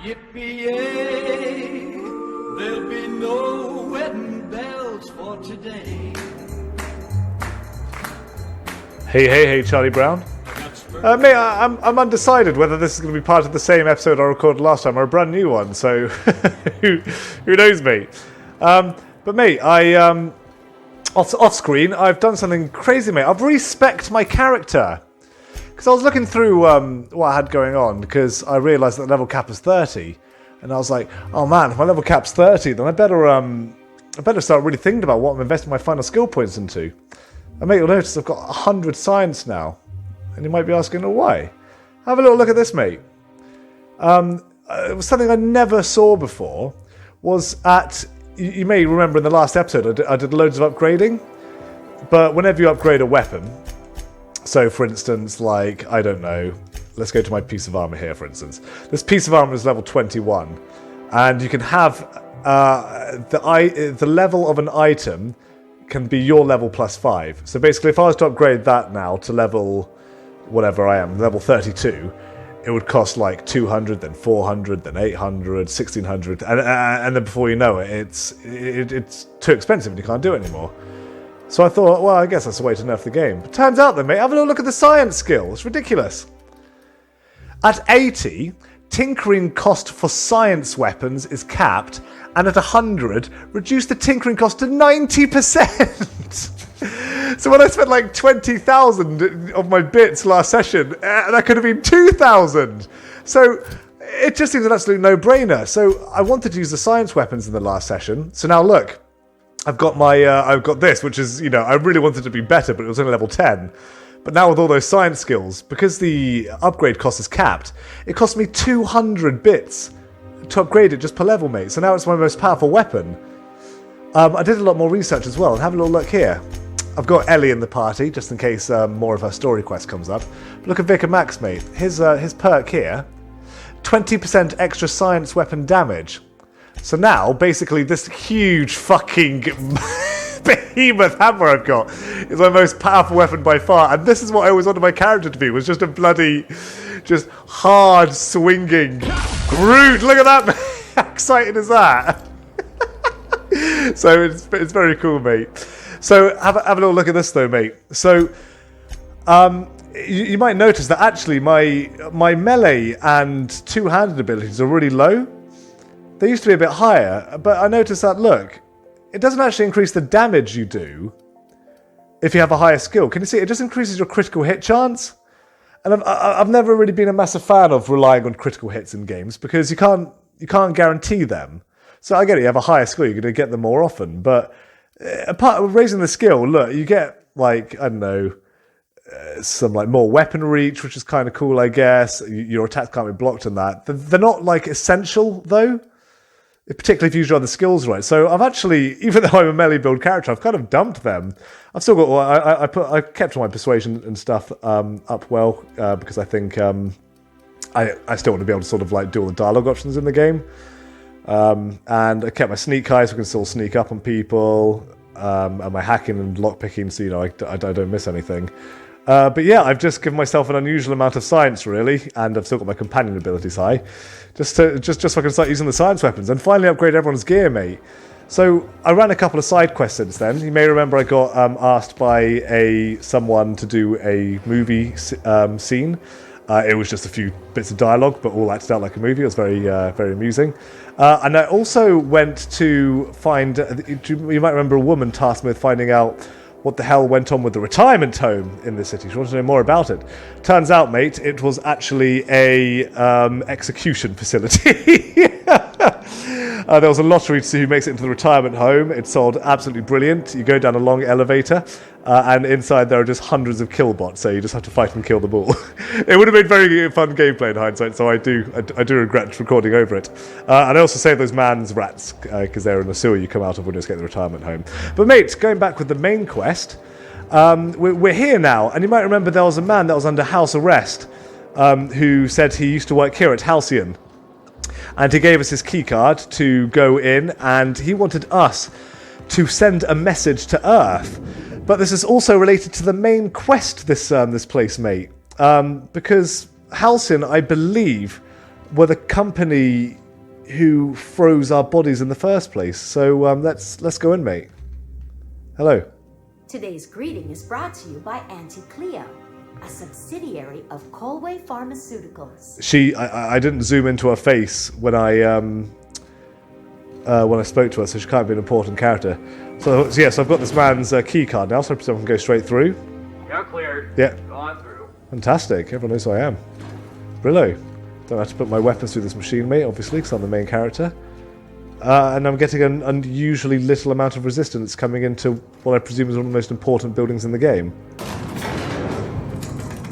Yippee-yay, there'll be no wedding bells for today. Hey, Charlie Brown. Mate, I'm undecided whether this is going to be part of the same episode I recorded last time or a brand new one, so who knows, mate. But mate, off screen, I've done something crazy, mate. I've respec'd my character. Because I was looking through what I had going on, because I realised that the level cap is 30. And I was like, oh man, if my level cap's 30, then I better start really thinking about what I'm investing my final skill points into. And mate, you'll notice I've got 100 science now. And you might be asking, oh, why? Have a little look at this, mate. It was something I never saw before. You may remember in the last episode, I did loads of upgrading. But whenever you upgrade a weapon, so for instance, like, I don't know, let's go to my piece of armor here, for instance. This piece of armor is level 21. And you can have the level of an item can be your level plus 5. So basically, if I was to upgrade that now to level whatever I am, level 32, it would cost like 200, then 400, then 800, 1600, and then before you know it, it's too expensive and you can't do it anymore. So I thought, well, I guess that's a way to nerf the game. But turns out then, mate, have a little look at the science skill. It's ridiculous. At 80, tinkering cost for science weapons is capped, and at 100, reduce the tinkering cost to 90%. So when I spent like 20,000 of my bits last session, that could have been 2,000. So it just seems an absolute no-brainer. So I wanted to use the science weapons in the last session. So now look, I've got I've got this, which is, I really wanted to be better, but it was only level 10. But now with all those science skills, because the upgrade cost is capped, it cost me 200 bits to upgrade it just per level, mate. So now it's my most powerful weapon. I did a lot more research as well, and have a little look here. I've got Ellie in the party, just in case more of her story quest comes up. But look at Vic and Max, mate. His perk here, 20% extra science weapon damage. So now, basically, this huge fucking behemoth hammer I've got is my most powerful weapon by far. And this is what I always wanted my character to be, was just a bloody, just hard swinging Groot. Look at that, how exciting is that? So it's very cool, mate. So have a little look at this though, mate. So you might notice that actually my melee and two-handed abilities are really low. They used to be a bit higher, but I noticed that, look, it doesn't actually increase the damage you do if you have a higher skill. Can you see? It just increases your critical hit chance. And I've never really been a massive fan of relying on critical hits in games because you can't guarantee them. So I get it, you have a higher skill, you're going to get them more often, but apart from raising the skill, look, you get, like, I don't know, some, like, more weapon reach, which is kind of cool, I guess. Your attacks can't be blocked on that. They're not, like, essential, though, particularly if you use your other skills right. So I've actually, even though I'm a melee build character, I've kind of dumped them. I've still got, I kept my persuasion and stuff up well, because I think I still want to be able to sort of, like, do all the dialogue options in the game. And I kept my sneak high so I can still sneak up on people, and my hacking and lockpicking so, I don't miss anything. But yeah, I've just given myself an unusual amount of science, really, and I've still got my companion abilities high, just so I can start using the science weapons and finally upgrade everyone's gear, mate. So I ran a couple of side quests since then. You may remember I got asked by someone to do a movie scene. It was just a few bits of dialogue, but all acted out like a movie. It was very, very amusing. And I also went to find, you might remember a woman tasked me with finding out what the hell went on with the retirement home in this city. She wanted to know more about it. Turns out, mate, it was actually a execution facility. There was a lottery to see who makes it into the retirement home. It sold absolutely brilliant. You go down a long elevator, and inside there are just hundreds of kill bots, so you just have to fight and kill them all. It would have been very fun gameplay in hindsight, so I do regret recording over it. And I also saved those man's rats, because they're in the sewer you come out of when you escape the retirement home. But mate, going back with the main quest, we're here now, and you might remember there was a man that was under house arrest, who said he used to work here at Halcyon. And he gave us his keycard to go in, and he wanted us to send a message to Earth. But this is also related to the main quest, this place, mate. Because Halcyon, I believe, were the company who froze our bodies in the first place. So let's go in, mate. Hello. Today's greeting is brought to you by Auntie Cleo, a subsidiary of Colway Pharmaceuticals. I didn't zoom into her face when I spoke to her, so she can't be an important character. So yes, I've got this man's key card now, so I presume I can go straight through. You're cleared. Yeah. Go on through. Fantastic. Everyone knows who I am. Brillo. Don't have to put my weapons through this machine, mate, obviously, because I'm the main character. And I'm getting an unusually little amount of resistance coming into what I presume is one of the most important buildings in the game.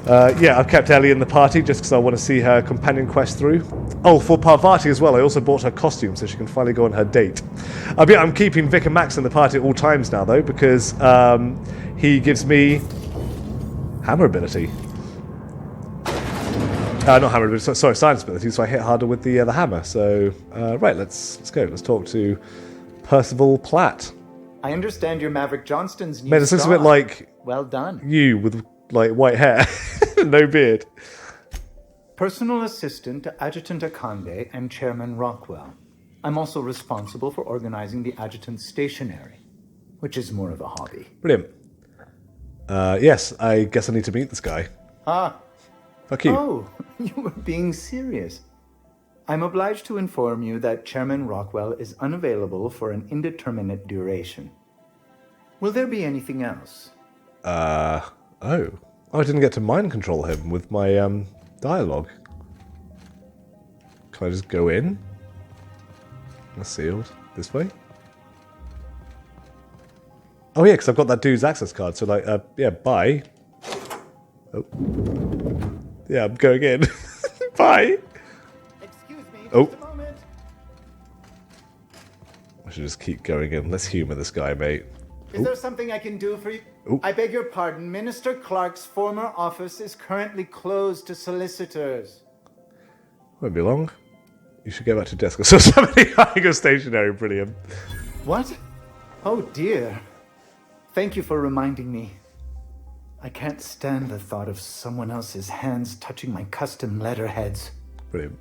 Yeah, I've kept Ellie in the party just because I want to see her companion quest through. Oh, for Parvati as well, I also bought her costume so she can finally go on her date. I'm keeping Vic and Max in the party at all times now, though, because he gives me hammer ability. Not hammer ability, sorry, science ability, so I hit harder with the hammer. So, right, let's go. Let's talk to Percival Platt. I understand you're Maverick Johnston's new Man, this looks a star. bit like Well done. you with, like, white hair. No beard. Personal assistant to Adjutant Akande and Chairman Rockwell. I'm also responsible for organizing the adjutant's stationery, which is more of a hobby. Brilliant. Yes, I guess I need to meet this guy. Ah. Fuck you. Oh, you were being serious. I'm obliged to inform you that Chairman Rockwell is unavailable for an indeterminate duration. Will there be anything else? Oh, I didn't get to mind control him with my dialogue. Can I just go in? That's sealed. This way? Oh yeah, because I've got that dude's access card, so like, yeah, bye. Oh. Yeah, I'm going in. Bye! Excuse me, Oh. just a moment. I should just keep going in. Let's humour this guy, mate. Is there something I can do for you? Ooh. I beg your pardon. Minister Clark's former office is currently closed to solicitors. Won't be long. You should get back to desk. So somebody buying a stationery, brilliant. What? Oh dear. Thank you for reminding me. I can't stand the thought of someone else's hands touching my custom letterheads. Brilliant.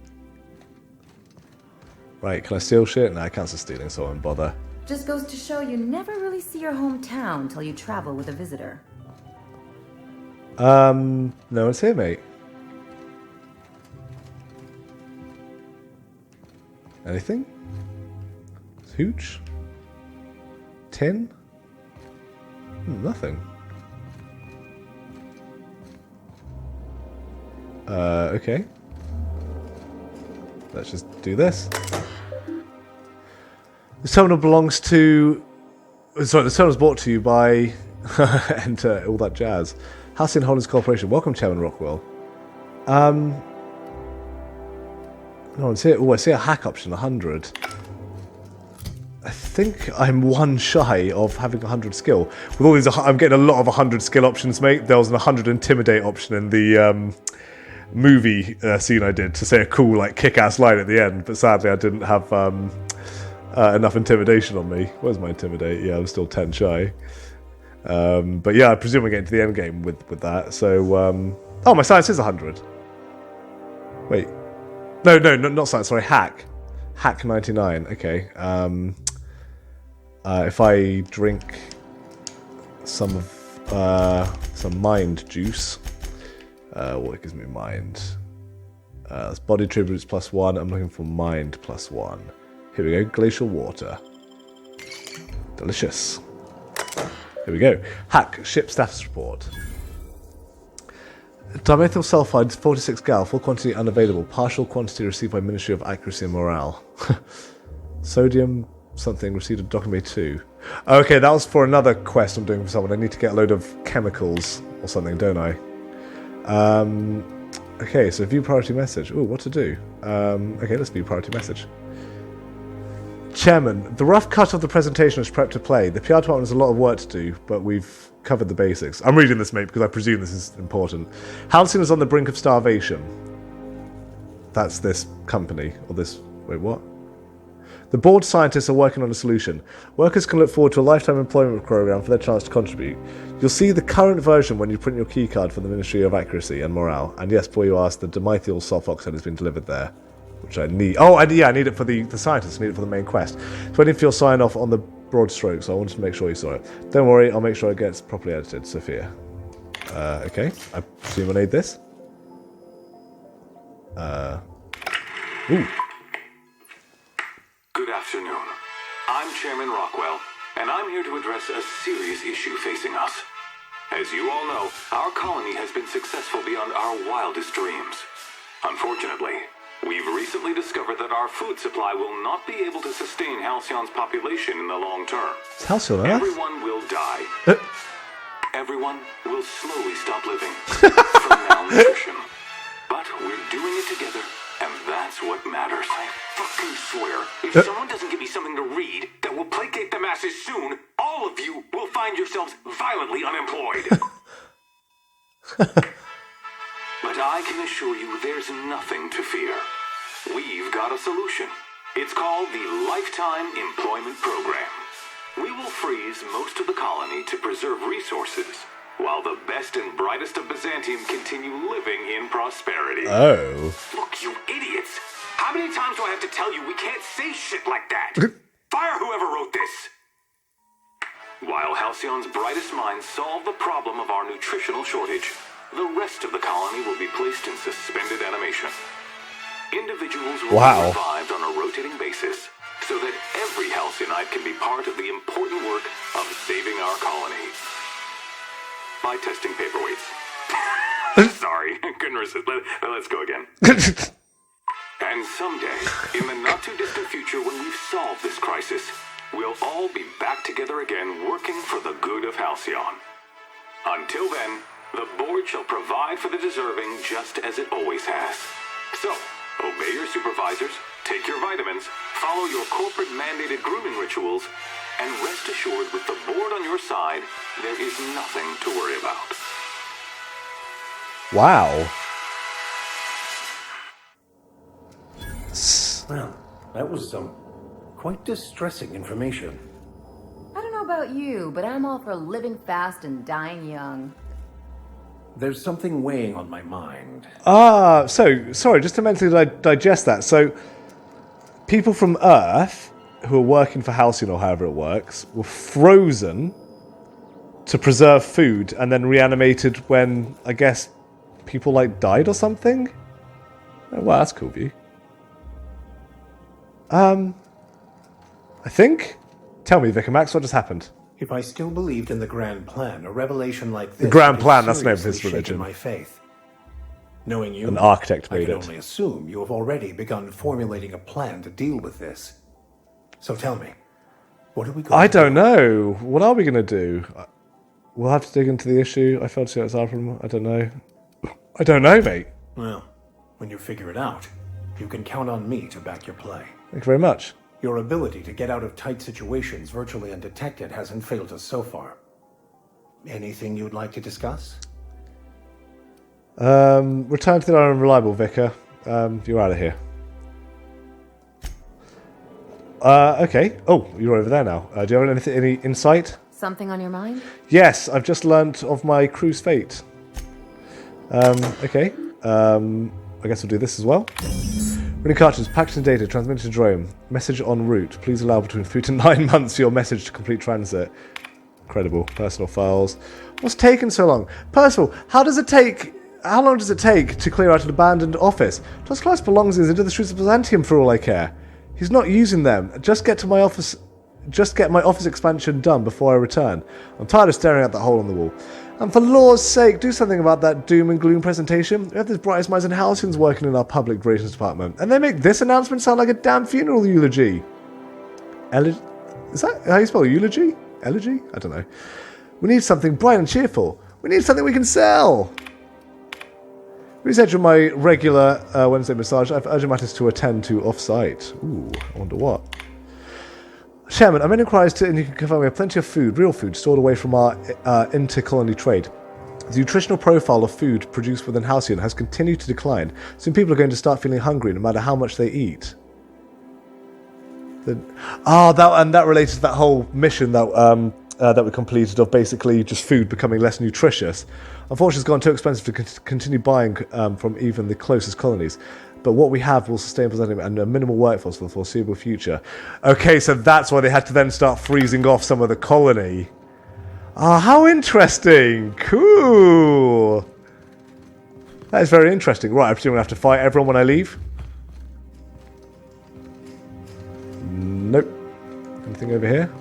Right, can I steal shit? No, I can't stop stealing, so I won't bother. Just goes to show you never really see your hometown till you travel with a visitor. No one's here, mate. Anything? Hooch? Tin? Nothing. Okay. Let's just do this. This terminal belongs to... Sorry, the terminal is brought to you by... and all that jazz. Halcyon Holdings Corporation. Welcome, Chairman Rockwell. No one's here. Oh, I see a hack option, 100. I think I'm one shy of having 100 skill. With all these, I'm getting a lot of 100 skill options, mate. There was an 100 intimidate option in the movie scene I did to say a cool, like, kick-ass line at the end, but sadly I didn't have enough intimidation on me. Where's my intimidate? Yeah, I'm still 10 shy. But yeah, I presume we're getting to the end game with that. So, oh, my science is 100. Wait. No, not science, sorry, hack. Hack 99, okay. If I drink some mind juice, what gives me mind? That's body tributes +1. I'm looking for mind +1. Here we go, glacial water. Delicious. Here we go. Hack, ship status report. Dimethyl sulfide, 46 gal, full quantity unavailable. Partial quantity received by Ministry of Accuracy and Morale. Sodium something received at document 2. Okay, that was for another quest I'm doing for someone. I need to get a load of chemicals or something, don't I? Okay, so view priority message. Ooh, what to do? Okay, let's view priority message. Chairman, the rough cut of the presentation is prepped to play. The PR department has a lot of work to do, but we've covered the basics. I'm reading this, mate, because I presume this is important. Halcyon is on the brink of starvation. That's this company, or this... Wait, what? The board scientists are working on a solution. Workers can look forward to a lifetime employment program for their chance to contribute. You'll see the current version when you print your keycard from the Ministry of Accuracy and Morale. And yes, before you ask, the dimethyl sulfoxide has been delivered there. which I need. Oh, I need it for the scientists. I need it for the main quest. So waiting for your sign off on the broad strokes. I wanted to make sure you saw it. Don't worry, I'll make sure it gets properly edited, Sophia. Okay, I presume I need this. Ooh. Good afternoon. I'm Chairman Rockwell, and I'm here to address a serious issue facing us. As you all know, our colony has been successful beyond our wildest dreams. Unfortunately, we've recently discovered that our food supply will not be able to sustain Halcyon's population in the long term. Is Halcyon on Earth? Everyone will die. Everyone will slowly stop living from malnutrition. But we're doing it together, and that's what matters. I fucking swear, if someone doesn't give me something to read that will placate the masses soon, all of you will find yourselves violently unemployed. But I can assure you there's nothing to fear. We've got a solution. It's called the Lifetime Employment Program. We will freeze most of the colony to preserve resources, while the best and brightest of Byzantium continue living in prosperity. Oh. Look, you idiots! How many times do I have to tell you we can't say shit like that? Fire whoever wrote this! While Halcyon's brightest minds solve the problem of our nutritional shortage, the rest of the colony will be placed in suspended animation. Individuals will be revived on a rotating basis, so that every Halcyon can be part of the important work of saving our colony. By testing paperweights. Sorry, couldn't resist. Let's go again. And someday, in the not-too-distant future when we've solved this crisis, we'll all be back together again working for the good of Halcyon. Until then, the board shall provide for the deserving just as it always has. So, obey your supervisors, take your vitamins, follow your corporate-mandated grooming rituals, and rest assured with the board on your side, there is nothing to worry about. Wow. Well, that was some quite distressing information. I don't know about you, but I'm all for living fast and dying young. There's something weighing on my mind. So, sorry, just to mentally digest that. So, people from Earth who are working for Halcyon or however it works were frozen to preserve food and then reanimated when, I guess, people, like, died or something? Oh, wow, that's cool view. I think? Tell me, Vicar Max, what just happened? If I still believed in the Grand Plan, a revelation like this... The Grand would Plan, that's the name of seriously his religion. shaken my faith. Knowing you, An architect I made can it. only assume you have already begun formulating a plan to deal with this. So tell me, what are we going I to do? don't know. What are we going to do? We'll have to dig into the issue. I failed to see what's our problem. I don't know. I don't know, mate. Well, when you figure it out, you can count on me to back your play. Thank you very much. Your ability to get out of tight situations virtually undetected hasn't failed us so far. Anything you'd like to discuss? Return to the unreliable, Vicar. You're out of here. Okay. Oh, you're over there now. Do you have any insight? Something on your mind? Yes, I've just learnt of my crew's fate. Okay. I guess we'll do this as well. Running cartridge, packaging data, transmitted to drone. Message en route. Please allow between 3 to 9 months for your message to complete transit. Incredible. Personal files. What's taken so long? Percival, how long does it take to clear out an abandoned office? Does Class belongings into the streets of Byzantium for all I care? He's not using them. Just get my office expansion done before I return. I'm tired of staring at that hole in the wall. And for law's sake, do something about that doom and gloom presentation. We have the brightest minds in Halcyons working in our public relations department, and they make this announcement sound like a damn funeral eulogy. Is that how you spell eulogy? Elegy? I don't know. We need something bright and cheerful. We need something we can sell. Reschedule my regular Wednesday massage. I have urgent matters to attend to off-site. Ooh, I wonder what. Chairman, I'm in inquiries and you can confirm we have plenty of food, real food, stored away from our inter-colony trade. The nutritional profile of food produced within Halcyon has continued to decline. Soon people are going to start feeling hungry no matter how much they eat. That related to that whole mission that we completed of basically just food becoming less nutritious. Unfortunately, it's gone too expensive to continue buying from even the closest colonies. but what we have will sustain and a minimal workforce for the foreseeable future. Okay, so that's why they had to then start freezing off some of the colony. Ah, how interesting! Cool! That is very interesting. Right, I presume I'm going to have to fight everyone when I leave? Nope. Anything over here?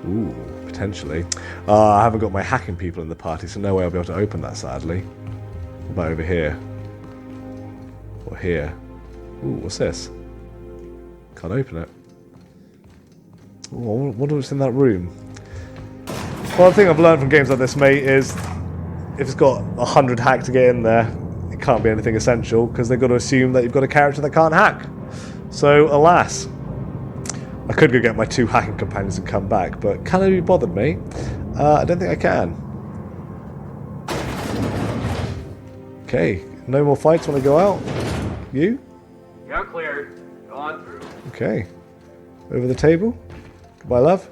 Ooh, potentially. I haven't got my hacking people in the party, so no way I'll be able to open that, sadly. What about over here? Or here? Ooh, what's this? Can't open it. Ooh, I wonder what's in that room. Well, the thing I've learned from games like this, mate, is if it's got 100 hack to get in there, it can't be anything essential, because they've got to assume that you've got a character that can't hack. So, alas. I could go get my 2 hacking companions and come back, but can I be bothered, mate? I don't think I can. Okay, no more fights when I go out. You? You're cleared. Go on through. Okay. Over the table. Goodbye, love.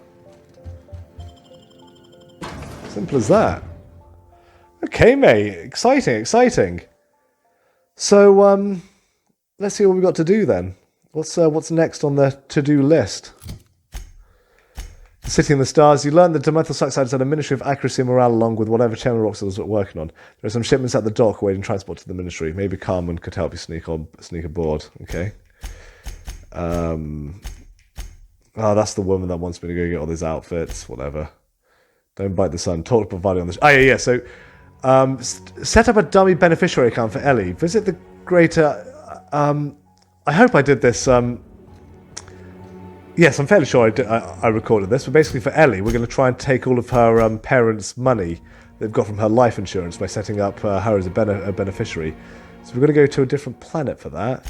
Simple as that. Okay, mate. Exciting, exciting. So, let's see what we've got to do then. What's next on the to-do list? The City in the Stars. You learn that Dimethyl Suckside's had a Ministry of Accuracy and Morale along with whatever Chairman Roxel is working on. There are some shipments at the dock awaiting transport to the Ministry. Maybe Carmen could help you sneak aboard. Okay. Oh, that's the woman that wants me to go get all these outfits. Whatever. Don't bite the sun. Talk to provider on this. Oh, yeah. So, set up a dummy beneficiary account for Ellie. Visit the greater... I hope I did this. Yes, I'm fairly sure I recorded this. But basically for Ellie, we're going to try and take all of her parents' money they've got from her life insurance by setting up her as a beneficiary. So we're going to go to a different planet for that.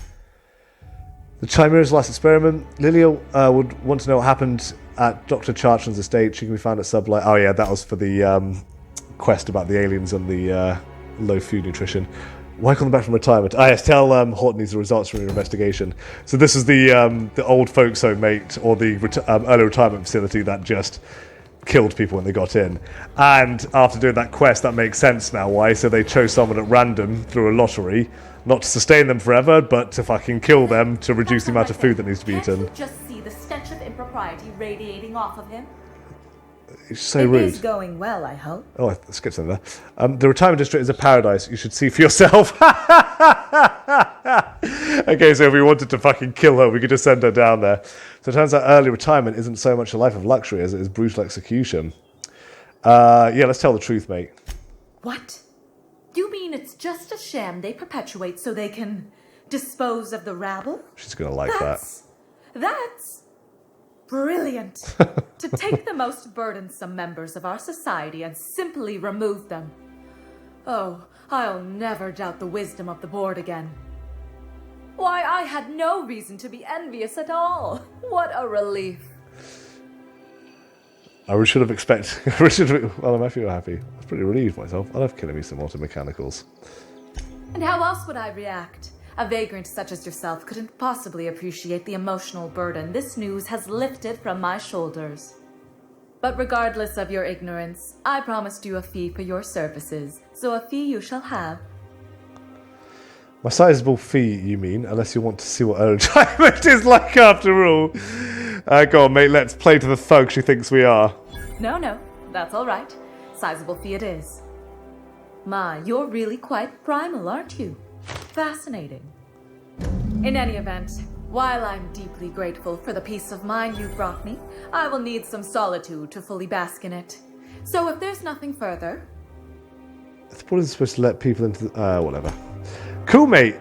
The Chimera's last experiment. Lilia would want to know what happened at Dr. Chartrand's estate. She can be found at Sublight. Oh yeah, that was for the quest about the aliens and the low food nutrition. Why call them back from retirement? Ah, yes, tell Horton needs the results from your investigation. So this is the old folks home, mate, or the early retirement facility that just killed people when they got in. And after doing that quest, that makes sense now why. So they chose someone at random through a lottery, not to sustain them forever, but to fucking kill them to reduce the amount of food that needs to be eaten. Can't you just see the stench of impropriety radiating off of him? It's so rude. It is going well, I hope. Oh, I skipped something there. The retirement district is a paradise. You should see for yourself. Okay, so if we wanted to fucking kill her, we could just send her down there. So it turns out early retirement isn't so much a life of luxury as it is brutal execution. Yeah, let's tell the truth, mate. What? You mean it's just a sham they perpetuate so they can dispose of the rabble? She's going to like that. That's brilliant. To take the most burdensome members of our society and simply remove them. Oh, I'll never doubt the wisdom of the board again. Why, I had no reason to be envious at all. What a relief. I should have expected... well, I'm actually happy. I was pretty relieved myself. I love killing me some auto mechanicals. And how else would I react? A vagrant such as yourself couldn't possibly appreciate the emotional burden this news has lifted from my shoulders. But regardless of your ignorance, I promised you a fee for your services, so a fee you shall have. My sizable fee, you mean? Unless you want to see what early retirement is like after all. Go on, mate, let's play to the thug she thinks we are. No, that's all right. Sizable fee it is. My, you're really quite primal, aren't you? Fascinating. In any event, while I'm deeply grateful for the peace of mind you brought me, I will need some solitude to fully bask in it. So if there's nothing further... The board is supposed to let people into the... whatever. Cool, mate.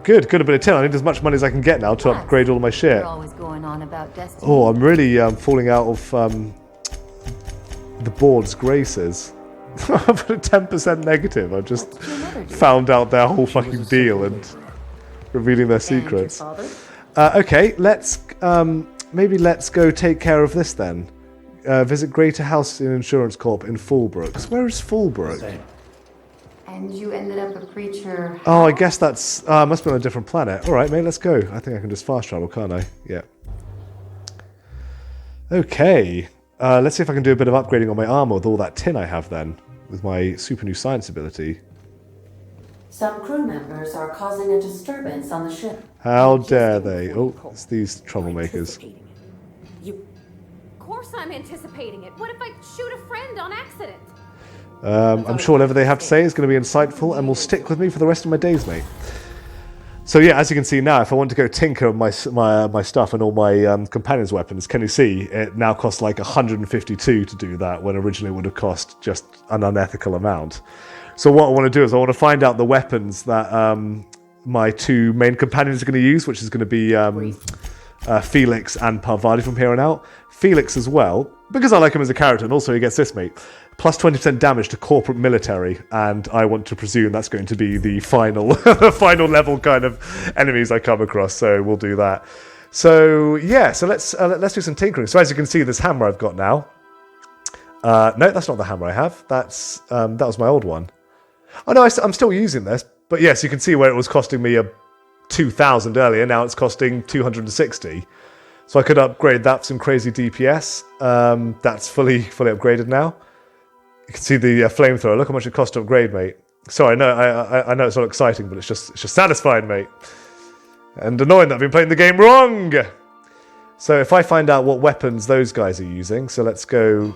Good a bit of tin. I need as much money as I can get now to upgrade all of my shit. You're always going on about destiny. Oh, I'm really falling out of the board's graces. I've got a 10% negative. I just found out their whole fucking deal and revealing their secrets. Okay, let's maybe let's go take care of this then. Visit Greater House in Insurance Corp in Fallbrooks. Where is Fallbrook? And you ended up a creature... Oh, I guess that's... must be on a different planet. Alright, mate, let's go. I think I can just fast travel, can't I? Yeah. Okay. Let's see if I can do a bit of upgrading on my armor with all that tin I have then. With my super new science ability. Some crew members are causing a disturbance on the ship. How dare they? Oh, it's these troublemakers. Of course I'm anticipating it. What if I shoot a friend on accident? I'm sure whatever they have to say is going to be insightful and will stick with me for the rest of my days, mate. So yeah, as you can see now, if I want to go tinker my stuff and all my companions' weapons, can you see it now costs like 152 to do that when originally it would have cost just an unethical amount. So what I want to do is I want to find out the weapons that my two main companions are going to use, which is going to be Felix and Parvati from here on out. Felix as well, because I like him as a character, and also he gets this, mate. Plus 20% damage to corporate military, and I want to presume that's going to be the final final level kind of enemies I come across, so we'll do that. So yeah, so let's do some tinkering. So as you can see, this hammer I've got now. No, that's not the hammer I have. That was my old one. Oh no, I'm still using this, but yes, you can see where it was costing me 2,000 earlier. Now it's costing 260. So I could upgrade that for some crazy DPS. That's fully upgraded now. You can see the flamethrower. Look how much it cost to upgrade, mate. Sorry, no, I know it's not exciting, but it's just satisfying, mate. And annoying that I've been playing the game wrong. So if I find out what weapons those guys are using, so let's go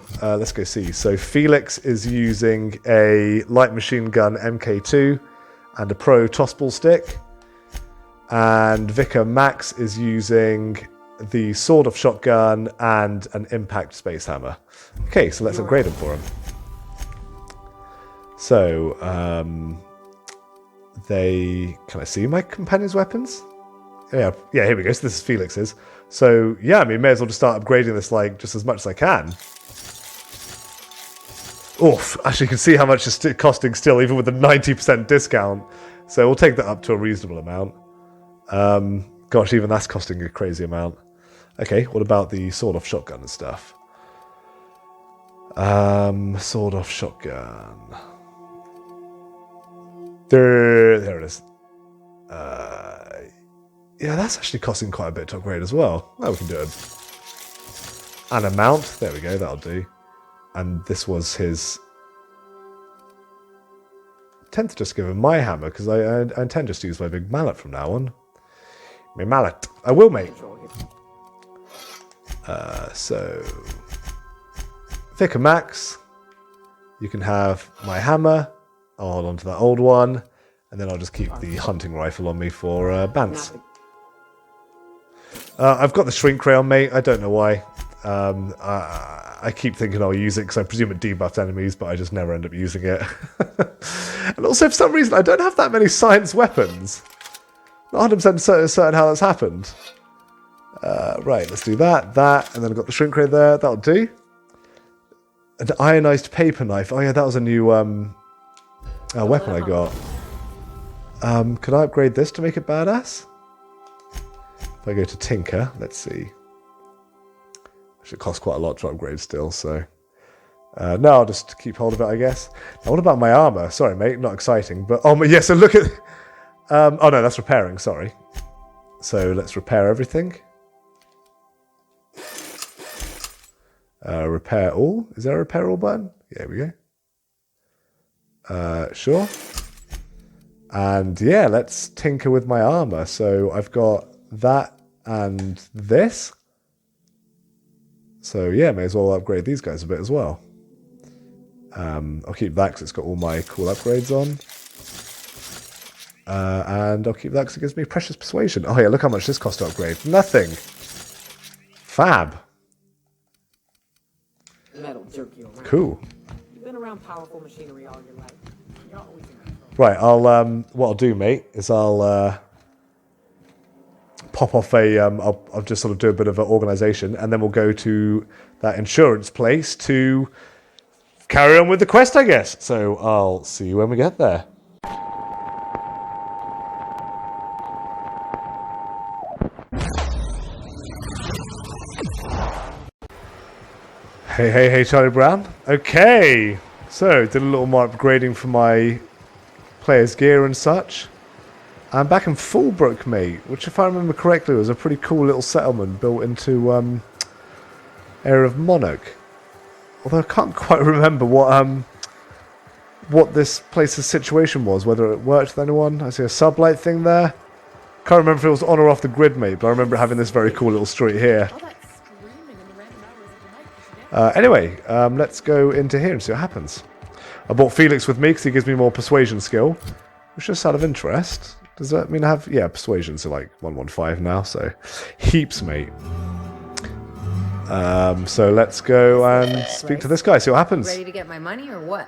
see. So Felix is using a light machine gun MK2 and a pro tossball stick, and Vicar Max is using the sawed-off shotgun and an impact space hammer. Okay, so let's upgrade them for him. So, can I see my companion's weapons? Yeah, here we go. So this is Felix's. So, yeah, I mean, may as well just start upgrading this, like, just as much as I can. Oof, actually, you can see how much it's costing still, even with the 90% discount. So we'll take that up to a reasonable amount. Gosh, even that's costing a crazy amount. Okay, what about the sawed-off shotgun and stuff? Sawed-off shotgun. There it is. Yeah, that's actually costing quite a bit to upgrade as well. Oh, we can do it. And a mount. There we go, that'll do. And this was his... I tend to just give him my hammer, because I intend just to use my big mallet from now on. My mallet. I will, mate. So... Vicar Max. You can have my hammer. I'll hold on to that old one. And then I'll just keep the hunting rifle on me for Bance. I've got the shrink ray on, mate. I don't know why. I keep thinking I'll use it because I presume it debuffs enemies, but I just never end up using it. And also, for some reason, I don't have that many science weapons. Not 100% certain how that's happened. Right, let's do that, and then I've got the shrink ray there. That'll do. An ionized paper knife. Oh yeah, that was a new weapon I got. Can I upgrade this to make it badass? If I go to Tinker, let's see. Actually, it costs quite a lot to upgrade still, so... no, I'll just keep hold of it, I guess. Now, what about my armor? Sorry, mate, not exciting, but... Oh, yeah, so look at... oh, no, that's repairing, sorry. So, let's repair everything. Repair all. Is there a repair all button? Yeah, here we go. Sure. And, yeah, let's tinker with my armor. So, I've got that and this. So yeah, may as well upgrade these guys a bit as well. I'll keep that because it's got all my cool upgrades on. And I'll keep that because it gives me precious persuasion. Oh yeah, look how much this cost to upgrade. Nothing. Fab. Metal jerk you around. Cool. You've been around powerful machinery all your life. You're always in control. Right, what I'll do, mate, is I'll pop off I'll just sort of do a bit of an organisation, and then we'll go to that insurance place to carry on with the quest, I guess. So I'll see you when we get there. Hey, Charlie Brown. Okay, so did a little more upgrading for my player's gear and such. I'm back in Fallbrook, mate, which, if I remember correctly, was a pretty cool little settlement built into area of Monarch. Although I can't quite remember what what this place's situation was, whether it worked with anyone. I see a sublight thing there. Can't remember if it was on or off the grid, mate, but I remember having this very cool little street here. Anyway, let's go into here and see what happens. I brought Felix with me because he gives me more persuasion skill, which is out of interest. Does that mean I have... Yeah, persuasion, so like 115 now, so heaps, mate. So let's go and speak to this guy, see what happens. Ready to get my money or what?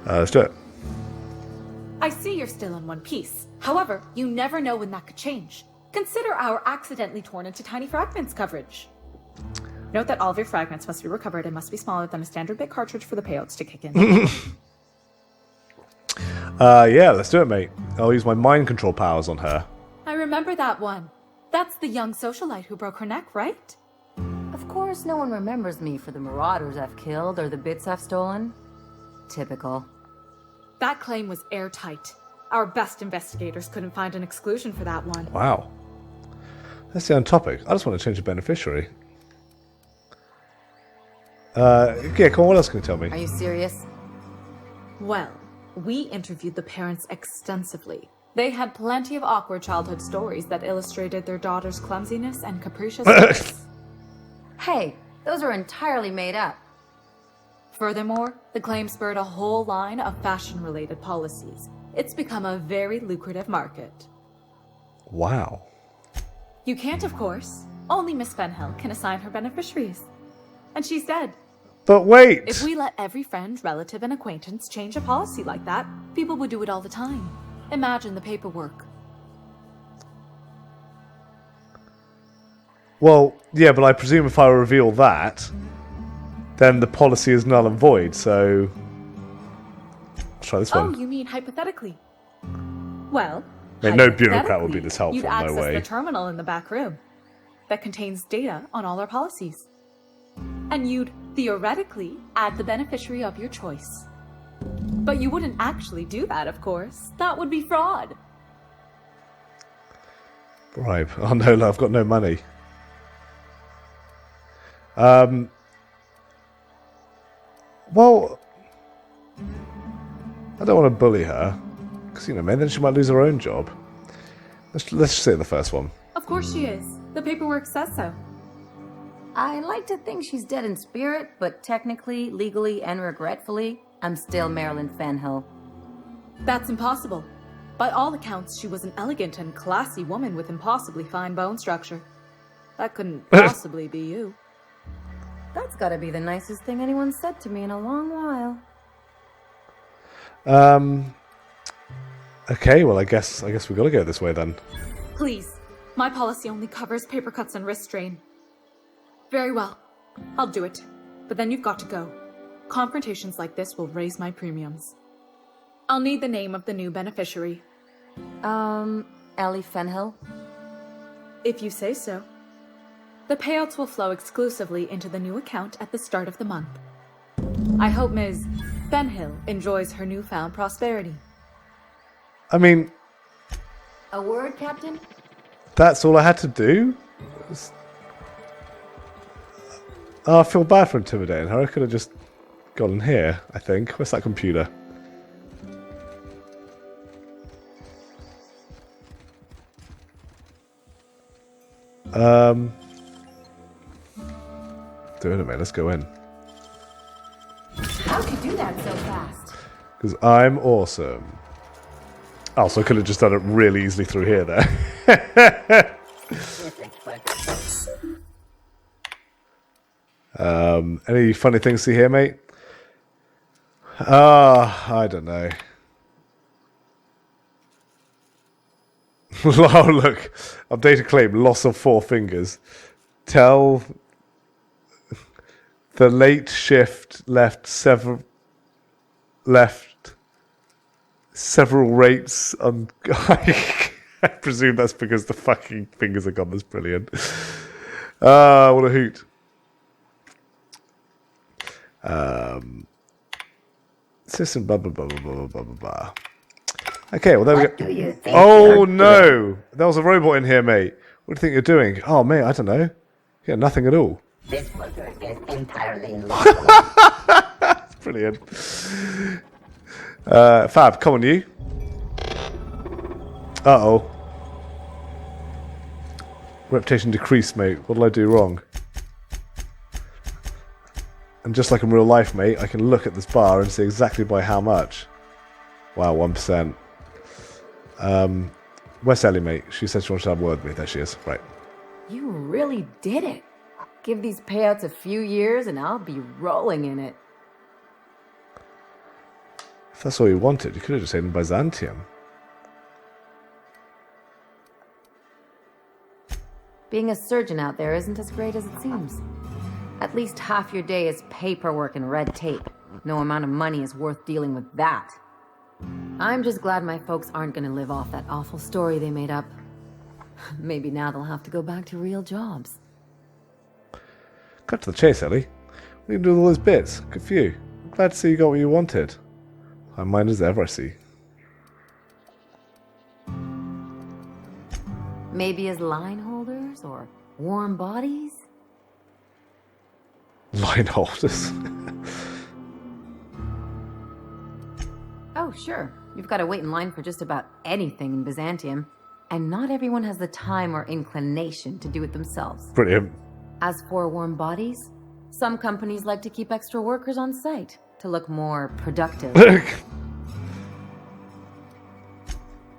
Let's do it. I see you're still in one piece. However, you never know when that could change. Consider our accidentally torn into tiny fragments coverage. Note that all of your fragments must be recovered and must be smaller than a standard bit cartridge for the payouts to kick in. Yeah, let's do it, mate. I'll use my mind control powers on her. I remember that one. That's the young socialite who broke her neck, right? Of course, no one remembers me for the marauders I've killed or the bits I've stolen. Typical. That claim was airtight. Our best investigators couldn't find an exclusion for that one. Wow. Let's stay on topic. I just want to change the beneficiary. Yeah, come on, what else can you tell me? Are you serious? Well, we interviewed the parents extensively. They had plenty of awkward childhood stories that illustrated their daughter's clumsiness and capriciousness. Hey, those are entirely made up. Furthermore, the claim spurred a whole line of fashion-related policies. It's become a very lucrative market. Wow. You can't, of course. Only Miss Fenhill can assign her beneficiaries. And she's dead. But wait! If we let every friend, relative, and acquaintance change a policy like that, people would do it all the time. Imagine the paperwork. Well, yeah, but I presume if I reveal that, then the policy is null and void, so... Let's try this one. Oh, you mean hypothetically? Well, I mean, no bureaucrat would be this helpful, you'd no access way. the terminal in the back room that contains data on all our policies. And you'd, theoretically, add the beneficiary of your choice. But you wouldn't actually do that, of course. That would be fraud. Bribe. Oh no, I've got no money. Well, I don't want to bully her, because, you know, maybe then she might lose her own job. Let's just say the first one. Of course she is. The paperwork says so. I like to think she's dead in spirit, but technically, legally, and regretfully, I'm still Marilyn Fenhill. That's impossible. By all accounts, she was an elegant and classy woman with impossibly fine bone structure. That couldn't possibly be you. That's gotta be the nicest thing anyone's said to me in a long while. Okay, well, I guess we gotta go this way then. Please. My policy only covers paper cuts and wrist strain. Very well. I'll do it. But then you've got to go. Confrontations like this will raise my premiums. I'll need the name of the new beneficiary. Ellie Fenhill? If you say so. The payouts will flow exclusively into the new account at the start of the month. I hope Ms. Fenhill enjoys her newfound prosperity. I mean... A word, Captain? That's all I had to do? Oh, I feel bad for intimidating her. I could have just gone in here, I think. Where's that computer? Do it a minute, let's go in. How'd you do that so fast? Because I'm awesome. Oh, so I could have just done it really easily through here there. Any funny things to see here, mate? I don't know. Oh, look. Updated claim. Loss of 4 fingers. Tell the late shift left several rates on... I presume that's because the fucking fingers are gone. That's brilliant. What a hoot. System blah blah blah blah blah blah blah blah. Okay, well there we go. Oh no! There was a robot in here, mate. What do you think you're doing? Oh mate, I don't know. Yeah, nothing at all. This worker is entirely lawful. Brilliant. Fab, come on, you. Uh-oh. Reputation decreased, mate. What did I do wrong? And just like in real life, mate, I can look at this bar and see exactly by how much. Wow, 1%. Where's Ellie, mate? She said she wanted to have a word with me. There she is. Right. You really did it. Give these payouts a few years and I'll be rolling in it. If that's all you wanted, you could have just stayed in Byzantium. Being a surgeon out there isn't as great as it seems. At least half your day is paperwork and red tape. No amount of money is worth dealing with that. I'm just glad my folks aren't going to live off that awful story they made up. Maybe now they'll have to go back to real jobs. Cut to the chase, Ellie. What are you doing with all those bits? Good for you. I'm glad to see you got what you wanted. I'm mine as ever, I see. Maybe as line holders or warm bodies? Line holders. Oh, sure. You've got to wait in line for just about anything in Byzantium. And not everyone has the time or inclination to do it themselves. Brilliant. As for warm bodies, some companies like to keep extra workers on site to look more productive.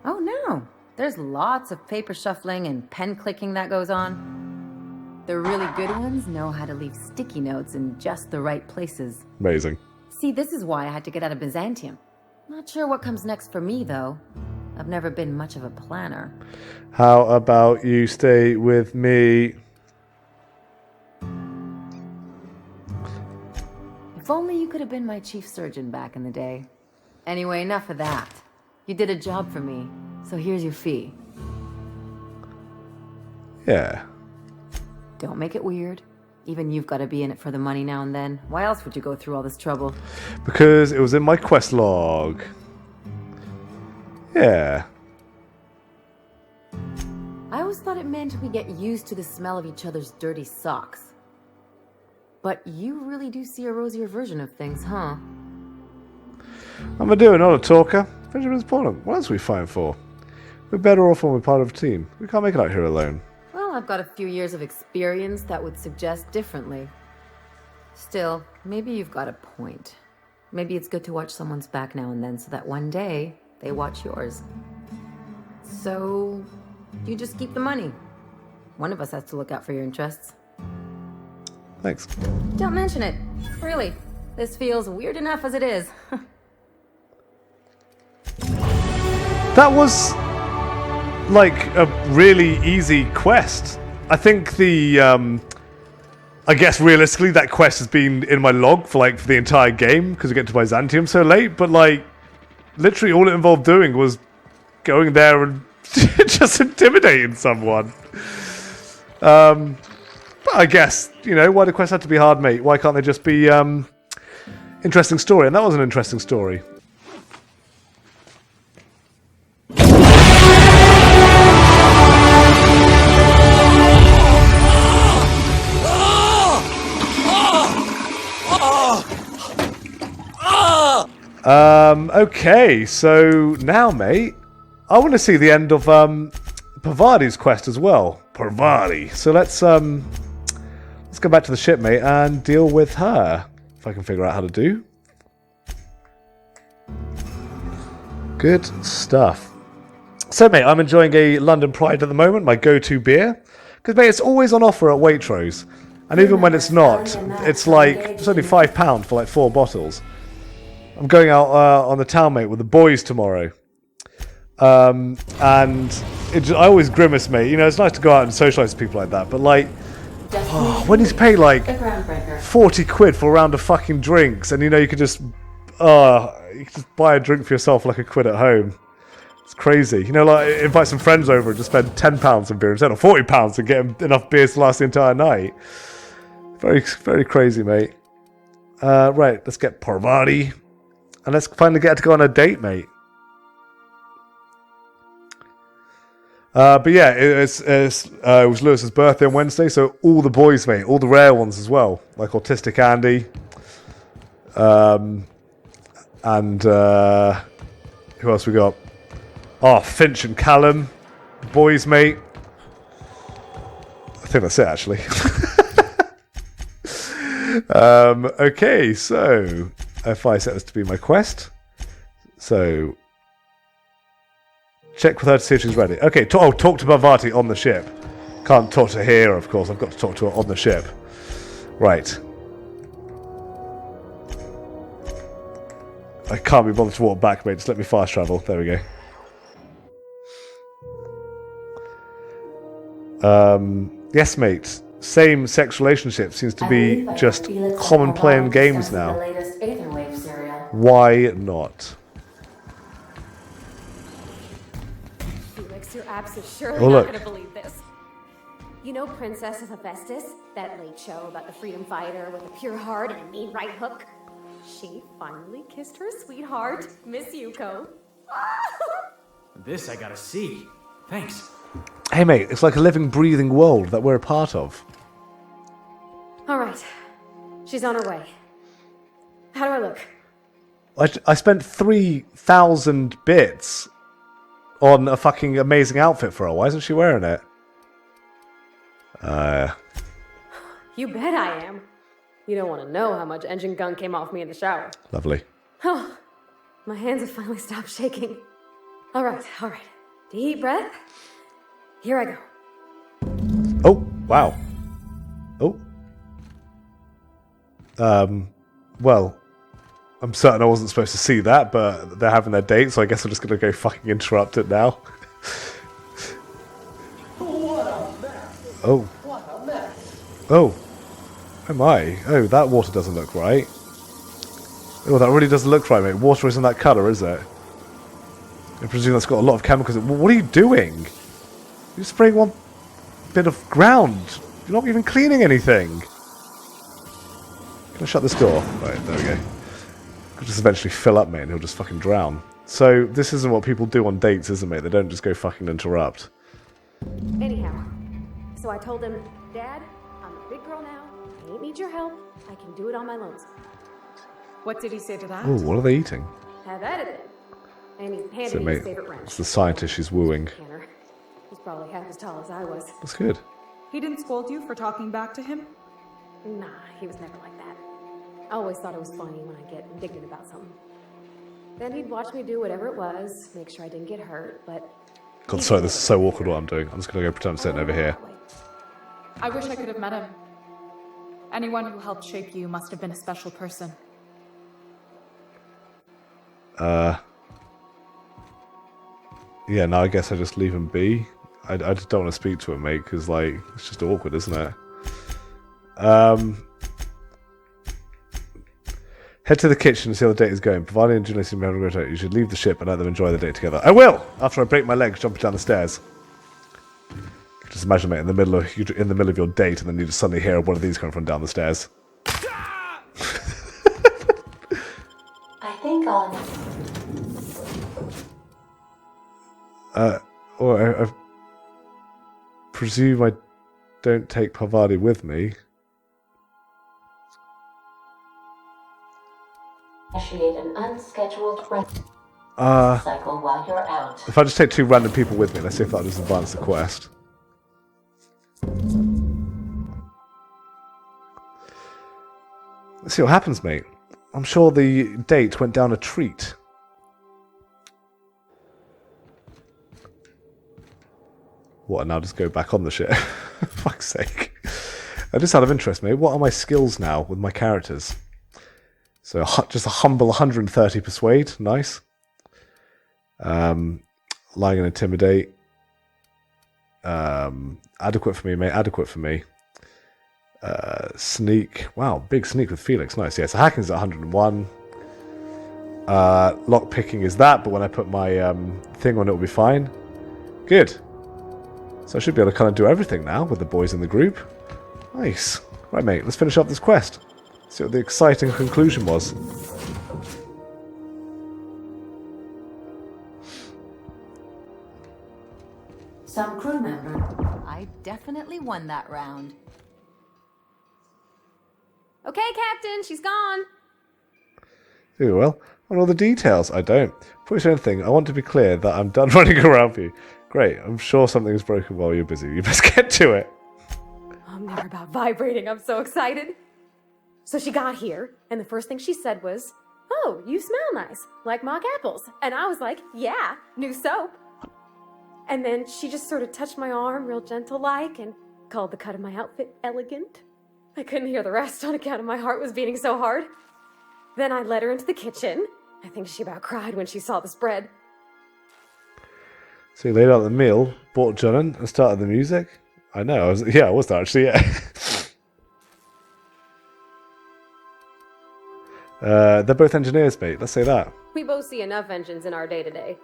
Oh no, there's lots of paper shuffling and pen clicking that goes on. The really good ones know how to leave sticky notes in just the right places. Amazing. See, this is why I had to get out of Byzantium. Not sure what comes next for me, though. I've never been much of a planner. How about you stay with me? If only you could have been my chief surgeon back in the day. Anyway, enough of that. You did a job for me, so here's your fee. Yeah. Don't make it weird. Even you've got to be in it for the money now and then. Why else would you go through all this trouble? Because it was in my quest log. Yeah. I always thought it meant we get used to the smell of each other's dirty socks. But you really do see a rosier version of things, huh? I'm a doer, not a talker. Benjamin's important. What else are we fighting for? We're better off when we're part of a team. We can't make it out here alone. Well, I've got a few years of experience that would suggest differently. Still, maybe you've got a point. Maybe it's good to watch someone's back now and then so that one day they watch yours. So, you just keep the money. One of us has to look out for your interests. Thanks. Don't mention it. Really. This feels weird enough as it is. That was like a really easy quest. I think I guess realistically that quest has been in my log for the entire game because we get to Byzantium so late, but literally all it involved doing was going there and just intimidating someone. But I guess, why do quests have to be hard, mate? Why can't they just be interesting story? And that was an interesting story. Okay, so now, mate, I want to see the end of Parvati's quest as well. Parvati. So let's go back to the ship, mate, and deal with her. If I can figure out how to do. Good stuff. So, mate, I'm enjoying a London Pride at the moment, my go-to beer. Because, mate, it's always on offer at Waitrose. And even when it's not, it's only £5 for 4 bottles. I'm going out on the town, mate, with the boys tomorrow. And I always grimace, mate. It's nice to go out and socialise with people like that. But, when you pay, 40 quid for a round of fucking drinks, and, you could just buy a drink for yourself for £1 at home. It's crazy. Invite some friends over and just spend £10 on beer instead, or £40 and get enough beers to last the entire night. Very, very crazy, mate. Right, let's get Parvati. And let's finally get to go on a date, mate. But yeah, it was Lewis's birthday on Wednesday, so all the boys, mate, all the rare ones as well, like Autistic Andy, And who else we got? Oh, Finch and Callum. Boys, mate. I think that's it, actually. Okay, so if I set this to be my quest, so check with her to see if she's ready. Okay, talk to Parvati on the ship. Can't talk to her here, of course. I've got to talk to her on the ship. Right. I can't be bothered to walk back, mate. Just let me fast travel. There we go. Yes, mate. Same sex relationship seems to be just common play in games now. Why not? Felix, your abs are surely Oh, not look. going to believe this. You know Princess of Hephaestus? That late show about the freedom fighter with a pure heart and a mean right hook? She finally kissed her sweetheart, Miss Yuko. This I gotta see. Thanks. Hey, mate, it's like a living, breathing world that we're a part of. All right. She's on her way. How do I look? I spent 3,000 bits on a fucking amazing outfit for her. Why isn't she wearing it? You bet I am. You don't want to know how much engine gunk came off me in the shower. Lovely. Oh, my hands have finally stopped shaking. All right. Deep breath. Here I go. Oh, wow. Oh. Well, I'm certain I wasn't supposed to see that, but they're having their date, so I guess I'm just going to go fucking interrupt it now. What a mess. Oh. What a mess. Oh. Oh my. Oh, that water doesn't look right. Oh, that really doesn't look right, mate. Water isn't that colour, is it? I presume that's got a lot of chemicals in it. What are you doing? You're spraying one bit of ground. You're not even cleaning anything. Can I shut this door? Right, there we go. Could just eventually fill up, mate, and he'll just fucking drown. So, this isn't what people do on dates, isn't it, mate? They don't just go fucking interrupt. Anyhow, so I told him, Dad, I'm a big girl now. I don't need your help. I can do it on my lonesome. What did he say to that? Oh, what are they eating? Have at it then. And he handed So, me mate, his favorite wrench. it's the scientist she's wooing. Canner. He's probably half as tall as I was. That's good. He didn't scold you for talking back to him? Nah, he was never like that. I always thought it was funny when I get indignant about something. Then he'd watch me do whatever it was, make sure I didn't get hurt, but... God, sorry, this is so awkward what I'm doing. I'm just going to go pretend I'm sitting over here. I wish I could have met him. Anyone who helped shape you must have been a special person. Yeah, no, I guess I just leave him be. I just don't want to speak to him, mate, because, like, it's just awkward, isn't it? Head to the kitchen and see how the date is going. Providing and Juno seem to have a great date, you should leave the ship and let them enjoy the date together. I will! After I break my legs jumping down the stairs. Just imagine, mate, in the middle of your date, and then you just suddenly hear one of these coming from down the stairs. I think I'll... Or I presume I don't take Parvati with me. Initiate an unscheduled rest cycle while you're out. If I just take 2 random people with me, let's see if that'll just advance the quest. Let's see what happens, mate. I'm sure the date went down a treat. What, and now just go back on the shit? For fuck's sake. Just out of interest, mate, what are my skills now with my characters? So just a humble 130 persuade, nice. Lying and intimidate. Adequate for me, mate, adequate for me. Sneak, wow, big sneak with Felix, nice. Yeah, so hacking's at 101. Lock picking is that, but when I put my thing on, it'll be fine. Good. So I should be able to kind of do everything now with the boys in the group. Nice. Right, mate, let's finish up this quest. See what the exciting conclusion was. Some crew member. I definitely won that round. Okay, Captain, she's gone. Ooh, well, I want all the details. I don't. Before you say anything, I want to be clear that I'm done running around for you. Great, I'm sure something is broken while you're busy. You best get to it. I'm never about vibrating. I'm so excited. So she got here, and the first thing she said was, "Oh, you smell nice, like mock apples." And I was like, "Yeah, new soap." And then she just sort of touched my arm real gentle-like and called the cut of my outfit elegant. I couldn't hear the rest on account of my heart was beating so hard. Then I led her into the kitchen. I think she about cried when she saw the spread. So you laid out the meal, bought John in, and started the music? I know, I was there actually, yeah. They're both engineers, mate, let's say that. We both see enough engines in our day-to-day.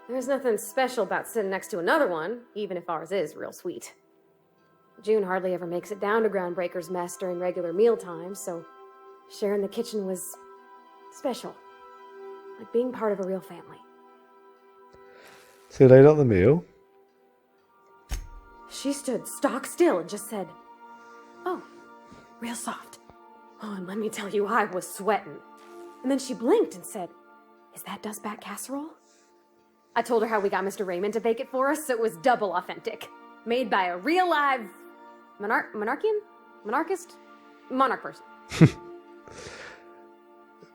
There's nothing special about sitting next to another one, even if ours is real sweet. June hardly ever makes it down to Groundbreaker's mess during regular meal times, so sharing the kitchen was special. Like being part of a real family. So you laid out the meal. She stood stock still and just said, "Oh, real soft." Oh, and let me tell you, I was sweating. And then she blinked and said, "Is that dustback casserole?" I told her how we got Mr. Raymond to bake it for us, so it was double authentic. Made by a real live monarch person.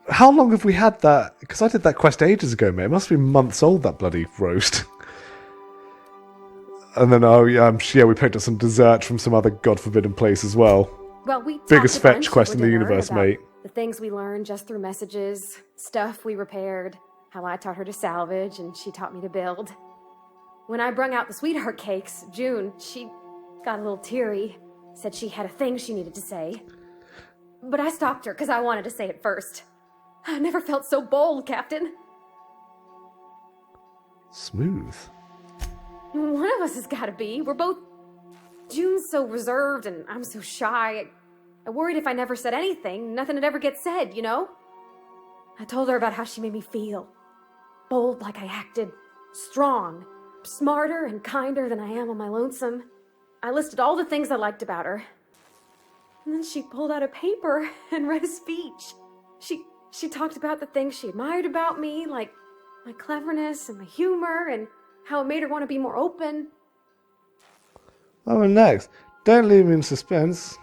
How long have we had that? Because I did that quest ages ago, mate. It must be months old, that bloody roast. And then, we picked up some dessert from some other god-forbidden place as well. Well, we biggest talked a fetch bunch quest in over the dinner universe, about mate. The things we learned just through messages, stuff we repaired, how I taught her to salvage and she taught me to build. When I brung out the sweetheart cakes, June, she got a little teary, said she had a thing she needed to say. But I stopped her because I wanted to say it first. I never felt so bold, Captain. Smooth. One of us has got to be. We're both... June's so reserved and I'm so shy. I worried if I never said anything, nothing would ever get said, you know? I told her about how she made me feel. Bold like I acted. Strong. Smarter and kinder than I am on my lonesome. I listed all the things I liked about her. And then she pulled out a paper and read a speech. She talked about the things she admired about me, like my cleverness and my humor, and how it made her want to be more open. Oh, and next. Don't leave me in suspense.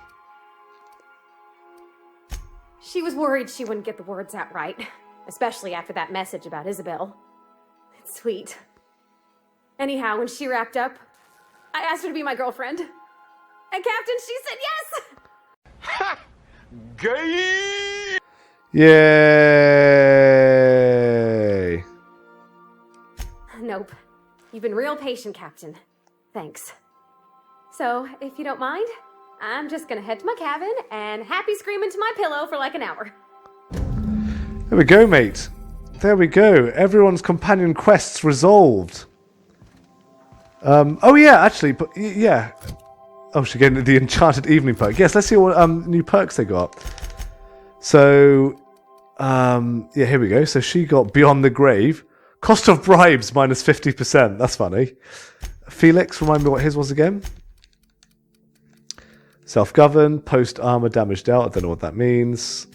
She was worried she wouldn't get the words out right, especially after that message about Isabel. It's sweet. Anyhow, when she wrapped up, I asked her to be my girlfriend. And Captain, she said yes! Ha! Gay! Yay! Nope. You've been real patient, Captain. Thanks. So, if you don't mind, I'm just gonna head to my cabin and happy scream into my pillow for like an hour. There we go, mate. There we go. Everyone's companion quests resolved. Oh yeah, actually, but yeah. Oh, she's getting the Enchanted Evening perk. Yes, let's see what new perks they got. So, yeah, here we go. So she got Beyond the Grave. Cost of bribes minus 50%. That's funny. Felix, remind me what his was again. Self-govern, post-armor damage dealt. I don't know what that means.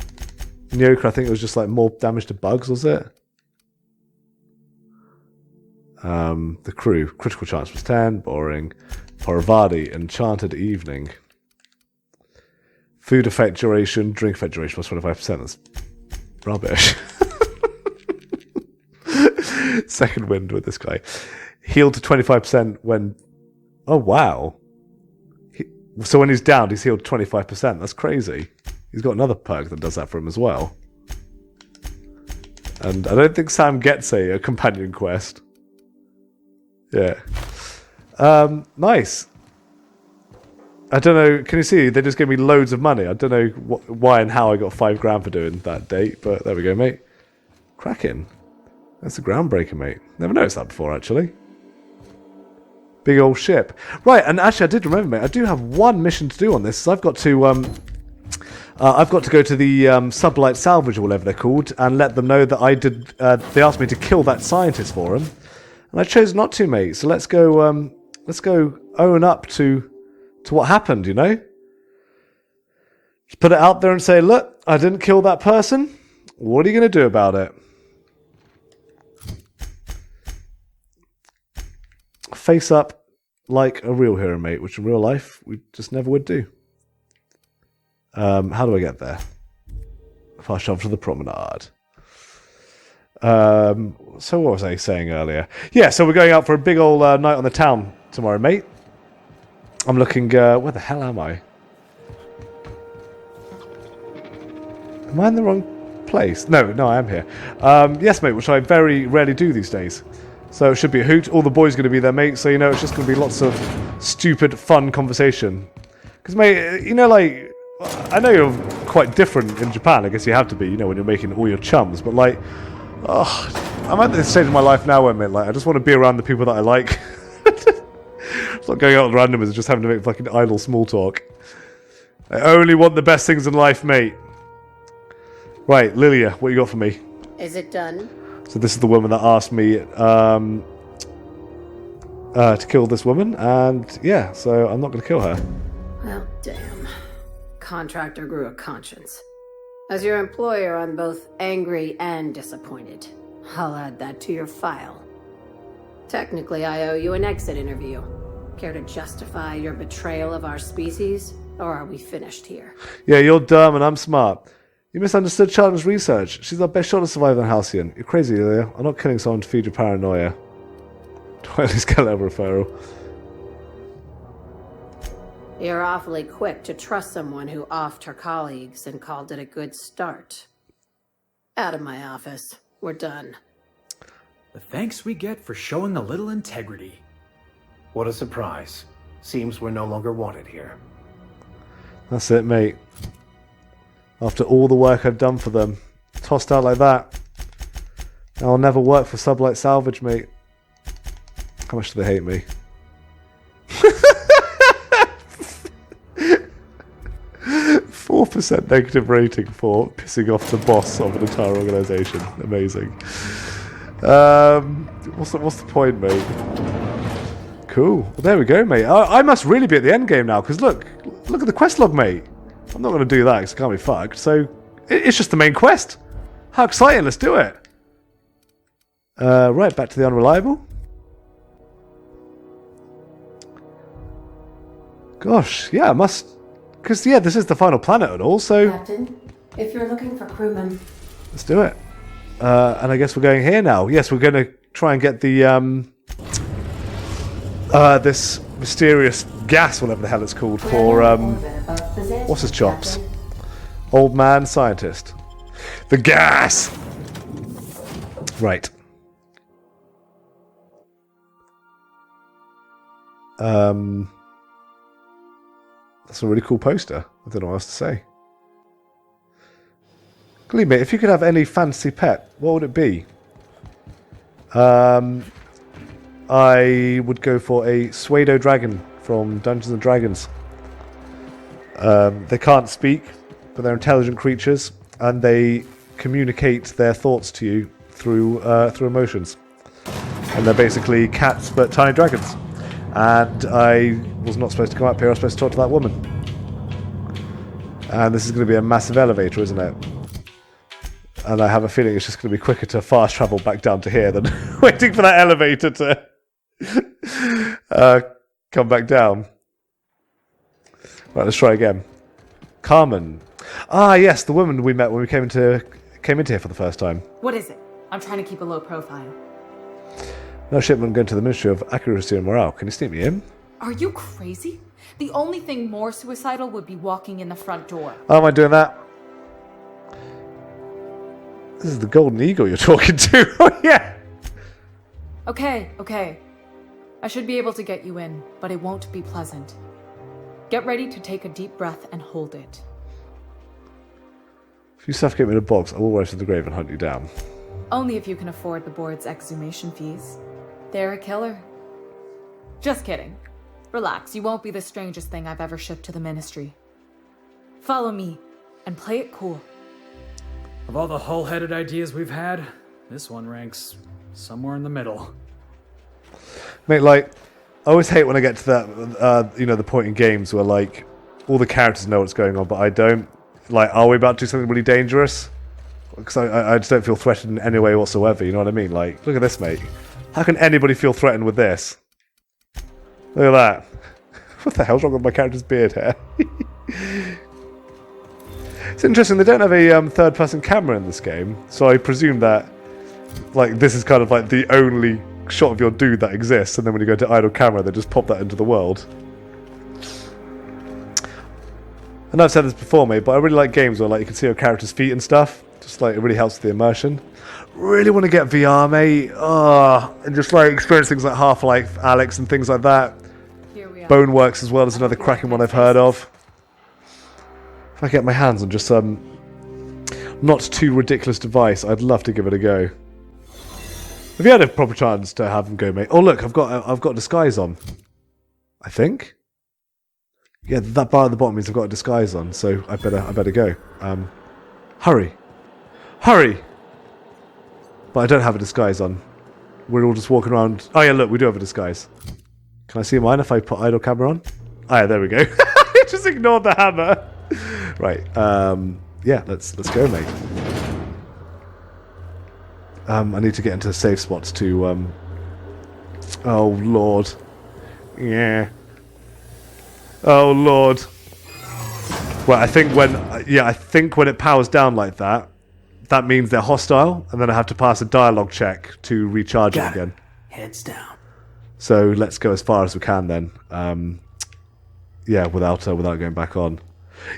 Nyoka, I think it was just like more damage to bugs, was it? The crew, critical chance was 10, boring. Paravadi, Enchanted Evening. Food effect duration, drink effect duration was 25%. That's rubbish. Second wind with this guy. Healed to 25% when... Oh, wow. So when he's downed, he's healed 25%. That's crazy. He's got another perk that does that for him as well. And I don't think Sam gets a companion quest. Yeah. Nice. I don't know. Can you see? They just gave me loads of money. I don't know why and how I got $5,000 for doing that date, but there we go, mate. Cracking. That's a groundbreaker, mate. Never noticed that before, actually. Big old ship. Right, and actually, I did remember, mate. I do have one mission to do on this. So I've got to go to the Sublight Salvage or whatever they're called, and let them know that I did. They asked me to kill that scientist for them, and I chose not to, mate. So let's go own up to what happened. You know, just put it out there and say, look, I didn't kill that person. What are you going to do about it? Face up like a real hero, mate, which in real life we just never would do. How do I get there? Fast travel to the promenade. So what was I saying earlier? Yeah, so we're going out for a big old night on the town tomorrow, mate. I'm looking... where the hell am I? Am I in the wrong place? No, I am here. Yes, mate, which I very rarely do these days. So it should be a hoot. All the boys are going to be there, mate. So, you know, it's just going to be lots of stupid, fun conversation. Because, mate, you know, like... I know you're quite different in Japan. I guess you have to be, you know, when you're making all your chums. But, like... Oh, I'm at this stage of my life now where, mate, like, I just want to be around the people that I like. It's not going out with randomers and just having to make fucking idle small talk. I only want the best things in life, mate. Right, Lilia, what you got for me? Is it done? So this is the woman that asked me to kill this woman, and yeah, so I'm not going to kill her. Well, damn. Contractor grew a conscience. As your employer, I'm both angry and disappointed. I'll add that to your file. Technically, I owe you an exit interview. Care to justify your betrayal of our species, or are we finished here? Yeah, you're dumb and I'm smart. You misunderstood Charlton's research. She's our best shot to survive than Halcyon. You're crazy, Lilia. I'm not killing someone to feed your paranoia. Do I at least get a level referral? You're awfully quick to trust someone who offed her colleagues and called it a good start. Out of my office. We're done. The thanks we get for showing a little integrity. What a surprise. Seems we're no longer wanted here. That's it, mate. After all the work I've done for them, tossed out like that. I'll never work for Sublight Salvage, mate. How much do they hate me? 4% negative rating for pissing off the boss of an entire organisation. Amazing. What's the point, mate? Cool. Well, there we go, mate. I must really be at the end game now, because look at the quest log, mate. I'm not going to do that because I can't be fucked. So it's just the main quest. How exciting! Let's do it. Right, back to the unreliable. Gosh, yeah, I must. Because, yeah, this is the final planet and all, so... Captain, if you're looking for crewmen... Let's do it. And I guess we're going here now. Yes, we're going to try and get the, this mysterious gas, whatever the hell it's called, for, what's his chops? Old man scientist. The gas! Right. That's a really cool poster. I don't know what else to say. Believe me, if you could have any fantasy pet, what would it be? I would go for a Pseudo Dragon from Dungeons and Dragons. They can't speak, but they're intelligent creatures, and they communicate their thoughts to you through emotions. And they're basically cats, but tiny dragons. And I was not supposed to come up here, I was supposed to talk to that woman. And this is going to be a massive elevator, isn't it? And I have a feeling it's just going to be quicker to fast travel back down to here than waiting for that elevator to come back down. Right, let's try again. Carmen. Ah, yes, the woman we met when we came into here for the first time. What is it? I'm trying to keep a low profile. No shipment going to the Ministry of Accuracy and Morale. Can you sneak me in? Are you crazy? The only thing more suicidal would be walking in the front door. How am I doing that? This is the Golden Eagle you're talking to. Oh, yeah. Okay. I should be able to get you in, but it won't be pleasant. Get ready to take a deep breath and hold it. If you suffocate me in a box, I will rise to the grave and hunt you down. Only if you can afford the board's exhumation fees. They're a killer. Just kidding. Relax, you won't be the strangest thing I've ever shipped to the Ministry. Follow me, and play it cool. Of all the hull-headed ideas we've had, this one ranks somewhere in the middle. Mate, like, I always hate when I get to that, the point in games where, like, all the characters know what's going on, but I don't. Like, are we about to do something really dangerous? Because I just don't feel threatened in any way whatsoever, you know what I mean? Like, look at this, mate. How can anybody feel threatened with this? Look at that. What the hell's wrong with my character's beard hair? It's interesting, they don't have a third-person camera in this game, so I presume that like this is kind of like the only shot of your dude that exists, and then when you go to idle camera, they just pop that into the world. I know I've said this before, mate, but I really like games where like you can see your character's feet and stuff. Just like it really helps with the immersion. Really want to get VR, mate. And just like experience things like Half-Life Alyx and things like that. Boneworks as well is another cracking one I've heard of. If I get my hands on just some not too ridiculous device, I'd love to give it a go. Have you had a proper chance to have them go, mate? Oh look, I've got a disguise on. I think. Yeah, that bar at the bottom means I've got a disguise on, so I better go. Hurry. Hurry! But I don't have a disguise on. We're all just walking around. Oh yeah, look, we do have a disguise. Can I see mine if I put idle camera on? Oh yeah, there we go. Just ignored the hammer. Right. Yeah, let's go, mate. I need to get into safe spots to. Oh Lord. Yeah. Oh Lord. Well, I think when it powers down like that, that means they're hostile, and then I have to pass a dialogue check to recharge it again. Heads down. So let's go as far as we can then. Yeah, without going back on.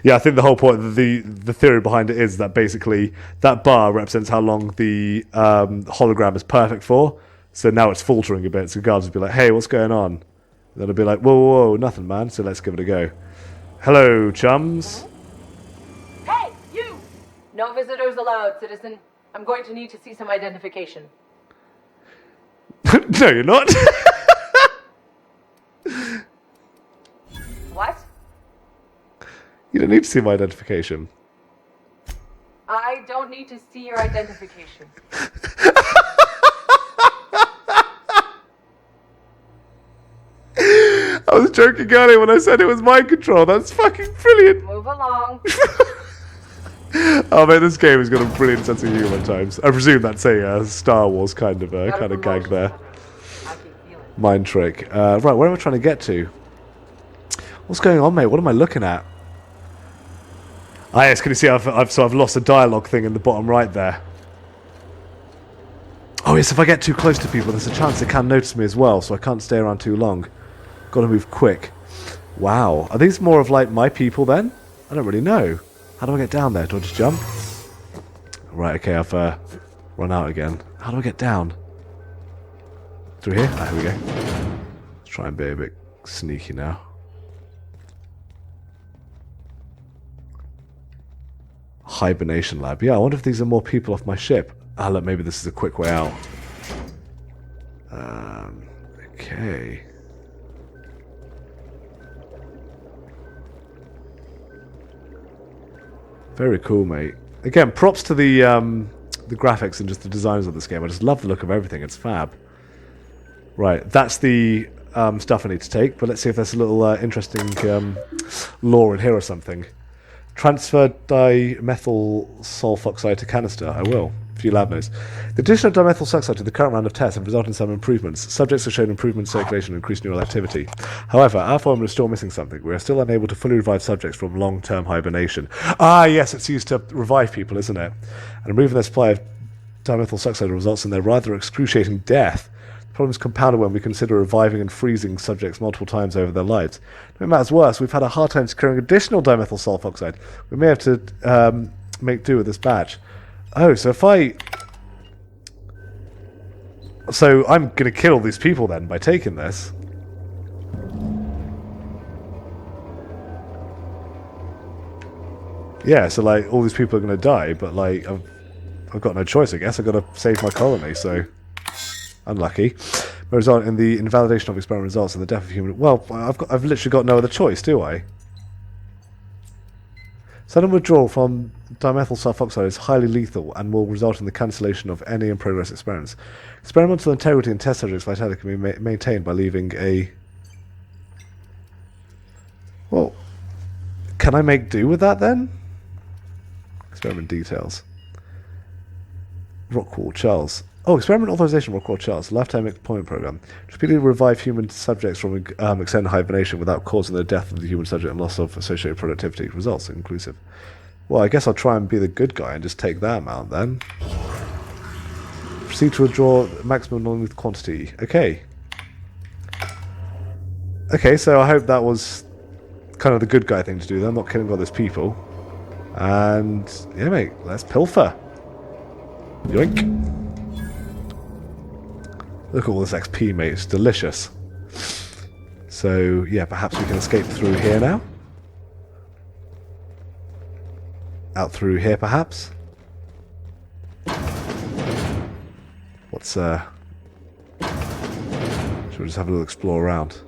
Yeah, I think the whole point, the theory behind it is that basically that bar represents how long the hologram is perfect for. So now it's faltering a bit. So guards would be like, "Hey, what's going on?" And then it'll be like, "Whoa, nothing, man." So let's give it a go. Hello, chums. Hey, you! No visitors allowed, citizen. I'm going to need to see some identification. No, you're not. What? You don't need to see my identification. I don't need to see your identification. I was joking earlier when I said it was mind control. That's fucking brilliant. Move along. Oh man, this game has got a brilliant sense of humour at times. I presume that's a Star Wars kind of gag there. Mind trick. Right, where am I trying to get to? What's going on, mate? What am I looking at? Ah, yes, can you see I've lost a dialogue thing in the bottom right there. Oh yes, if I get too close to people, there's a chance they can notice me as well, so I can't stay around too long. Got to move quick. Wow, are these more of like my people then? I don't really know. How do I get down there? Do I just jump? Right, okay, I've run out again. How do I get down? Through here? Ah, here we go. Let's try and be a bit sneaky now. Hibernation lab. Yeah, I wonder if these are more people off my ship. Ah, look, maybe this is a quick way out. Okay. Very cool, mate. Again, props to the graphics and just the designs of this game. I just love the look of everything. It's fab. Right, that's the stuff I need to take, but let's see if there's a little interesting lore in here or something. Transfer dimethyl sulfoxide to canister. I will. A few lab notes. The addition of dimethyl sulfoxide to the current round of tests have resulted in some improvements. Subjects have shown improvement in circulation and increased neural activity. However, our formula is still missing something. We are still unable to fully revive subjects from long-term hibernation. Ah, yes, it's used to revive people, isn't it? And removing their supply of dimethyl sulfoxide results in their rather excruciating death. The problem is compounded when we consider reviving and freezing subjects multiple times over their lives. To make matters worse, we've had a hard time securing additional dimethyl sulfoxide. We may have to make do with this batch. Oh, so if I... So I'm going to kill all these people then by taking this. Yeah, so like all these people are going to die, but like I've got no choice, I guess. I've got to save my colony, so... Unlucky. May result in the invalidation of experiment results and the death of human... Well, I've literally got no other choice, do I? Sudden withdrawal from dimethyl sulfoxide is highly lethal and will result in the cancellation of any in-progress experiments. Experimental integrity and test subjects' vitality can be maintained by leaving a... Well, can I make do with that then? Experiment details. Rockwall Charles. Oh, experiment authorization Rockwall Charles. Lifetime employment program. Repeatedly revive human subjects from extended hibernation without causing the death of the human subject and loss of associated productivity. Results inclusive. Well, I guess I'll try and be the good guy and just take that amount then. Proceed to withdraw maximum non-lethal quantity. Okay. Okay, so I hope that was kind of the good guy thing to do. I'm not killing all those people. And yeah, mate, let's pilfer. Yoink. Look at all this XP, mate. It's delicious. So, yeah, perhaps we can escape through here now. Out through here, perhaps. What's, Should we just have a little explore around?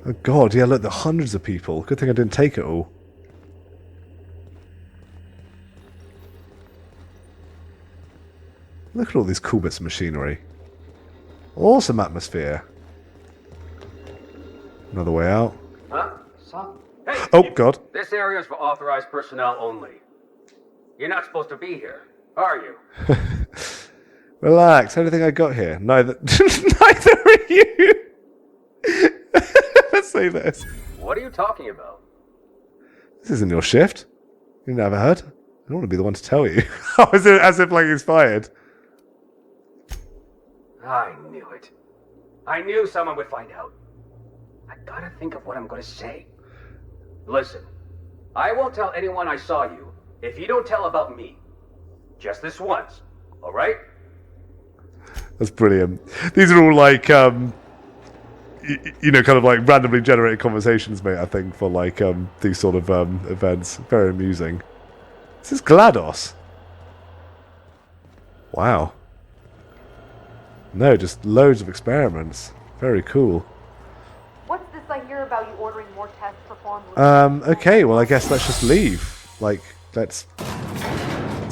Oh, God, yeah, look, there are hundreds of people. Good thing I didn't take it all. Look at all these cool bits of machinery. Awesome atmosphere. Another way out. Huh? Hey, oh, God. This area is for authorized personnel only. You're not supposed to be here, are you? Relax. Anything I got here? Neither are you. Let's say this. What are you talking about? This isn't your shift. You never heard. I don't want to be the one to tell you. As if like he's fired. I knew it. I knew someone would find out. I gotta think of what I'm gonna say. Listen, I won't tell anyone I saw you if you don't tell about me. Just this once, alright? That's brilliant. These are all like, you know, kind of like randomly generated conversations, mate, I think, for like these sort of events. Very amusing. This is GLaDOS. Wow. No, just loads of experiments. Very cool. What's this I hear about you ordering more tests performed with Okay, well I guess let's just leave. Like, let's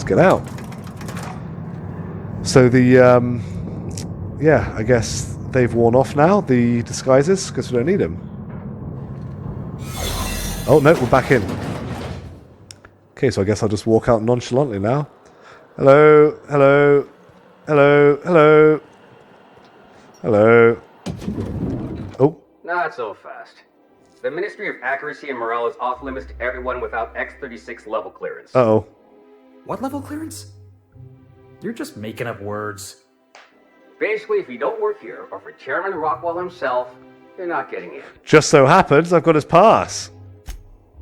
get out. So the, yeah, I guess they've worn off now, the disguises, because we don't need them. Oh no, we're back in. Okay, so I guess I'll just walk out nonchalantly now. Hello, hello, hello, hello. Hello. Oh. Not so fast. The Ministry of Accuracy and Morale is off limits to everyone without X-36 level clearance. Uh-oh. What level clearance? You're just making up words. Basically, if you don't work here, or for Chairman Rockwell himself, you're not getting in. Just so happens I've got his pass.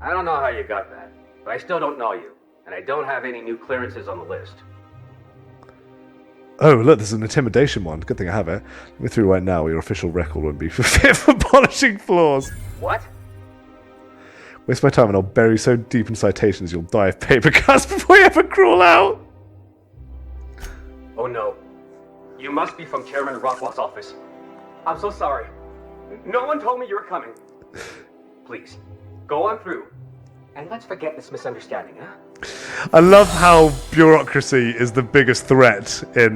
I don't know how you got that, but I still don't know you, and I don't have any new clearances on the list. Oh, look, there's an intimidation one. Good thing I have it. Let me through right now, or your official record won't be fit for polishing floors. What? Waste my time and I'll bury you so deep in citations you'll die of paper cuts before you ever crawl out. Oh no. You must be from Chairman Rockwell's office. I'm so sorry. No one told me you were coming. Please, go on through. And let's forget this misunderstanding, huh? I love how bureaucracy is the biggest threat in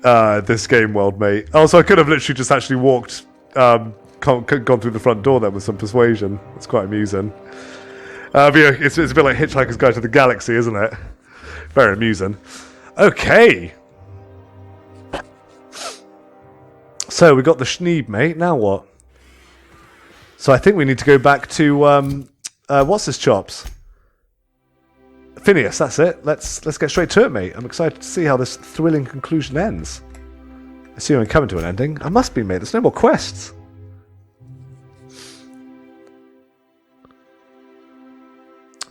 this game world, mate. Oh, so I could have literally just actually walked, gone through the front door then with some persuasion. It's quite amusing. But yeah, it's a bit like Hitchhiker's Guide to the Galaxy, isn't it? Very amusing. Okay. So we got the Schneeb, mate. Now what? So I think we need to go back to what's his chops? Phineas, that's it. Let's get straight to it, mate. I'm excited to see how this thrilling conclusion ends. Assuming coming to an ending. I must be, mate. There's no more quests.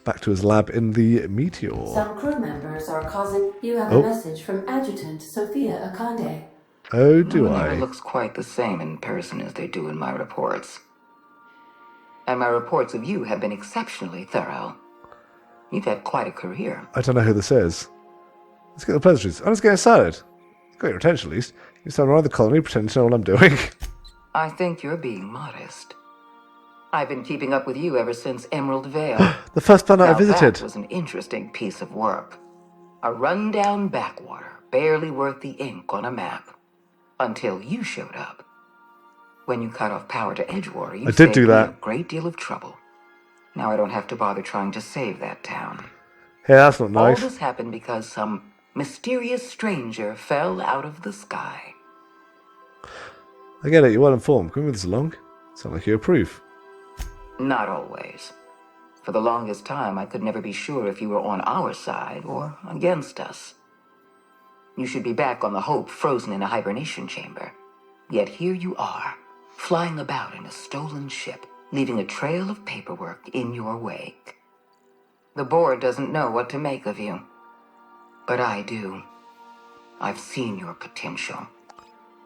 Back to his lab in the Meteor. Some crew members are causing... You have a message from Adjutant Sophia Akande. Oh, do No one I? ever looks quite the same in person as they do in my reports. And my reports of you have been exceptionally thorough. You've had quite a career. I don't know who this is. Let's get the pleasantries. I'm just getting started. Got your attention at least. You stand around the colony pretending to know what I'm doing. I think you're being modest. I've been keeping up with you ever since Emerald Vale. The first planet I visited. That was an interesting piece of work. A rundown backwater, barely worth the ink on a map. Until you showed up. When you cut off power to Edgewater, you I did do saved me that. a great deal of trouble. Now I don't have to bother trying to save that town. Hey, that's not All nice. this happened because some mysterious stranger fell out of the sky. I get it, you're well informed. Can we move this along? Sound like you approve. Not always. For the longest time, I could never be sure if you were on our side or against us. You should be back on the Hope, frozen in a hibernation chamber. Yet here you are, flying about in a stolen ship, leaving a trail of paperwork in your wake. The board doesn't know what to make of you. But I do. I've seen your potential.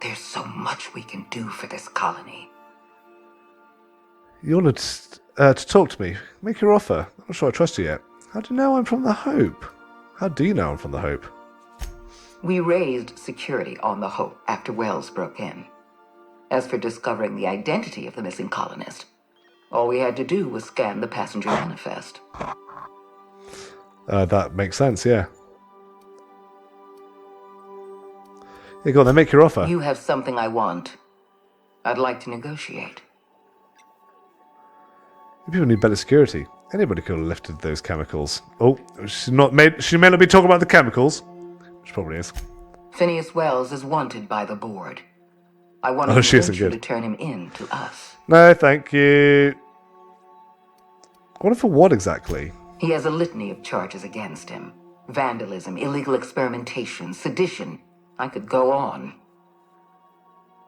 There's so much we can do for this colony. You wanted to talk to me. Make your offer. I'm not sure I trust you yet. How do you know I'm from the Hope? How do you know I'm from the Hope? We raised security on the Hope after Wells broke in. As for discovering the identity of the missing colonist, all we had to do was scan the passenger manifest. That makes sense, yeah. Yeah, go on then, make your offer. You have something I want. I'd like to negotiate. People need better security. Anybody could have lifted those chemicals. Oh, she may not be talking about the chemicals. Which probably is. Phineas Wells is wanted by the board. I want she isn't to good. turn him in to us. No, thank you. What for what exactly? He has a litany of charges against him. Vandalism, illegal experimentation, sedition. I could go on.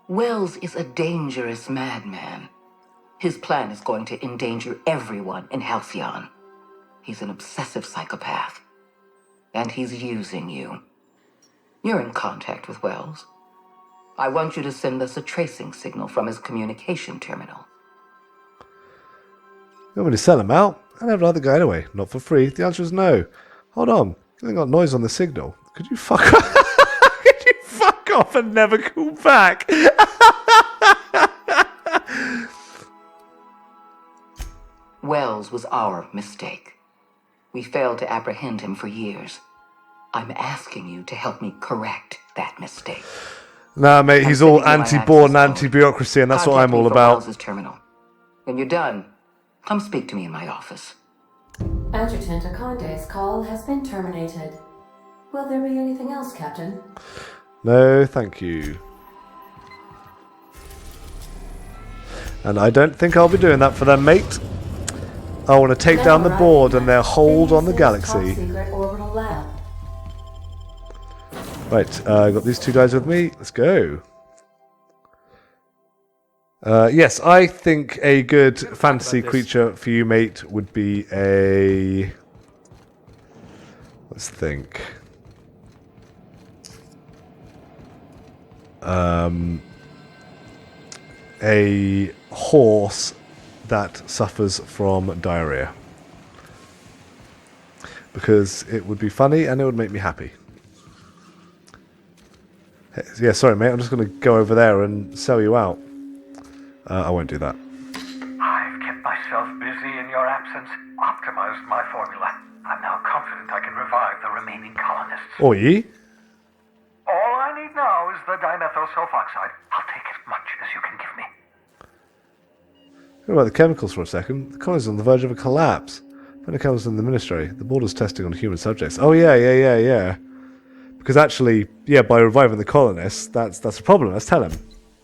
Wells is a dangerous madman. His plan is going to endanger everyone in Halcyon. He's an obsessive psychopath. And he's using you. You're in contact with Wells. I want you to send us a tracing signal from his communication terminal. You want me to sell him out? I'd have another guy anyway. Not for free. The answer is no. Hold on. I got noise on the signal. Could you fuck off? Could you fuck off and never call back? Wells was our mistake. We failed to apprehend him for years. I'm asking you to help me correct that mistake. Nah, mate, he's all anti-board and anti-bureaucracy, and that's what I'm all about. Wells's terminal. When you're done, come speak to me in my office. Adjutant Akonde's call has been terminated. Will there be anything else, Captain? No, thank you. And I don't think I'll be doing that for them, mate. I want to take down the board and their hold on the galaxy. Top-secret orbital lab. Right, I got these two guys with me. Let's go. Yes, I think a good fantasy creature for you, mate, would be a... Let's think. A horse that suffers from diarrhea. Because it would be funny and it would make me happy. Yeah, sorry, mate. I'm just going to go over there and sell you out. I won't do that. I've kept myself busy in your absence, optimized my formula. I'm now confident I can revive the remaining colonists. Oh, ye? All I need now is the dimethyl sulfoxide. I'll take as much as you can give me. What about the chemicals for a second? The colony's on the verge of a collapse. When it comes to the ministry, the board is testing on human subjects. Oh, yeah. Because actually, yeah, by reviving the colonists, that's a problem. Let's tell him.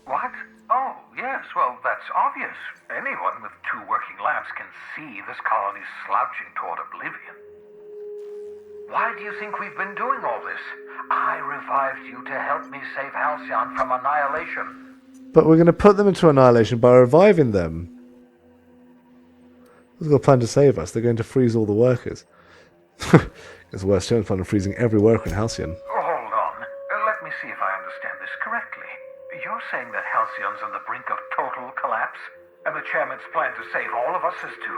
What? Oh, yes, well, that's obvious. Anyone with two working labs can see this colony's slouching toward oblivion. Why do you think we've been doing all this? I revived you to help me save Halcyon from annihilation. But we're going to put them into annihilation by reviving them. They've got a plan to save us. They're going to freeze all the workers. It's the worst chance plan of freezing every worker in Halcyon. Hold on. Let me see if I understand this correctly. You're saying that Halcyon's on the brink of total collapse? And the chairman's plan to save all of us is to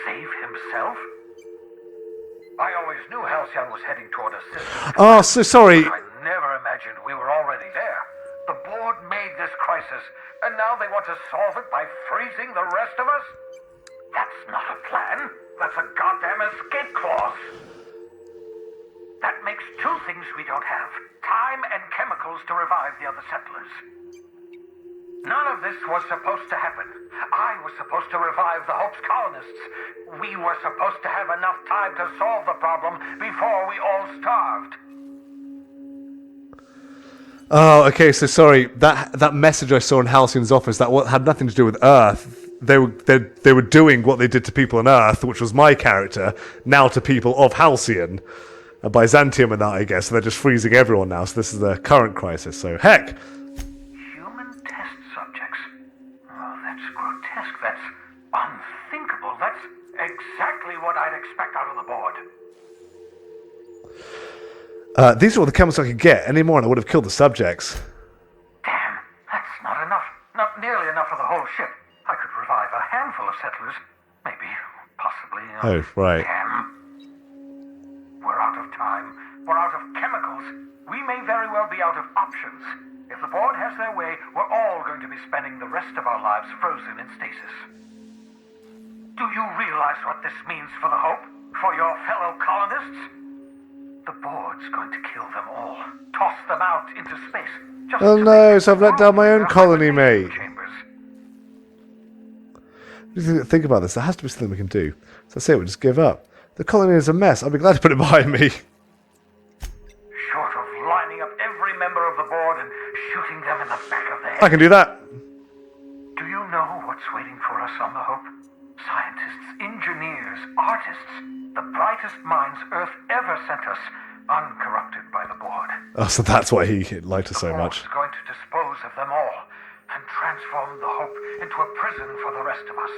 save himself? I always knew Halcyon was heading toward a system. Oh, so sorry. I never imagined we were already there. The board made this crisis, and now they want to solve it by freezing the rest of us? That's not a plan. That's a goddamn escape clause. That makes two things we don't have. Time and chemicals to revive the other settlers. None of this was supposed to happen. I was supposed to revive the Hope's colonists. We were supposed to have enough time to solve the problem before we all starved. Oh, okay. So sorry. That message I saw in Halcyon's office that had nothing to do with Earth. They were doing what they did to people on Earth, which was my character, now to people of Halcyon, Byzantium and that, I guess. So they're just freezing everyone now. So this is the current crisis. So heck. Human test subjects. Oh, that's grotesque. That's unthinkable. That's exactly what I'd expect out of the board. These are all the chemicals I could get. Any more and I would have killed the subjects. Damn, that's not enough. Not nearly enough for the whole ship. I could revive a handful of settlers. Maybe, possibly. Oh, right. Damn. We're out of time. We're out of chemicals. We may very well be out of options. If the board has their way, we're all going to be spending the rest of our lives frozen in stasis. Do you realize what this means for the Hope? For your fellow colonists? The board's going to kill them all. Toss them out into space. Just Oh to no, make so I've let down my own their colony, mate. chambers. Think about this. There has to be something we can do. So I say we'll just give up. The colony is a mess. I'll be glad to put it behind me. Short of lining up every member of the board and shooting them in the back of the head. I can do that. Do you know what's waiting for us on the Hope? Scientists, engineers, artists, the brightest minds Earth ever sent us, uncorrupted by the board. Oh, so that's why he liked her so much. Is going to dispose of them all and transform the Hope into a prison for the rest of us.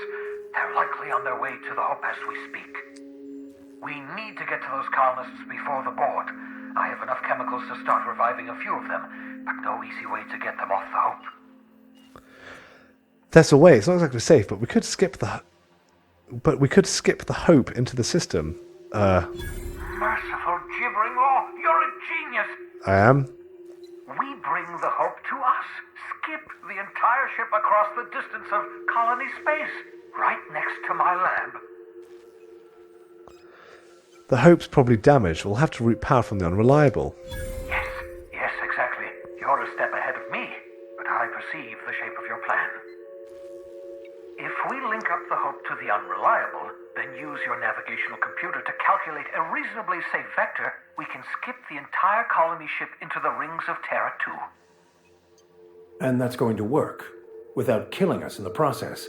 They're likely on their way to the Hope as we speak. We need to get to those colonists before the board. I have enough chemicals to start reviving a few of them, but no easy way to get them off the Hope. There's a way. It's not exactly safe, but we could skip the Hope into the system. Merciful gibbering law, you're a genius! I am. We bring the Hope to us. Skip the entire ship across the distance of colony space, right next to my lab. The Hope's probably damaged. We'll have to route power from the Unreliable. Yes, exactly. You're a step ahead of me, but I perceive the shape of your plan. If we link up the Hope to the Unreliable, then use your navigational computer to calculate a reasonably safe vector, we can skip the entire colony ship into the rings of Terra 2. And that's going to work, without killing us in the process.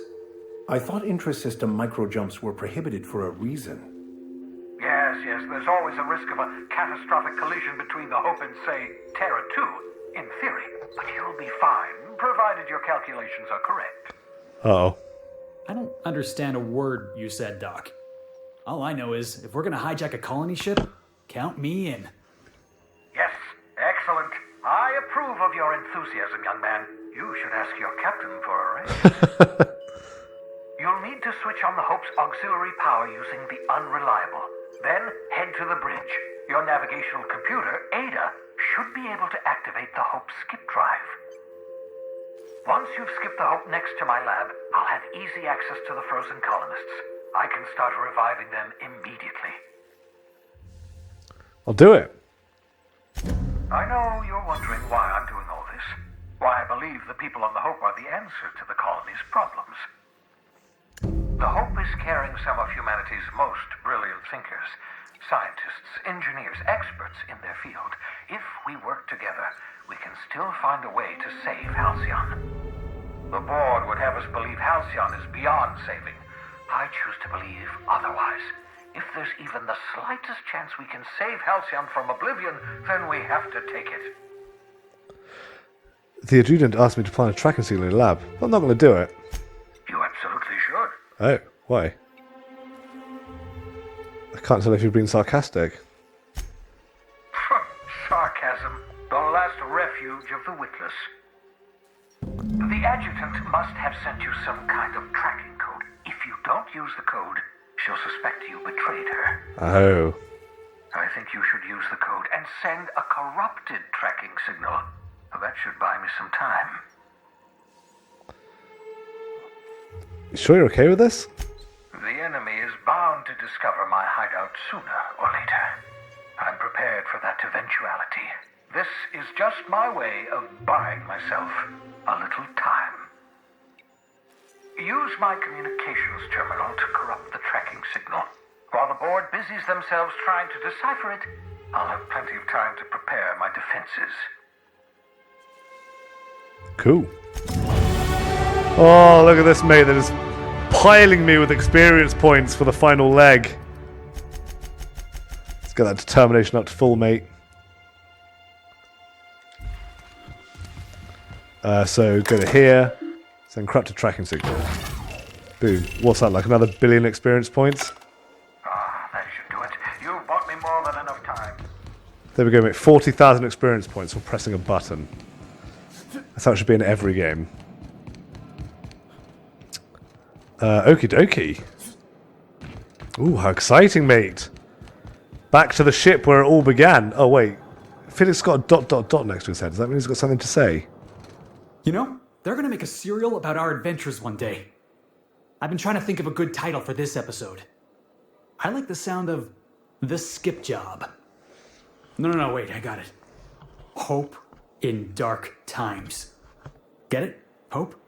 I thought intra-system microjumps were prohibited for a reason. Yes, there's always a risk of a catastrophic collision between the Hope and, say, Terra 2, in theory. But you'll be fine, provided your calculations are correct. Uh-oh. I don't understand a word you said, Doc. All I know is, if we're gonna hijack a colony ship, count me in. Yes, excellent. I approve of your enthusiasm, young man. You should ask your captain for a raise. You'll need to switch on the Hope's auxiliary power using the Unreliable. Then head to the bridge. Your navigational computer, Ada, should be able to activate the Hope skip drive. Once you've skipped the Hope next to my lab, I'll have easy access to the frozen colonists. I can start reviving them immediately. I'll do it. I know you're wondering why I'm doing all this. Why I believe the people on the Hope are the answer to the colony's problems. The Hope is carrying some of humanity's most brilliant thinkers. Scientists, engineers, experts in their field. If we work together, we can still find a way to save Halcyon. The board would have us believe Halcyon is beyond saving. I choose to believe otherwise. If there's even the slightest chance we can save Halcyon from oblivion, then we have to take it. The adjutant asked me to plant a tracking signal in the lab, but I'm not going to do it. You absolutely should. Oh, why? I can't tell if you're being sarcastic. Sarcasm, the last refuge of the witless. The adjutant must have sent you some kind of tracking code. If you don't use the code, she'll suspect you betrayed her. Oh. I think you should use the code and send a corrupted tracking signal. That should buy me some time. You sure you're okay with this? The enemy is bound to discover my hideout sooner or later. I'm prepared for that eventuality. This is just my way of buying myself a little time. use my communications terminal to corrupt the tracking signal. While the board busies themselves trying to decipher it, I'll have plenty of time to prepare my defenses. Cool. Oh, look at this, mate. They're just piling me with experience points for the final leg. Let's get that determination up to full, mate. So go to here, send corrupted tracking signal. Boom. What's that, like another 1 billion experience points? That should do it. You've bought me more than enough time. There we go, mate. 40,000 experience points for pressing a button. That's how it should be in every game. Okie dokie. Ooh, how exciting, mate. Back to the ship where it all began. Oh, wait. Felix got a ... next to his head. Does that mean he's got something to say? You know, they're gonna make a serial about our adventures one day. I've been trying to think of a good title for this episode. I like the sound of The Skip Job. No, wait, I got it. Hope in Dark Times. Get it? Hope?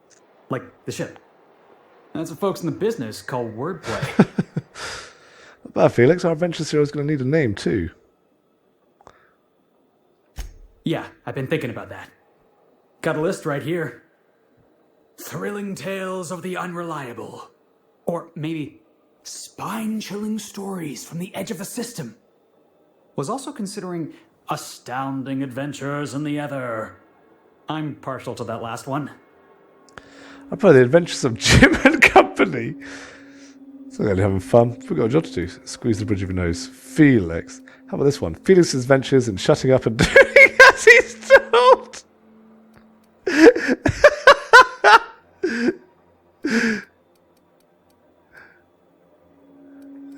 Like the ship. That's what folks in the business call wordplay. Not bad, Felix. Our adventure serial is going to need a name, too. Yeah, I've been thinking about that. Got a list right here. Thrilling Tales of the Unreliable. Or maybe Spine-Chilling Stories from the Edge of the System. Was also considering Astounding Adventures in the Ether. I'm partial to that last one. I play The Adventures of Jim and Company. It's not really having fun. We've got a job to do. Squeeze the bridge of your nose. Felix. How about this one? Felix's Adventures in Shutting Up and Doing As He's Told.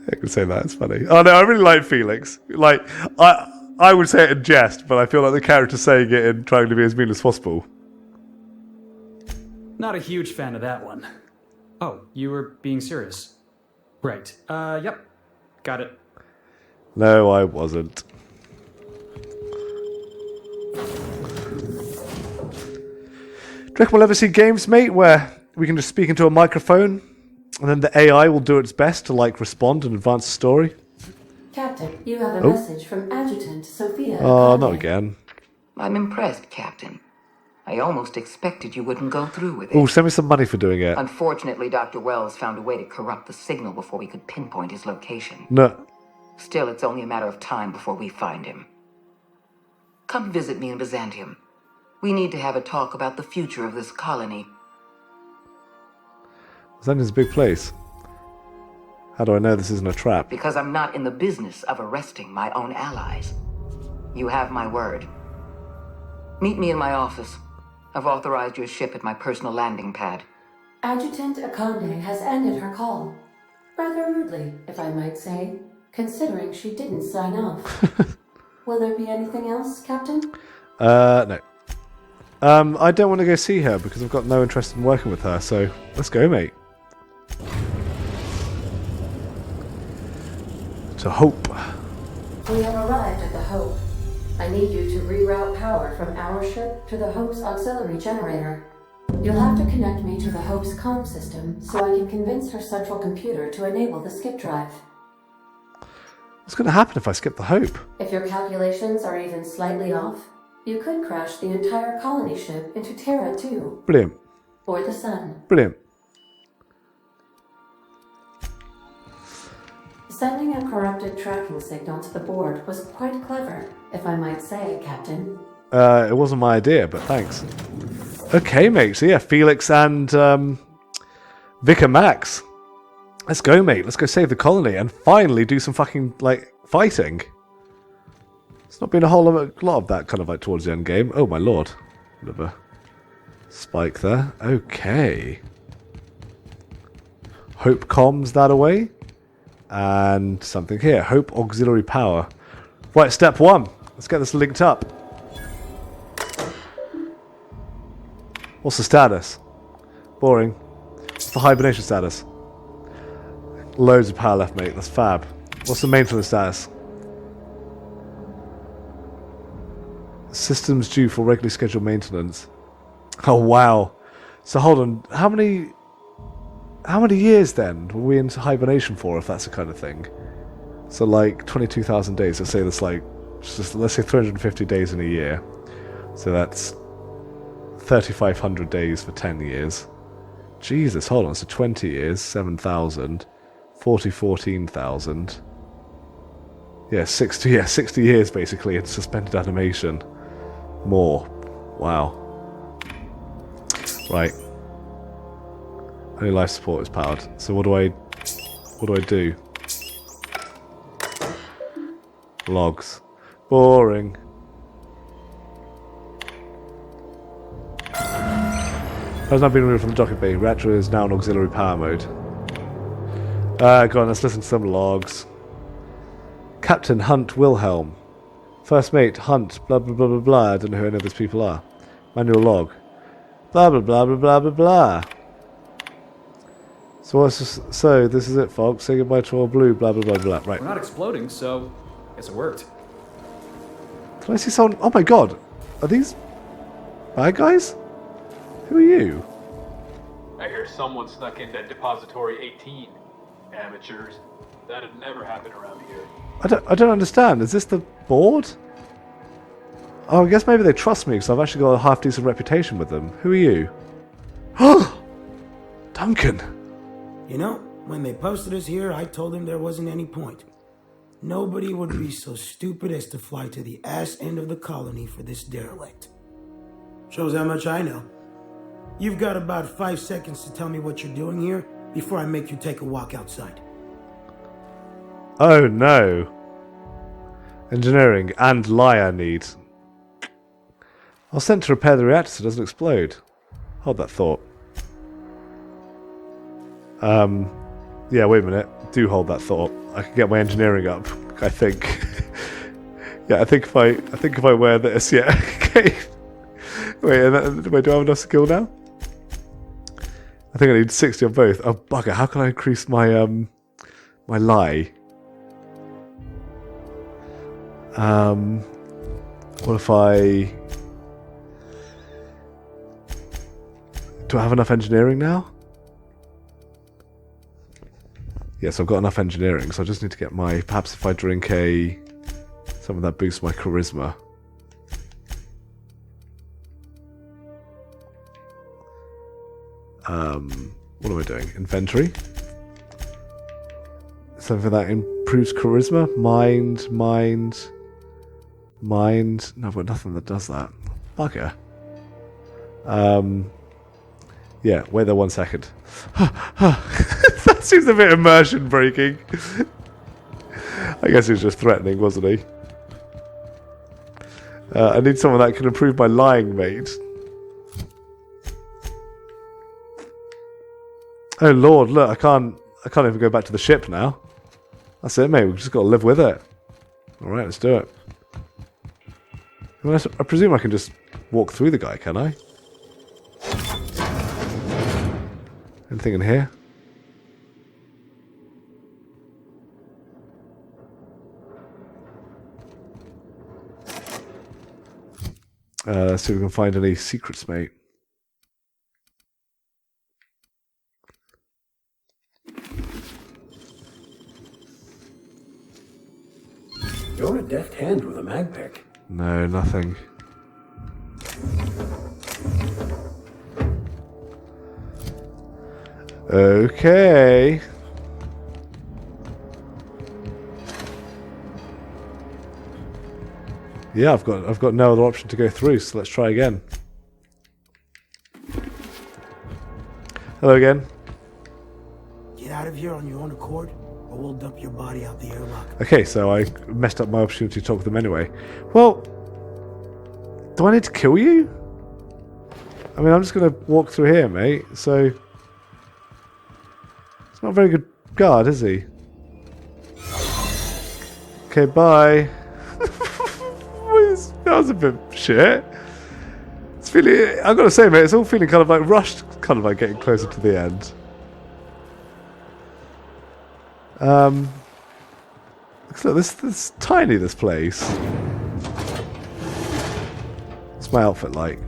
I can say that, it's funny. Oh no, I really like Felix. Like, I would say it in jest, but I feel like the character saying it and trying to be as mean as possible. Not a huge fan of that one. Oh, you were being serious. Right. Yep. Got it. No, I wasn't. Do you reckon we'll ever see games, mate, where we can just speak into a microphone and then the AI will do its best to, like, respond and advance the story? Captain, you have a message from Adjutant Sophia. Oh, not again. I'm impressed, Captain. I almost expected you wouldn't go through with it. Oh, send me some money for doing it. Unfortunately, Dr. Wells found a way to corrupt the signal before we could pinpoint his location. No. Still, it's only a matter of time before we find him. Come visit me in Byzantium. We need to have a talk about the future of this colony. Byzantium's a big place. How do I know this isn't a trap? Because I'm not in the business of arresting my own allies. You have my word. Meet me in my office. I've authorized your ship at my personal landing pad. Adjutant Akande has ended her call. Rather rudely, if I might say, considering she didn't sign off. Will there be anything else, Captain? No. I don't want to go see her because I've got no interest in working with her, so let's go, mate. To Hope. We have arrived at the Hope. I need you to reroute power from our ship to the Hope's auxiliary generator. You'll have to connect me to the Hope's comm system so I can convince her central computer to enable the skip drive. What's going to happen if I skip the Hope? If your calculations are even slightly off, you could crash the entire colony ship into Terra 2. Brilliant. Or the Sun. Brilliant. Sending a corrupted tracking signal to the board was quite clever, if I might say, Captain. It wasn't my idea, but thanks. Okay, mate. So yeah, Felix and Vicar Max. Let's go, mate. Let's go save the colony and finally do some fucking, like, fighting. It's not been a whole lot of that kind of, like, towards the end game. Oh, my lord. Bit of a spike there. Okay. Hope comms that away. And something here. Hope auxiliary power. Right, step 1. Let's get this linked up. What's the status? Boring. What's the hibernation status? Loads of power left, mate. That's fab. What's the maintenance status? Systems due for regularly scheduled maintenance. Oh, wow. So hold on. How many how many years then were we into hibernation for, if that's the kind of thing? So like 22,000 days. Let's say that's like, let's say 350 days in a year. So that's 3,500 days for 10 years. Jesus, hold on. So 20 years, 7,000, 40, 14,000. Yeah, 60 years basically in suspended animation. More. Wow. Right. Only life support is powered. So what do I do? Logs. Boring. Has not been removed from the docket bay. Reactor is now in auxiliary power mode. Go on, let's listen to some logs. Captain Hunt Wilhelm. First mate Hunt, blah blah blah blah blah. I don't know who any of these people are. Manual log. Blah blah blah blah blah blah blah. So what's this? So this is it, folks. Say goodbye to all blue. Blah blah blah blah. Right. We're not exploding, so I guess it worked. Can I see someone? Oh my god, are these bad guys? Who are you? I hear someone snuck into Depository 18. Amateurs. That'd never happen around here. I don't understand. Is this the board? Oh, I guess maybe they trust me because I've actually got a half decent reputation with them. Who are you? Oh, Duncan. You know, when they posted us here, I told them there wasn't any point. Nobody would be so stupid as to fly to the ass end of the colony for this derelict. Shows how much I know. You've got about 5 seconds to tell me what you're doing here before I make you take a walk outside. Oh no. Engineering and lie I need. I was sent to repair the reactor so it doesn't explode. Hold that thought. Yeah, wait a minute. Do hold that thought. I can get my engineering up, I think. Yeah, I think if I wear this, yeah. Okay. Wait, do I have enough skill now? I think I need 60 on both. Oh bugger, how can I increase my my lie? What if I... Do I have enough engineering now? Yes, I've got enough engineering, so I just need to get my... Perhaps if I drink some of that boosts my charisma. What am I doing? Inventory? Something that improves charisma? Mind. No, I've got nothing that does that. Bugger. Yeah, wait there 1 second. That seems a bit immersion breaking. I guess he was just threatening, wasn't he? I need someone that can improve my lying, mate. Oh lord, look, I can't even go back to the ship now. That's it, mate. We've just got to live with it. Alright, let's do it. I presume I can just walk through the guy, can I? Anything in here? Let's see if we can find any secrets, mate. You're a deft hand with a mag pick. No, nothing. Okay. Yeah, I've got no other option to go through, so let's try again. Hello again. Get out of here on your own accord, or we'll dump your body out the airlock. Okay, so I messed up my opportunity to talk to them anyway. Well, do I need to kill you? I mean, I'm just going to walk through here, mate, so... It's not a very good guard, is he? Okay, bye. That was a bit shit. It's feeling... I've got to say, mate, it's all feeling kind of like rushed, kind of like getting closer to the end. Look, this is tiny, this place. What's my outfit like?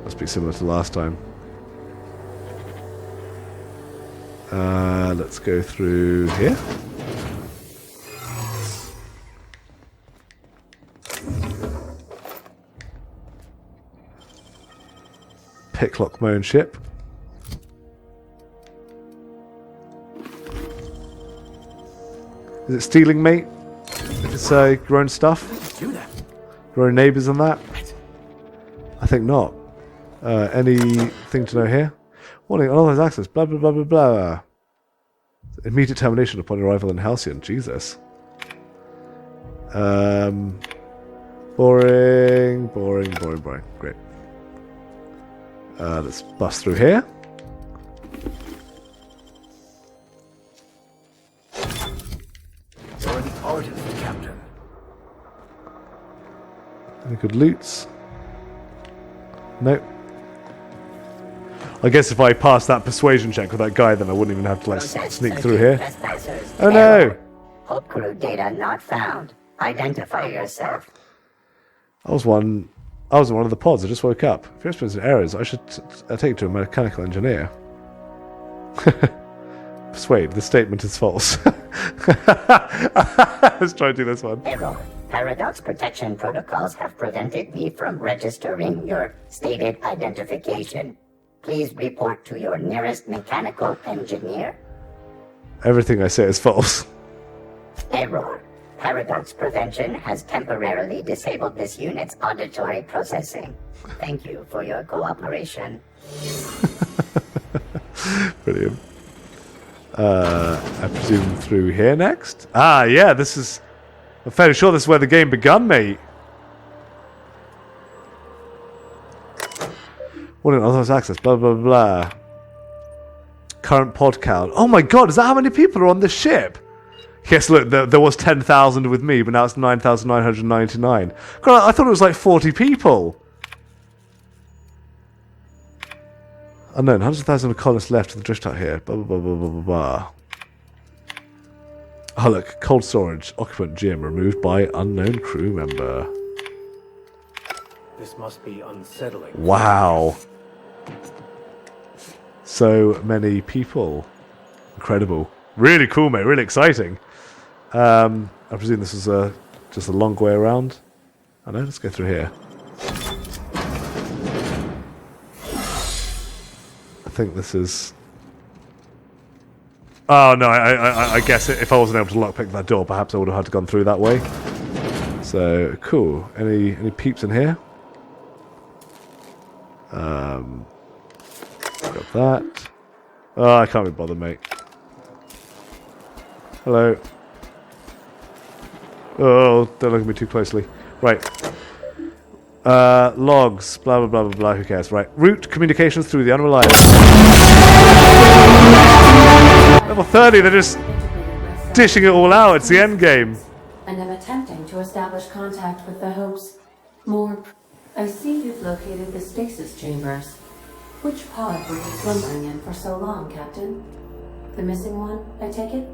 Must be similar to last time. Let's go through here. Picklock my own ship. Is it stealing, mate? If it's your own stuff? Do that. Your own neighbours and that? I think not. Anything to know here? Warning, unauthorized access, blah blah blah blah blah. Immediate termination upon arrival in Halcyon. Jesus. Boring. Great. Let's bust through here. You're an artist, Captain. Any good loots? Nope. I guess if I passed that persuasion check with that guy, then I wouldn't even have to sneak through here. Oh no! Hope crew data not found. Identify yourself. I was in one of the pods. I just woke up. If you're experiencing errors, I should take you to a mechanical engineer. Persuade. The statement is false. Let's try to do this one. Error. Paradox protection protocols have prevented me from registering your stated identification. Please report to your nearest mechanical engineer. Everything I say is false. Error. Paradox prevention has temporarily disabled this unit's auditory processing. Thank you for your cooperation. Brilliant. I presume through here next? Ah, yeah, this is... I'm fairly sure this is where the game begun, mate. What an unauthorized access, blah, blah, blah. Current pod count. Oh my god, is that how many people are on this ship? Yes, look, there was 10,000 with me, but now it's 9,999. God, I thought it was like 40 people. Unknown, hundreds of thousands of colonists left to the drift out here. Blah, blah, blah, blah, blah, blah. Oh, look, cold storage. Occupant Jim removed by unknown crew member. This must be unsettling. Wow. So many people. Incredible. Really cool, mate. Really exciting. I presume this is just a long way around. I know. Let's go through here. I think this is... Oh, no. I guess if I wasn't able to lockpick that door, perhaps I would have had to gone through that way. So, cool. Any peeps in here? Got that. Oh, I can't be bothered, mate. Hello. Oh, don't look at me too closely. Right. Logs. Blah, blah, blah, blah, blah. Who cares? Right. Route communications through the unreliable. Level 30, they're just dishing it all out. It's the end game. And I'm attempting to establish contact with the Hope's I see you've located the stasis chambers. Which pod were you slumbering in for so long, Captain? The missing one, I take it?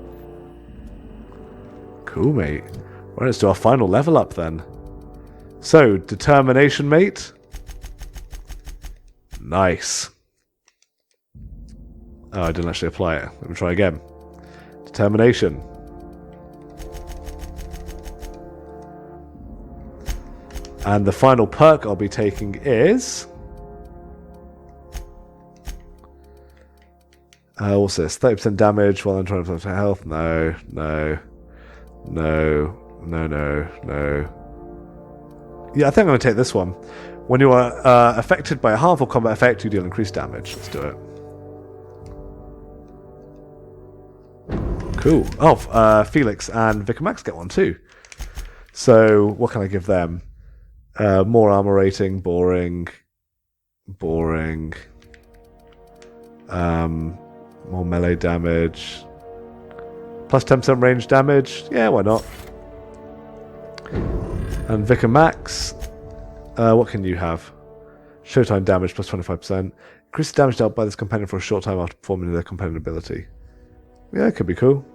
Cool, mate. Right, let's do our final level up then. So, determination, mate. Nice. Oh, I didn't actually apply it. Let me try again. Determination. And the final perk I'll be taking is... what's this? 30% damage while I'm trying to protect health? No. Yeah, I think I'm going to take this one. When you are affected by a harmful combat effect, you deal increased damage. Let's do it. Cool. Oh, Felix and Vicar Max get one too. So, what can I give them? More armor rating, boring. More melee damage. Plus 10% range damage. Yeah, why not? And Vicar Max. What can you have? Showtime damage plus 25%. Increase damage dealt by this companion for a short time after performing their companion ability. Yeah, it could be cool.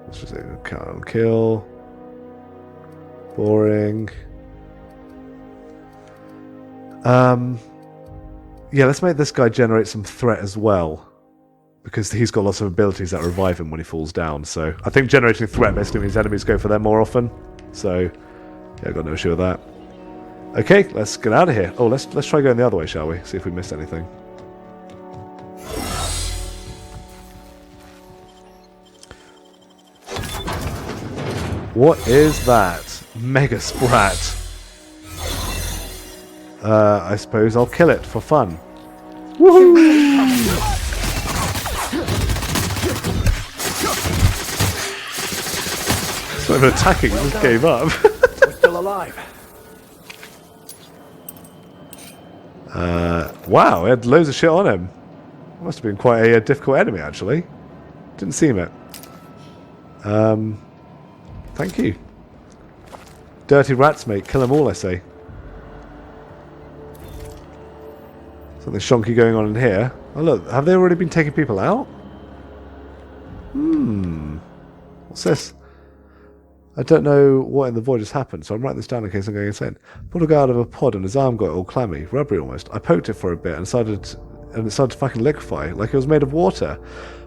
Let's just say count on kill. Boring. Yeah, let's make this guy generate some threat as well. because he's got lots of abilities that revive him when he falls down. So I think generating threat basically means enemies go for them more often. So yeah, I've got no issue with that. Okay, let's get out of here. Oh, let's try going the other way, shall we? See if we missed anything. What is that? Mega Sprat. I suppose I'll kill it for fun. Woohoo! It's not even attacking, it just gave up. We're still alive. Wow, it had loads of shit on him. Must have been quite a difficult enemy, actually. Didn't seem it. Thank you. Dirty rats, mate. Kill them all, I say. Something shonky going on in here. Oh, look. Have they already been taking people out? What's this? I don't know what in the void has happened, so I'm writing this down in case I'm going insane. Pulled a guy out of a pod and his arm got all clammy, rubbery almost. I poked it for a bit and it started to fucking liquefy, like it was made of water.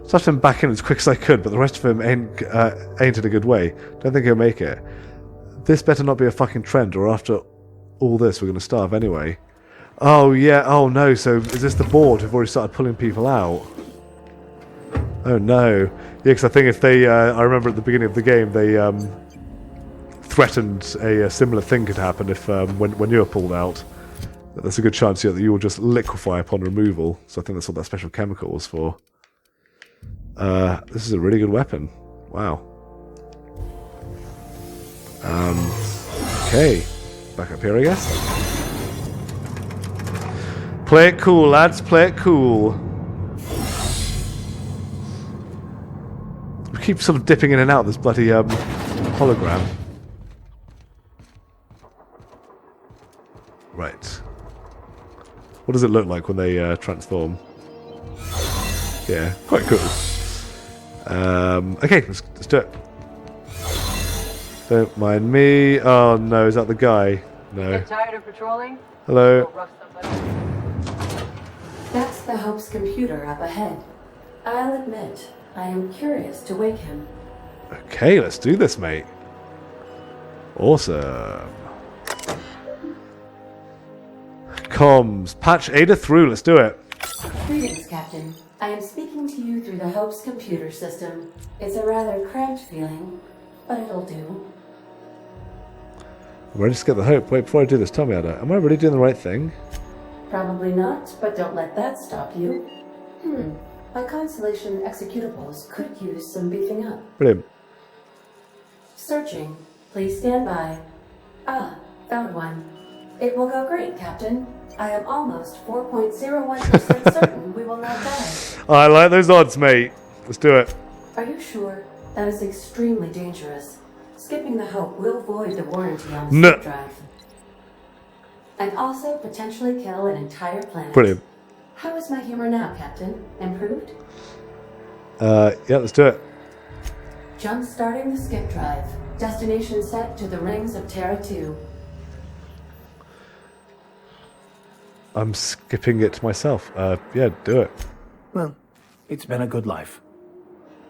Stuffed him back in as quick as I could, but the rest of him ain't in a good way. Don't think he'll make it. This better not be a fucking trend, or after all this we're going to starve anyway. Oh yeah, oh no, so is this the board who've already started pulling people out? Oh no. Yeah, because I think if they, I remember at the beginning of the game, they threatened a similar thing could happen if when you were pulled out. There's a good chance that you will just liquefy upon removal. So I think that's what that special chemical was for. This is a really good weapon. Wow. Okay. Back up here, I guess. Play it cool, lads. Play it cool. We keep sort of dipping in and out of this bloody hologram. Right. What does it look like when they transform? Yeah, quite cool. Okay, let's do it. Don't mind me. Oh no, is that the guy? No. Get tired of patrolling? Hello. That's the Hope's computer up ahead. I'll admit, I am curious to wake him. Okay, let's do this, mate. Awesome. Comms. Patch Ada through. Let's do it. Greetings, Captain. I am speaking to you through the Hope's computer system. It's a rather cramped feeling, but it'll do. I'm ready to get the Hope. Wait, before I do this, tell me, Ada, am I really doing the right thing? Probably not, but don't let that stop you. My Constellation executables could use some beefing up. Brilliant. Searching. Please stand by. Ah, found one. It will go great, Captain. I am almost 4.01% certain we will not die. I like those odds, mate. Let's do it. Are you sure? That is extremely dangerous. Skipping the Hope will void the warranty on the skip drive. And also potentially kill an entire planet. Brilliant. How is my humor now, Captain? Improved? Yeah, let's do it. Jump starting the skip drive. Destination set to the rings of Terra 2. I'm skipping it myself. Yeah, do it. Well, it's been a good life.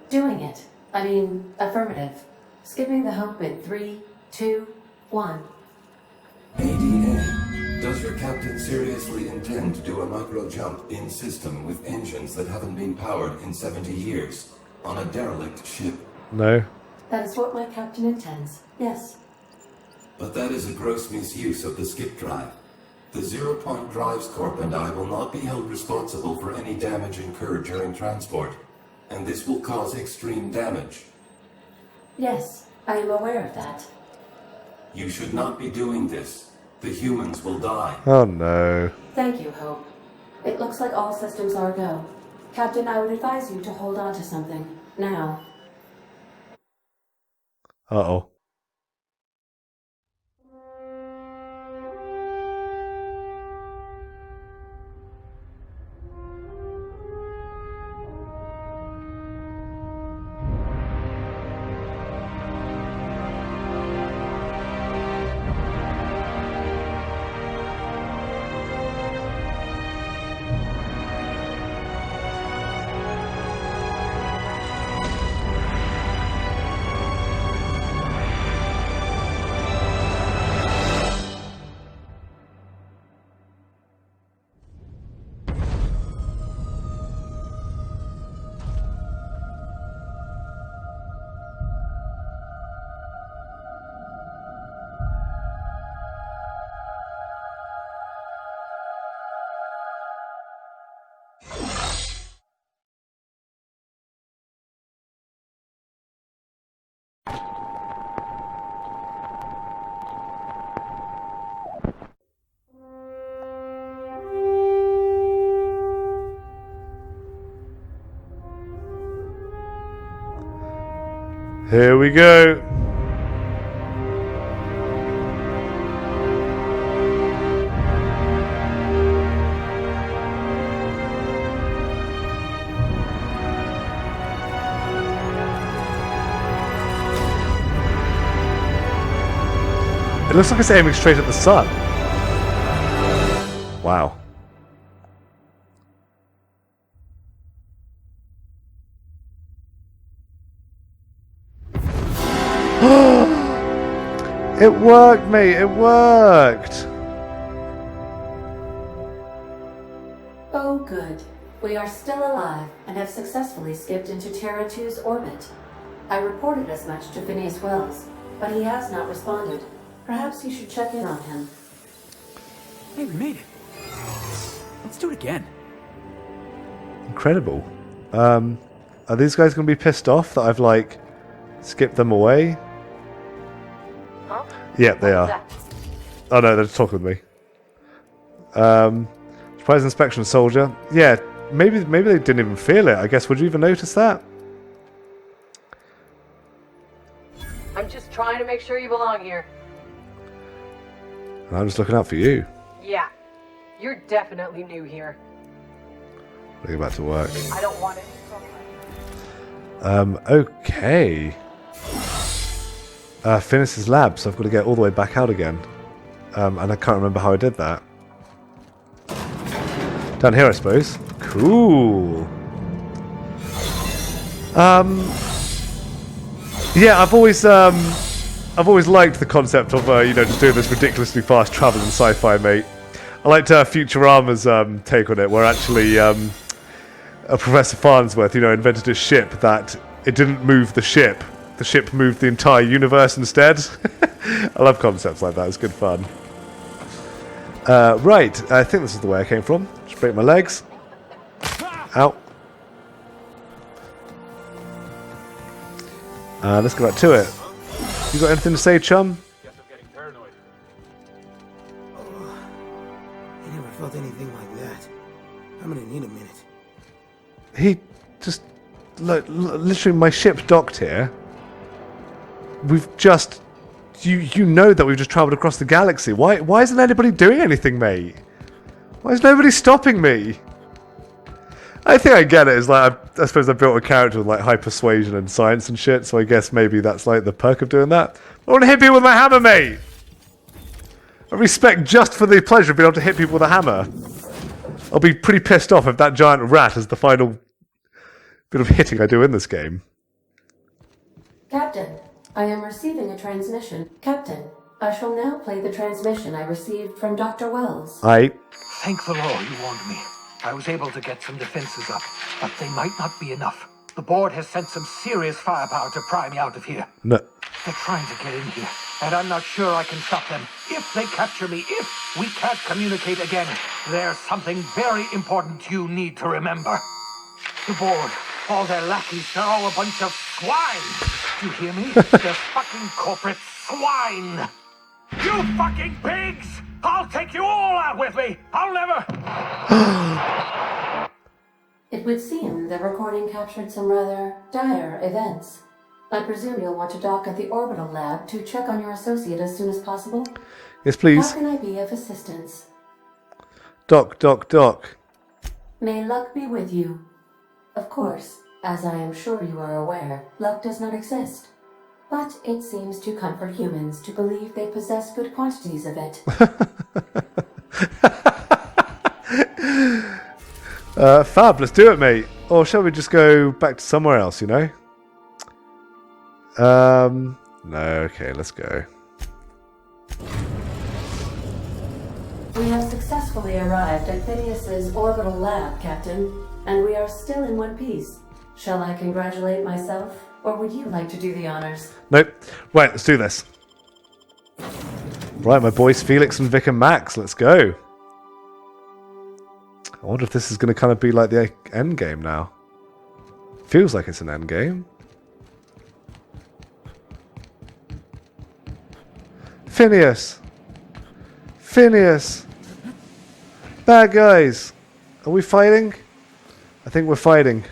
Doing it. I mean, affirmative. Skipping the Hope in 3, 2, 1. ADA, does your captain seriously intend to do a micro jump in system with engines that haven't been powered in 70 years on a derelict ship? No. That is what my captain intends. Yes. But that is a gross misuse of the skip drive. The Zero Point Drives Corp and I will not be held responsible for any damage incurred during transport, and this will cause extreme damage. Yes, I am aware of that. You should not be doing this. The humans will die. Oh no. Thank you, Hope. It looks like all systems are go. Captain, I would advise you to hold on to something. Now. Uh-oh. Here we go. It looks like it's aiming straight at the sun. Wow. It worked, mate. It worked. Oh, good. We are still alive and have successfully skipped into Terra 2's orbit. I reported as much to Phineas Wells, but he has not responded. Perhaps you should check in on him. Hey, we made it. Let's do it again. Incredible. Are these guys going to be pissed off that I've, like, skipped them away? Huh? Yeah, they are. Oh no, they're talking with me. Surprise inspection, soldier. Yeah, maybe they didn't even feel it. I guess. Would you even notice that? I'm just trying to make sure you belong here. And I'm just looking out for you. Yeah, you're definitely new here. Get back to work. I don't want it. Okay. Phineas's lab, so I've got to get all the way back out again. And I can't remember how I did that. Down here, I suppose. Cool. Yeah, I've always liked the concept of just doing this ridiculously fast travel in sci-fi, mate. I liked Futurama's take on it, where actually Professor Farnsworth, invented a ship that it didn't move the ship. The ship moved the entire universe instead. I love concepts like that. It's good fun. Right, I think this is the way I came from. Just break my legs. Ow. Let's get back to it. You got anything to say, chum? I never felt anything like that. I'm gonna need a minute. He just... literally, my ship docked here. We've just... You know that we've just travelled across the galaxy. Why isn't anybody doing anything, mate? Why is nobody stopping me? I think I get it. It's like, I suppose I built a character with like high persuasion and science and shit, so I guess maybe that's like the perk of doing that. I want to hit people with my hammer, mate! I respect just for the pleasure of being able to hit people with a hammer. I'll be pretty pissed off if that giant rat is the final bit of hitting I do in this game. Captain, I am receiving a transmission. Captain, I shall now play the transmission I received from Dr. Wells. Thank the Lord you warned me. I was able to get some defenses up, but they might not be enough. The board has sent some serious firepower to pry me out of here. No. They're trying to get in here, and I'm not sure I can stop them. If they capture me, if we can't communicate again, there's something very important you need to remember. The board, all their lackeys, they're all a bunch of swine. Do you hear me? They're fucking corporate swine. You fucking pigs! I'll take you all out with me! I'll never... It would seem the recording captured some rather dire events. I presume you'll want to dock at the orbital lab to check on your associate as soon as possible? Yes, please. How can I be of assistance? Doc. May luck be with you. Of course, as I am sure you are aware, luck does not exist. But it seems to comfort humans to believe they possess good quantities of it. Fab, let's do it, mate. Or shall we just go back to somewhere else, No, okay, let's go. We have successfully arrived at Phineas's orbital lab, Captain, and we are still in one piece. Shall I congratulate myself, or would you like to do the honors? Nope. Right, let's do this. Right, my boys Felix and Vic and Max, let's go. I wonder if this is going to kind of be like the end game now. Feels like it's an end game. Phineas! Bad guys! Are we fighting? I think we're fighting.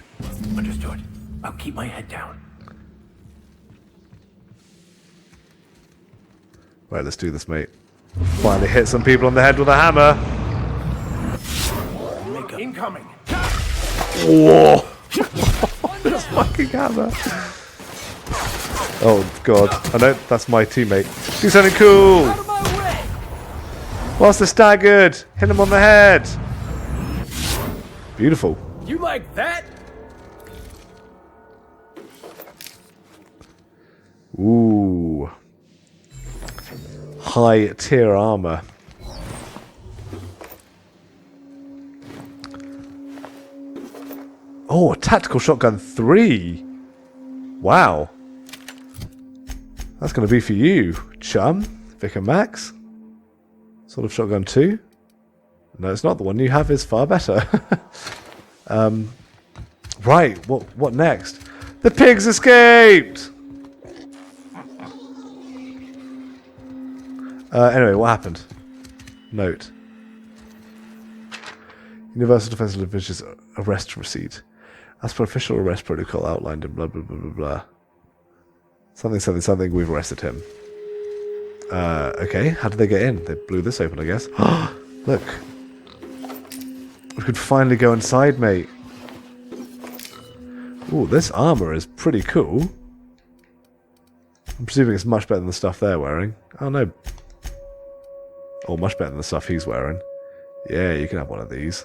Understood. I'll keep my head down. Right, let's do this, mate. Finally hit some people on the head with a hammer. Incoming. Whoa! This fucking hammer. Oh god. I know that's my teammate. Do something cool! Whilst they're staggered! Hit him on the head! Beautiful. You like that? Ooh. High tier armor. Oh, Tactical Shotgun 3. Wow. That's going to be for you, chum. Vic and Max. Sort of Shotgun 2. No, it's not. The one you have is far better. Right, what next? The pigs escaped! Anyway, what happened? Note. Universal Defense Division's arrest receipt. As per official arrest protocol outlined in blah blah blah blah blah. Something, we've arrested him. Okay, how did they get in? They blew this open, I guess. Look. We could finally go inside, mate. Ooh, this armor is pretty cool. I'm presuming it's much better than the stuff they're wearing. Oh no. Or much better than the stuff he's wearing. Yeah, you can have one of these.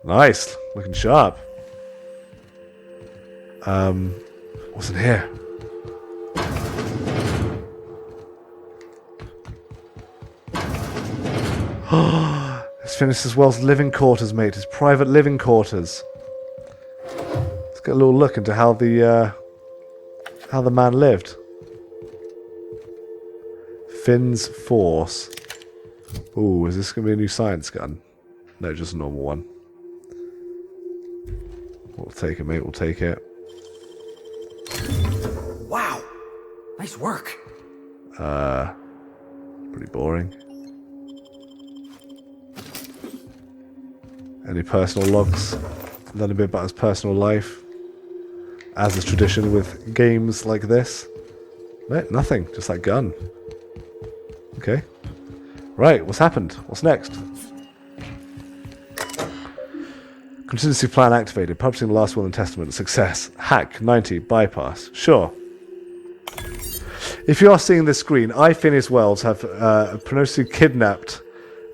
Nice. Looking sharp. What's in here? Let's finish as Well's living quarters, mate. His private living quarters. Let's get a little look into how the man lived. Finn's Force. Ooh, is this going to be a new science gun? No, just a normal one. We'll take it, mate. We'll take it. Wow. Nice work. Pretty boring. Any personal logs? Learn a bit about his personal life. As is tradition with games like this. No, nothing. Just that gun. Okay. Right, what's happened? What's next? Contingency plan activated. Publishing the last will and testament. Success. Hack. 90. Bypass. Sure. If you are seeing this screen, I, Phineas Wells, have pronouncedly kidnapped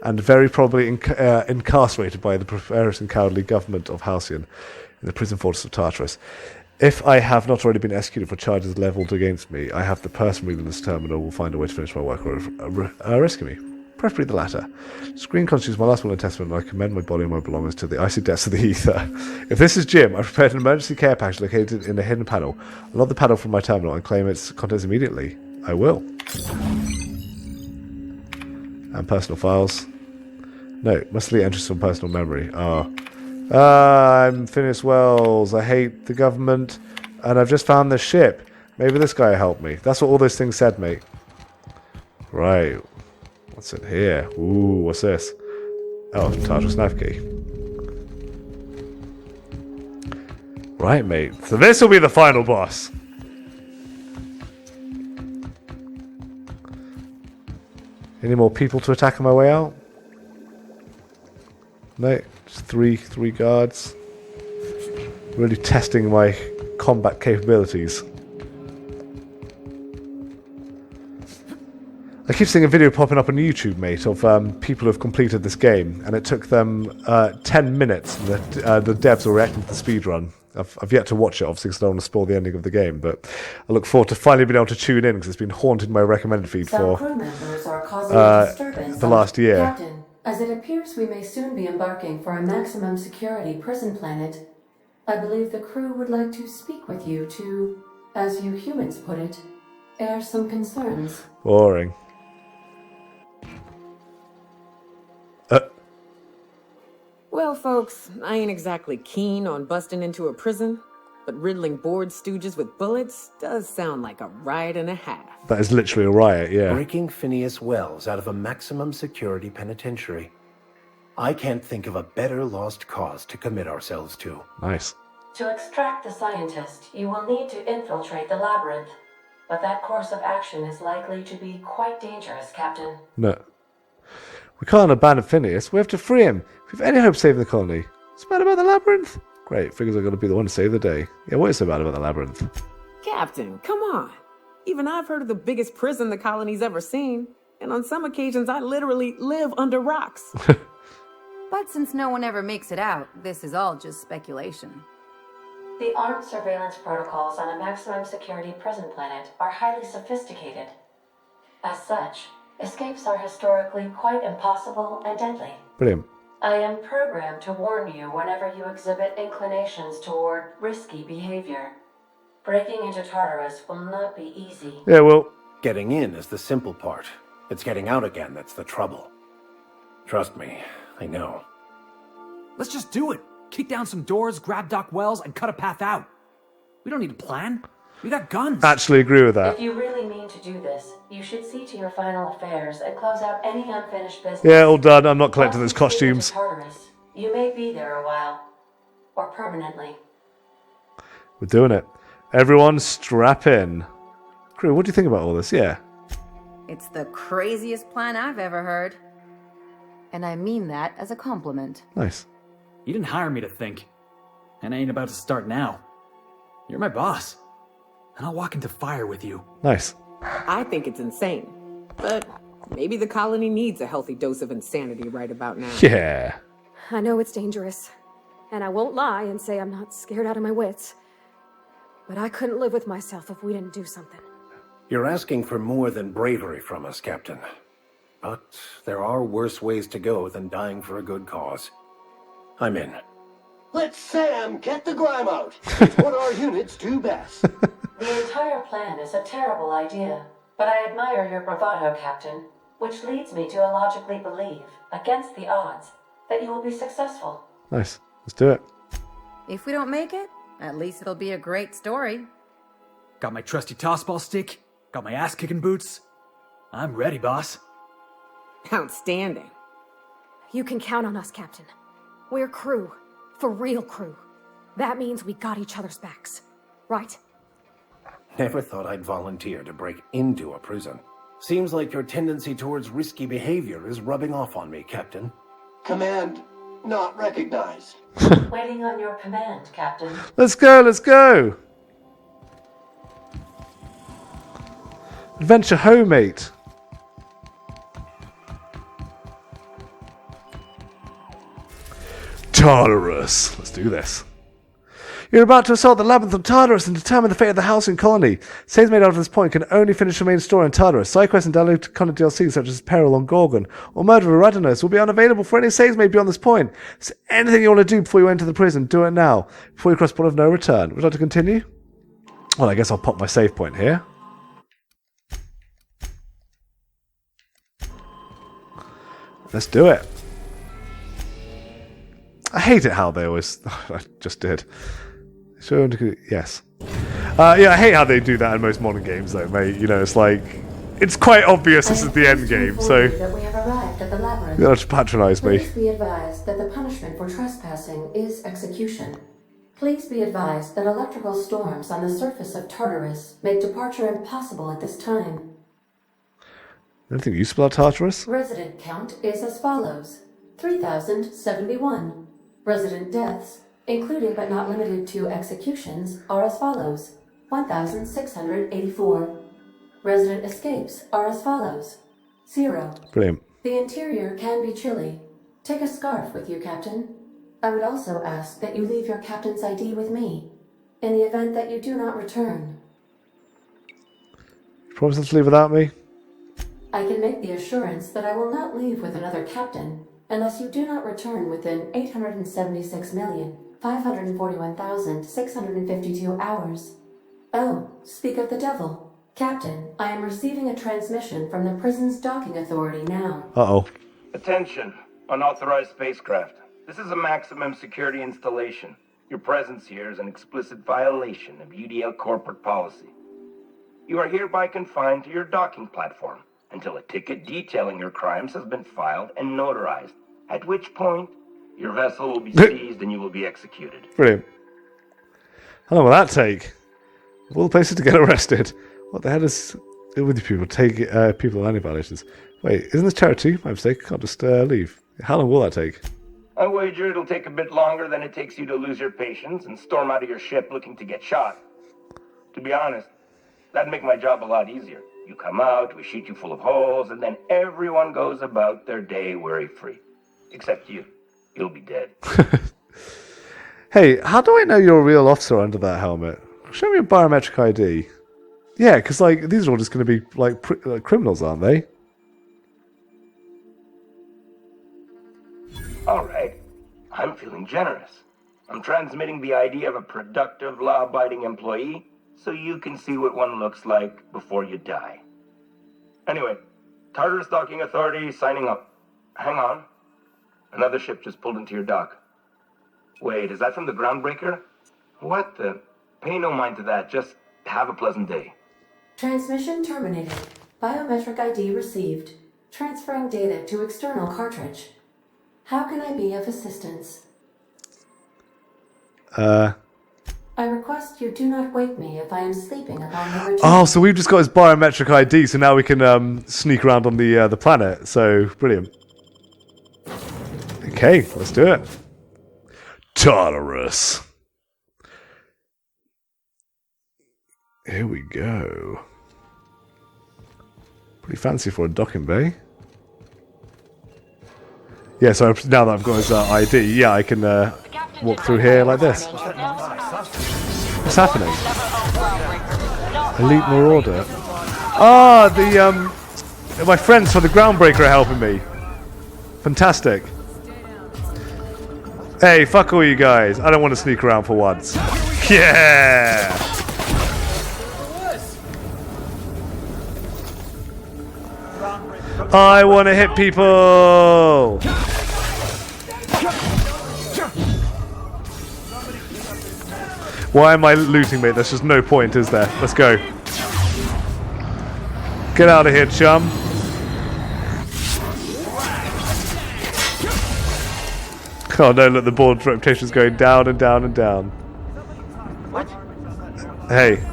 and very probably incarcerated by the perverse and cowardly government of Halcyon in the prison fortress of Tartarus. If I have not already been executed for charges levelled against me, I have the person reading this terminal will find a way to finish my work or rescue me. Preferably the latter. Screen constitutes my last will and testament, and I commend my body and my belongings to the icy depths of the ether. If this is Jim, I've prepared an emergency care package located in a hidden panel. Unlock the panel from my terminal and claim its contents immediately. I will. And personal files. No, must delete entries from personal memory. I'm Phineas Wells. I hate the government, and I've just found this ship. Maybe this guy will help me. That's what all those things said, mate. Right. What's in here? Ooh, what's this? Oh, Tartarus nav key. Right, mate. So this will be the final boss. Any more people to attack on my way out? No, just three guards. Really testing my combat capabilities. I keep seeing a video popping up on YouTube, mate, of people who have completed this game, and it took them 10 minutes. The devs are reacting to the speedrun. I've yet to watch it, obviously, because I don't want to spoil the ending of the game, but I look forward to finally being able to tune in, because it's been haunting my recommended feed for crew members are causing a disturbance the last year. Captain, as it appears we may soon be embarking for a maximum security prison planet, I believe the crew would like to speak with you to, as you humans put it, air some concerns. Boring. Well, folks, I ain't exactly keen on busting into a prison, but riddling bored stooges with bullets does sound like a riot and a half. That is literally a riot, yeah. Breaking Phineas Wells out of a maximum security penitentiary. I can't think of a better lost cause to commit ourselves to. Nice. To extract the scientist, you will need to infiltrate the labyrinth. but that course of action is likely to be quite dangerous, Captain. No. We can't abandon Phineas. We have to free him. If we have any hope of saving the colony. What's bad about the labyrinth? Great, figures I'm going to be the one to save the day. Yeah, what is so bad about the labyrinth? Captain, come on. Even I've heard of the biggest prison the colony's ever seen. And on some occasions, I literally live under rocks. But since no one ever makes it out, this is all just speculation. The armed surveillance protocols on a maximum security prison planet are highly sophisticated. As such, escapes are historically quite impossible and deadly. Brilliant. I am programmed to warn you whenever you exhibit inclinations toward risky behavior. Breaking into Tartarus will not be easy. Yeah, well... Getting in is the simple part. It's getting out again that's the trouble. Trust me, I know. Let's just do it. Kick down some doors, grab Doc Wells, and cut a path out. We don't need a plan. We got guns. Actually agree with that. If you really mean to do this, you should see to your final affairs and close out any unfinished business. Yeah, all done. I'm not collecting those costumes. Tartarus, you may be there a while. Or permanently. We're doing it. Everyone strap in. Crew, what do you think about all this? Yeah. It's the craziest plan I've ever heard. And I mean that as a compliment. Nice. You didn't hire me to think. And I ain't about to start now. You're my boss. And I'll walk into fire with you. Nice. I think it's insane. But maybe the colony needs a healthy dose of insanity right about now. Yeah. I know it's dangerous. And I won't lie and say I'm not scared out of my wits. But I couldn't live with myself if we didn't do something. You're asking for more than bravery from us, Captain. But there are worse ways to go than dying for a good cause. I'm in. Let Sam get the grime out. It's what our units do best. The entire plan is a terrible idea, but I admire your bravado, Captain, which leads me to illogically believe, against the odds, that you will be successful. Nice. Let's do it. If we don't make it, at least it'll be a great story. Got my trusty tossball stick. Got my ass-kicking boots. I'm ready, boss. Outstanding. You can count on us, Captain. We're crew. For real crew. That means we got each other's backs. Right? Never thought I'd volunteer to break into a prison. Seems like your tendency towards risky behavior is rubbing off on me, Captain. Command not recognized. Waiting on your command, Captain. Let's go, let's go! Adventure home, mate. Tartarus. Let's do this. You're about to assault the labyrinth of Tartarus and determine the fate of the Halcyon colony. Saves made out of this point can only finish the main story in Tartarus. Side quests and download content DLCs such as Peril on Gorgon or Murder of Eridanos will be unavailable for any saves made beyond this point. So anything you want to do before you enter the prison, do it now. Before you cross the point of no return. Would you like to continue? Well, I guess I'll pop my save point here. Let's do it. I hate it how they always... I just did. Yes. Yeah, I hate how they do that in most modern games though, mate. You know, it's like... It's quite obvious this is the end game, so... That we have arrived at the labyrinth. You don't have to patronise me. Please be advised that the punishment for trespassing is execution. Please be advised that electrical storms on the surface of Tartarus make departure impossible at this time. Anything useful about Tartarus? Resident count is as follows. 3,071. Resident deaths, including but not limited to executions, are as follows. 1,684. Resident escapes are as follows. 0. Brilliant. The interior can be chilly. Take a scarf with you, Captain. I would also ask that you leave your captain's ID with me, in the event that you do not return. Promise to leave without me? I can make the assurance that I will not leave with another captain, unless you do not return within 876,541,652 hours. Oh, speak of the devil. Captain, I am receiving a transmission from the prison's docking authority now. Uh-oh. Attention, unauthorized spacecraft. This is a maximum security installation. Your presence here is an explicit violation of UDL corporate policy. You are hereby confined to your docking platform until a ticket detailing your crimes has been filed and notarized, at which point your vessel will be seized and you will be executed. Brilliant. How long will that take? Of all the places to get arrested. What the hell is it with you people? Take people on any violations. Wait, isn't this charity? My mistake. I'll just leave. How long will that take? I wager it'll take a bit longer than it takes you to lose your patience and storm out of your ship looking to get shot. To be honest, that'd make my job a lot easier. You come out, we shoot you full of holes, and then everyone goes about their day worry-free. Except you. You'll be dead. Hey, how do I know you're a real officer under that helmet? Show me a biometric ID. Yeah, because like these are all just going to be like criminals, aren't they? All right. I'm feeling generous. I'm transmitting the ID of a productive, law-abiding employee so you can see what one looks like before you die. Anyway, Tartarus Docking Authority signing up. Hang on. Another ship just pulled into your dock. Wait, is that from the Groundbreaker? What the? Pay no mind to that. Just have a pleasant day. Transmission terminated. Biometric ID received. Transferring data to external cartridge. How can I be of assistance? I request you do not wake me if I am sleeping upon the return. Oh, so we've just got his biometric ID, so now we can sneak around on the planet. So brilliant. Okay, let's do it. Tartarus. Here we go. Pretty fancy for a docking bay. Yeah, so now that I've got his ID, yeah, I can walk through here like this. What's happening? Elite Marauder. Ah, my friends from the Groundbreaker are helping me. Fantastic. Hey, fuck all you guys. I don't want to sneak around for once. Yeah! I want to hit people! Why am I looting, mate? There's just no point, is there? Let's go. Get out of here, chum. Oh no, look, the board's reputation's going down and down and down. What? Hey.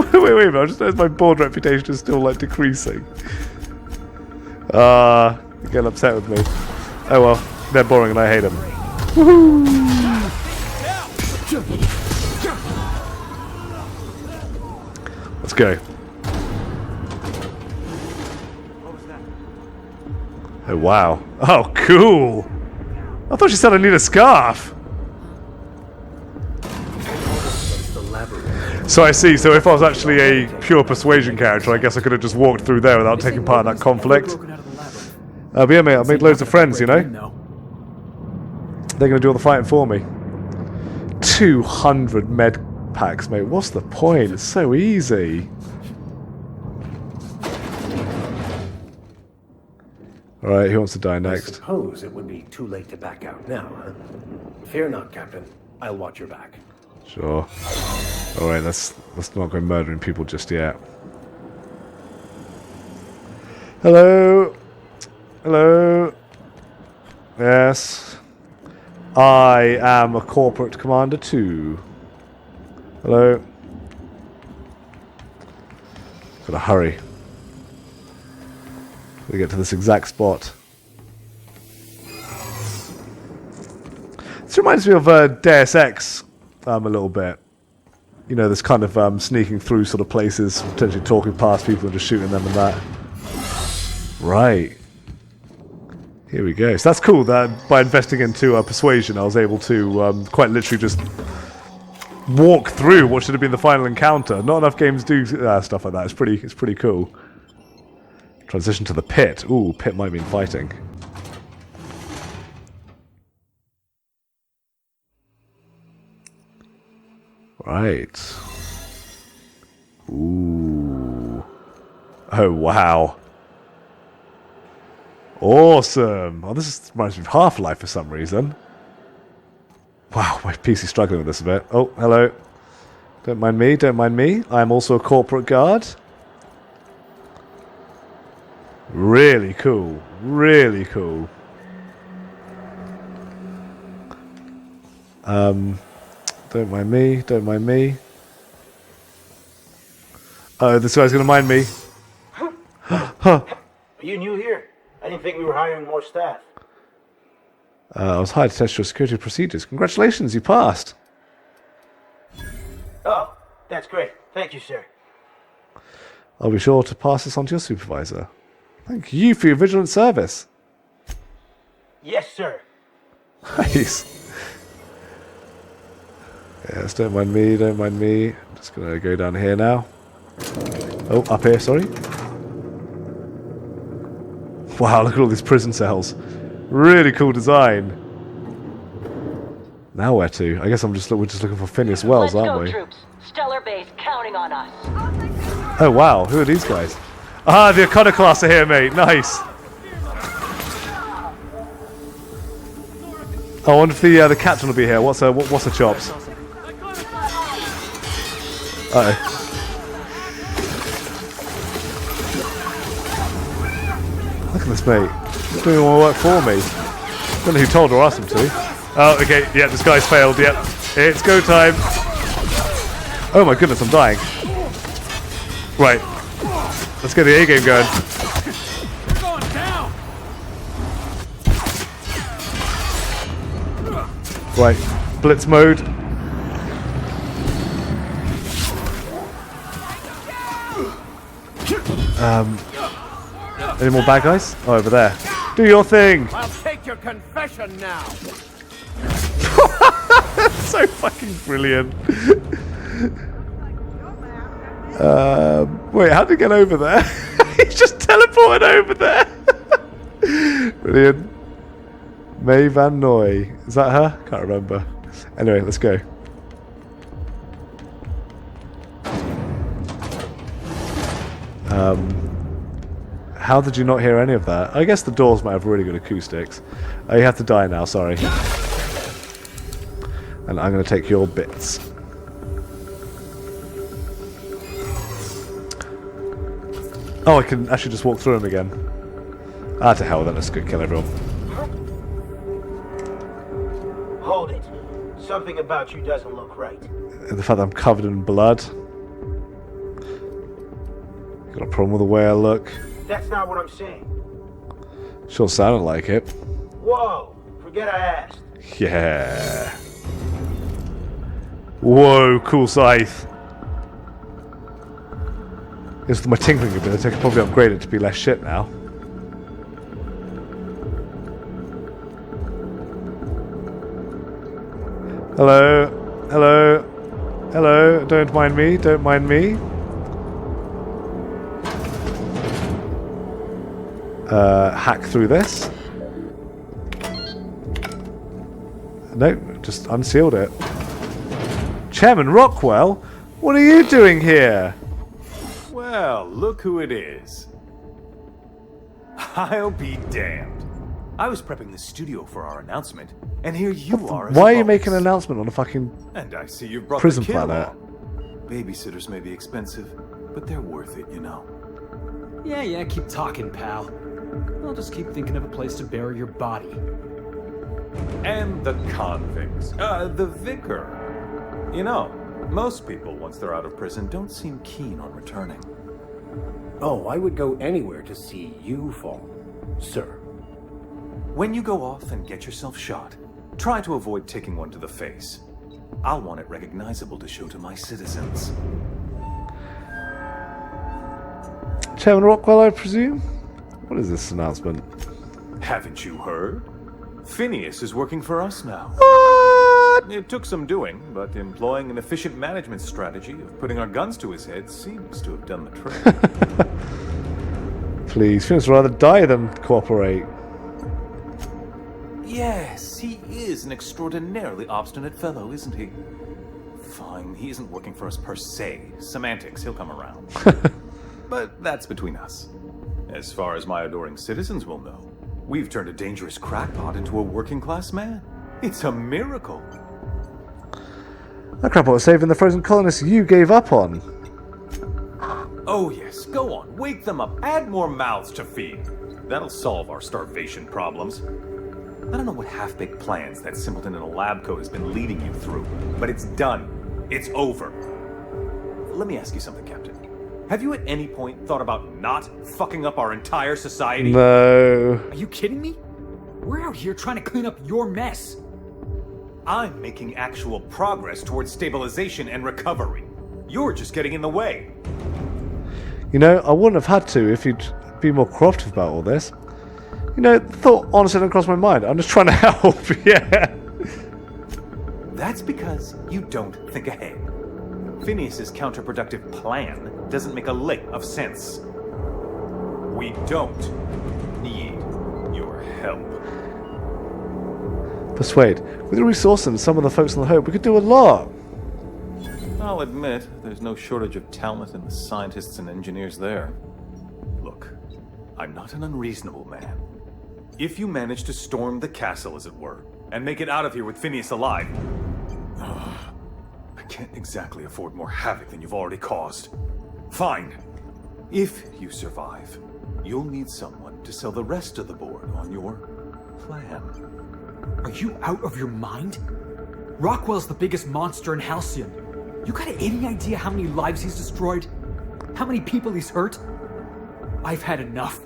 wait a minute, I just noticed my board reputation is still, like, decreasing. You're getting upset with me. Oh well, they're boring and I hate them. Woohoo! Let's go. Oh wow. Oh cool! I thought she said I need a scarf! So I see, so if I was actually a pure persuasion character, I guess I could have just walked through there without taking part in that conflict. But yeah, mate, I've made loads of friends, you know? They're going to do all the fighting for me. 200 med packs, mate. What's the point? It's so easy. Alright, who wants to die next? I suppose it would be too late to back out now, huh? Fear not, Captain. I'll watch your back. Sure. Alright, let's not go murdering people just yet. Hello? Hello? Yes? I am a corporate commander too. Hello? Gotta hurry. We get to this exact spot. This reminds me of Deus Ex a little bit. You know, this kind of sneaking through sort of places, potentially talking past people and just shooting them and that. Right. Here we go. So that's cool that by investing into persuasion, I was able to quite literally just walk through what should have been the final encounter. Not enough games do stuff like that. It's pretty cool. Transition to the pit. Ooh, pit might mean fighting. Right. Ooh. Oh, wow. Awesome. Oh, this reminds me of Half-Life for some reason. Wow, my PC's struggling with this a bit. Oh, hello. Don't mind me, don't mind me. I'm also a corporate guard. Really cool. Really cool. Don't mind me, don't mind me. Oh, this guy's gonna mind me. Huh. Are you new here? I didn't think we were hiring more staff. I was hired to test your security procedures. Congratulations, you passed. Oh, that's great. Thank you, sir. I'll be sure to pass this on to your supervisor. Thank you for your vigilant service. Yes, sir. Nice. Yes, don't mind me, don't mind me. I'm just gonna go down here now. Oh, up here, sorry. Wow, look at all these prison cells. Really cool design. Now where to? I guess we're just looking for Phineas Wells, aren't we? Troops. Stellar Base counting on us. Oh wow, who are these guys? Ah, the Iconoclasts are here, mate. Nice. I wonder if the captain will be here. What's the chops? Uh-oh. Look at this, mate. He's doing all the work for me. I don't know who told or asked him to. Oh, okay. Yeah, this guy's failed. Yep. It's go time. Oh my goodness, I'm dying. Right. Let's get the A-game going. Right. Blitz mode. Any more bad guys? Oh, over there. Do your thing! I'll take your confession now. So fucking brilliant. Wait, how'd he get over there? He's just teleported over there. Brilliant. Mae Van Noy. Is that her? Can't remember. Anyway, let's go. How did you not hear any of that? I guess the doors might have really good acoustics. Oh, you have to die now, sorry. And I'm going to take your bits. Oh, I can actually just walk through them again. Ah, to hell with it. Let's go kill everyone. Hold it. Something about you doesn't look right. And the fact that I'm covered in blood. Got a problem with the way I look. That's not what I'm saying. Sure sounded like it. Whoa! Forget I asked. Yeah. Whoa, cool scythe. It's my tinkling ability. I could probably upgrade it to be less shit now. Hello. Hello. Hello. Don't mind me. Don't mind me. Hack through this. No, just unsealed it. Chairman Rockwell, what are you doing here? Well, look who it is. I'll be damned. I was prepping the studio for our announcement, and here you are. Why are you making an announcement on a fucking And I see you've brought prison the kid planet? along. Babysitters may be expensive, but they're worth it, you know. Yeah, keep talking, pal. I'll just keep thinking of a place to bury your body. And the convicts. The vicar. You know, most people, once they're out of prison, don't seem keen on returning. Oh, I would go anywhere to see you fall, sir. When you go off and get yourself shot, try to avoid taking one to the face. I'll want it recognizable to show to my citizens. Chairman Rockwell, I presume? What is this announcement? Haven't you heard? Phineas is working for us now. What? It took some doing, but employing an efficient management strategy of putting our guns to his head seems to have done the trick. Please, Phineas would rather die than cooperate. Yes, he is an extraordinarily obstinate fellow, isn't he? Fine, he isn't working for us per se. Semantics, he'll come around. But that's between us. As far as my adoring citizens will know, we've turned a dangerous crackpot into a working-class man. It's a miracle. That crackpot was saving the frozen colonists you gave up on. Oh yes, go on, wake them up, add more mouths to feed. That'll solve our starvation problems. I don't know what half-baked plans that simpleton in a lab coat has been leading you through, but it's done. It's over. Let me ask you something, Captain. Have you at any point thought about not fucking up our entire society? No. Are you kidding me? We're out here trying to clean up your mess. I'm making actual progress towards stabilization and recovery. You're just getting in the way. You know, I wouldn't have had to if you'd be more cooperative about all this. You know, the thought honestly didn't cross my mind. I'm just trying to help, yeah. That's because you don't think ahead. Phineas's counterproductive plan doesn't make a lick of sense. We don't need your help. Persuade. With the resources and some of the folks on the Hope, we could do a lot. I'll admit, there's no shortage of talent in the scientists and engineers there. Look, I'm not an unreasonable man. If you manage to storm the castle, as it were, and make it out of here with Phineas alive, I can't exactly afford more havoc than you've already caused. Fine. If you survive, you'll need someone to sell the rest of the board on your plan. Are you out of your mind? Rockwell's the biggest monster in Halcyon. You got any idea how many lives he's destroyed? How many people he's hurt? I've had enough.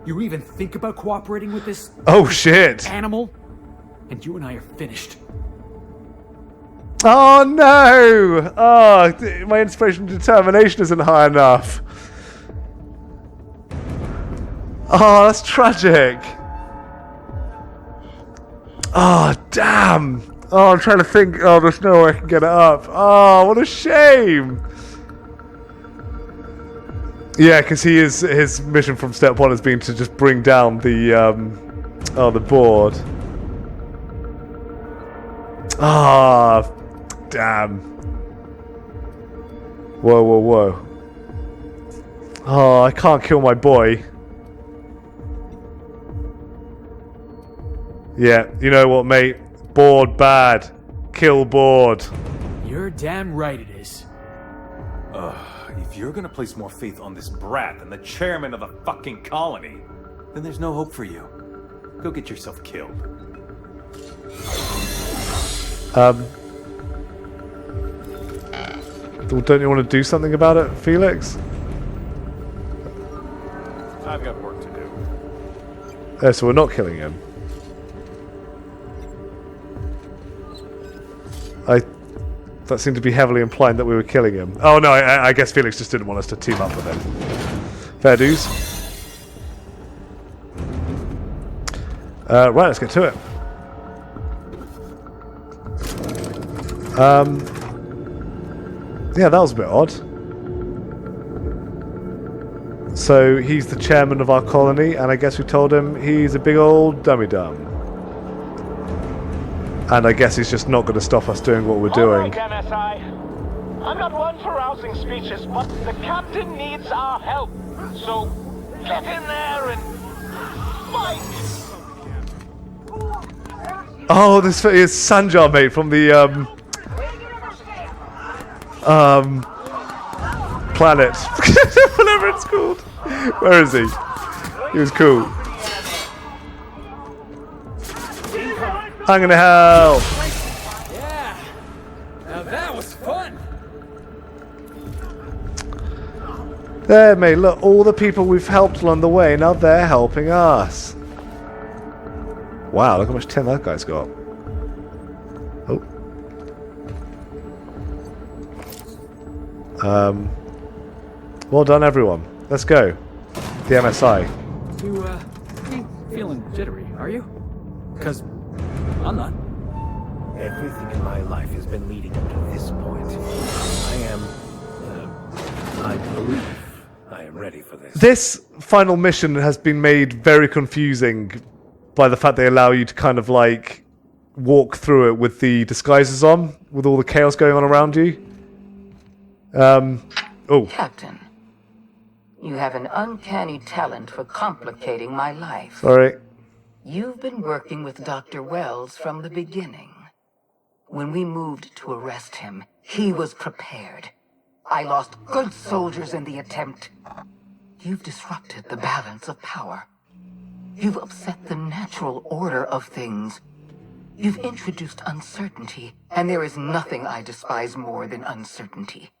You even think about cooperating with this shit animal? And you and I are finished. Oh no! Oh, my inspiration and determination isn't high enough. Oh, that's tragic. Oh, damn. Oh, I'm trying to think. Oh, there's no way I can get it up. Oh, what a shame. Yeah, because his mission from step one has been to just bring down the board. Ah, damn. Whoa, whoa, whoa. Oh, I can't kill my boy. Yeah, you know what, mate? Board bad. Kill board. You're damn right it is. If you're gonna place more faith on this brat than the chairman of the fucking colony, then there's no hope for you. Go get yourself killed. Don't you want to do something about it, Felix? I've got work to do. So we're not killing him. That seemed to be heavily implying that we were killing him. Oh no, I guess Felix just didn't want us to team up with him. Fair dues. Right, let's get to it. Yeah, that was a bit odd. So he's the chairman of our colony, and I guess we told him he's a big old dummy-dum. And I guess he's just not going to stop us doing what we're doing. All right, MSI. I'm not one for rousing speeches, but the captain needs our help. So get in there and fight. Oh, this is Sanjar, mate, from the planet, whatever it's called. Where is he? He was cool. I'm gonna help. Yeah. Now that was fun. There, mate. Look, all the people we've helped along the way, now they're helping us. Wow, look how much tin that guy's got. Oh. Well done, everyone. Let's go. The MSI. You ain't feeling jittery, are you? Because I'm not. Everything in my life has been leading up to this point. I believe I am ready for this. This final mission has been made very confusing by the fact they allow you to kind of like walk through it with the disguises on, with all the chaos going on around you. Captain, you have an uncanny talent for complicating my life. Sorry. You've been working with Dr. Wells from the beginning. When we moved to arrest him, he was prepared. I lost good soldiers in the attempt. You've disrupted the balance of power. You've upset the natural order of things. You've introduced uncertainty, and there is nothing I despise more than uncertainty.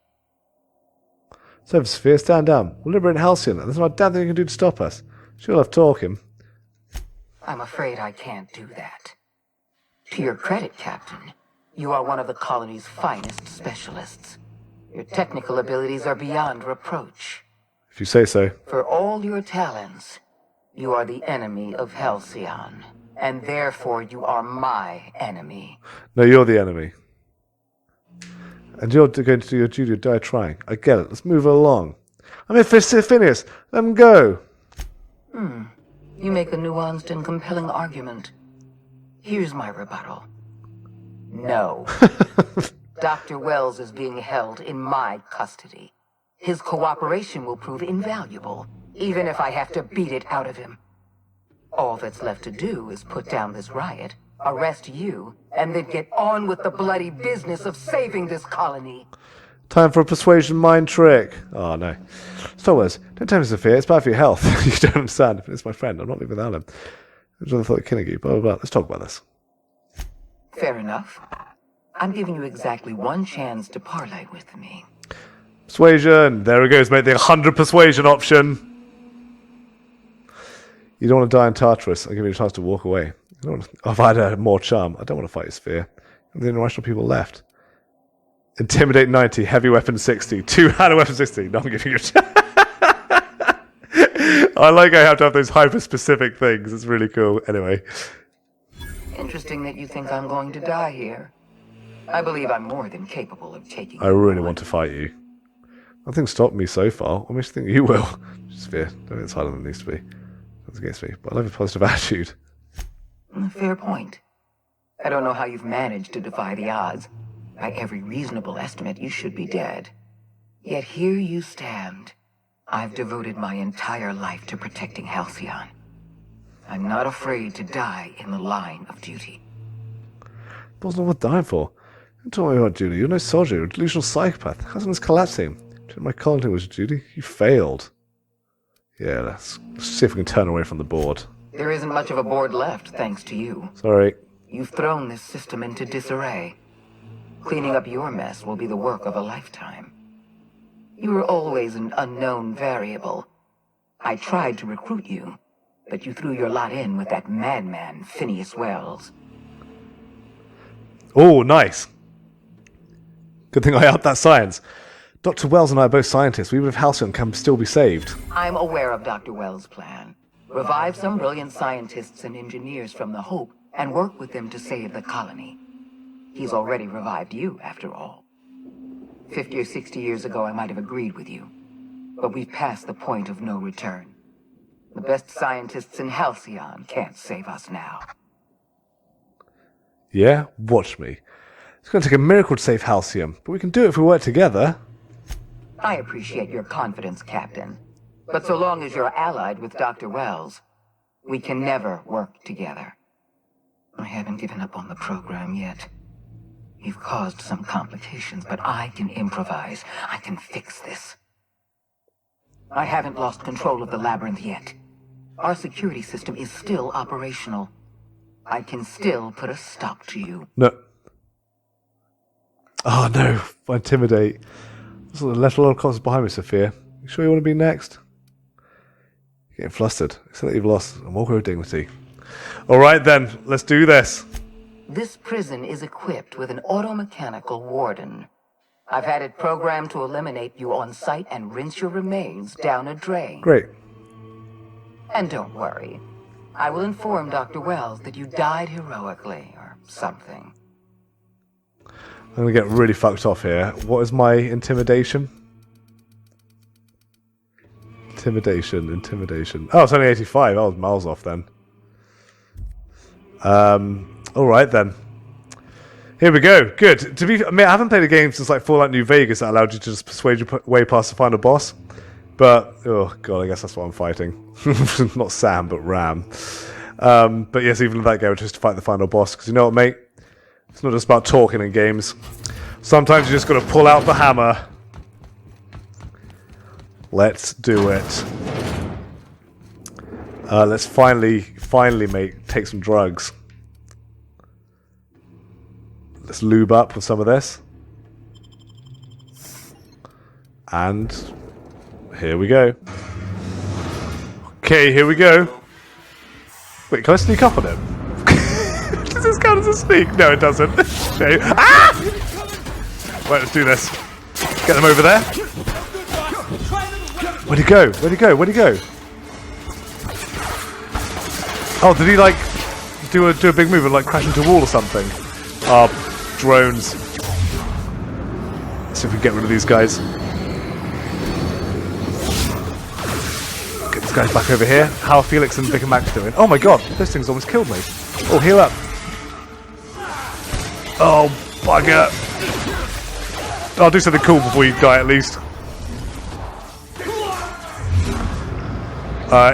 So, Sphere, stand down. We'll liberate Halcyon. There's not a damn thing you can do to stop us. She'll have talking. I'm afraid I can't do that. To your credit, Captain, you are one of the colony's finest specialists. Your technical abilities are beyond reproach. If you say so. For all your talents, you are the enemy of Halcyon, and therefore you are my enemy. No, you're the enemy. And you're going to do your duty or die trying. I get it. Let's move along. I'm here for Phineas. Let him go. You make a nuanced and compelling argument. Here's my rebuttal. No. Dr. Wells is being held in my custody. His cooperation will prove invaluable, even if I have to beat it out of him. All that's left to do is put down this riot, arrest you, and then get on with the bloody business of saving this colony. Time for a persuasion mind trick. Oh, no. Star Wars, don't tell me, Sophia. It's bad for your health. You don't understand. It's my friend. I'm not leaving without him. I just thought of killing you. Blah, blah, blah. Let's talk about this. Fair enough. I'm giving you exactly one chance to parlay with me. Persuasion. There it goes, mate. The 100 persuasion option. You don't want to die in Tartarus. I'll give you a chance to walk away. If I had more charm, I don't want to fight Sphere. The international people left. Intimidate 90, heavy weapon 60, two-handed weapon 60. No, I'm giving you a chance. I like I have to have those hyper-specific things. It's really cool. Anyway. Interesting that you think I'm going to die here. I believe I'm more than capable of taking... I really want to fight you. Nothing's stopped me so far. What makes you think you will? Sphere, don't think it's harder than it needs to be. That's against me. But I love a positive attitude. Fair point. I don't know how you've managed to defy the odds. By every reasonable estimate, you should be dead. Yet here you stand. I've devoted my entire life to protecting Halcyon. I'm not afraid to die in the line of duty. That's not what I'm dying for. Don't tell me about duty. You're no soldier. You're a delusional psychopath. Halcyon's collapsing. My colony was duty. You failed. Yeah, let's see if we can turn away from the board. There isn't much of a board left, thanks to you. Sorry. You've thrown this system into disarray. Cleaning up your mess will be the work of a lifetime. You were always an unknown variable. I tried to recruit you, but you threw your lot in with that madman, Phineas Wells. Oh, nice. Good thing I upped that science. Dr. Wells and I are both scientists. Even if Halcyon can still be saved. I'm aware of Dr. Wells' plan. Revive some brilliant scientists and engineers from the Hope and work with them to save the colony. He's already revived you, after all. 50 or 60 years ago, I might have agreed with you. But we've passed the point of no return. The best scientists in Halcyon can't save us now. Yeah? Watch me. It's going to take a miracle to save Halcyon, but we can do it if we work together. I appreciate your confidence, Captain. But so long as you're allied with Dr. Wells, we can never work together. I haven't given up on the program yet. You've caused some complications, but I can improvise. I can fix this. I haven't lost control of the labyrinth yet. Our security system is still operational. I can still put a stop to you. No. Oh no, intimidate. There's left a lot of costs behind me, Sophia. You sure you want to be next? You're getting flustered. It's not that you've lost a walk with dignity. Alright then, let's do this. This prison is equipped with an automechanical warden. I've had it programmed to eliminate you on sight and rinse your remains down a drain. Great. And don't worry. I will inform Dr. Wells that you died heroically, or something. I'm going to get really fucked off here. What is my intimidation? Intimidation. Oh, it's only 85. I was miles off then. Alright then. Here we go. Good. I haven't played a game since like Fallout New Vegas that allowed you to just persuade your way past the final boss. But, oh god, I guess that's what I'm fighting. Not Sam, but Ram. But yes, even in that game, just to fight the final boss. Because you know what, mate? It's not just about talking in games. Sometimes you just got to pull out the hammer. Let's do it. Let's finally, mate, take some drugs. Let's lube up with some of this. And Here we go. Okay, here we go. Wait, can I sneak up on him? Does this count as a sneak? No, it doesn't. No. Ah! Right, let's do this. Get them over there. Where'd he go? Where'd he go? Where'd he go? Oh, did he like do a big move and like crash into a wall or something? Oh, drones. Let's see if we can get rid of these guys. Get these guys back over here. How are Felix and Vic and Max doing? Oh my god, those things almost killed me. Oh, heal up. Oh, bugger. I'll do something cool before you die at least.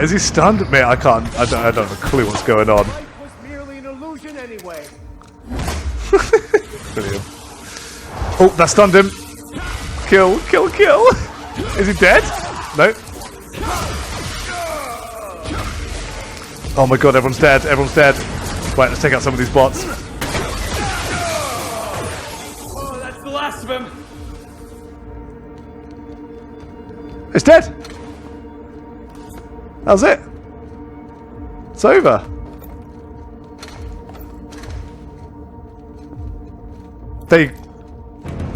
Is he stunned? Mate, I can't. I don't have a clue what's going on. Life was merely an illusion anyway. Brilliant. Oh, that stunned him. Kill, kill, kill. Is he dead? No. Oh my god, everyone's dead. Everyone's dead. Right, let's take out some of these bots. Oh, that's the last of him. It's dead. That was it. It's over.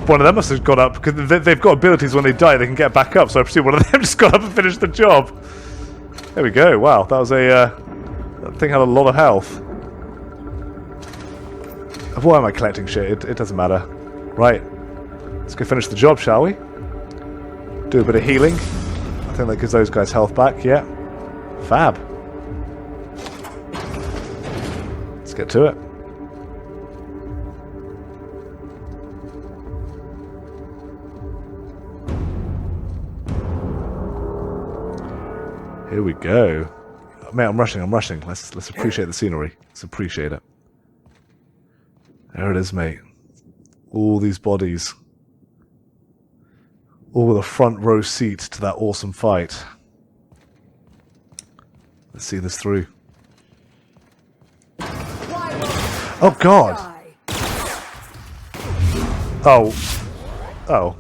One of them must have got up, because they've got abilities when they die, they can get back up, so I presume one of them just got up and finished the job. There we go, wow, that was that thing had a lot of health. Why am I collecting shit? It doesn't matter. Right, let's go finish the job, shall we? Do a bit of healing. I think that gives those guys health back, yeah. Fab. Let's get to it. Here we go. Mate, I'm rushing. Let's appreciate the scenery. Let's appreciate it. There it is, mate. All these bodies. All with a front row seat to that awesome fight. Let's see this through. Oh god! Oh. Oh.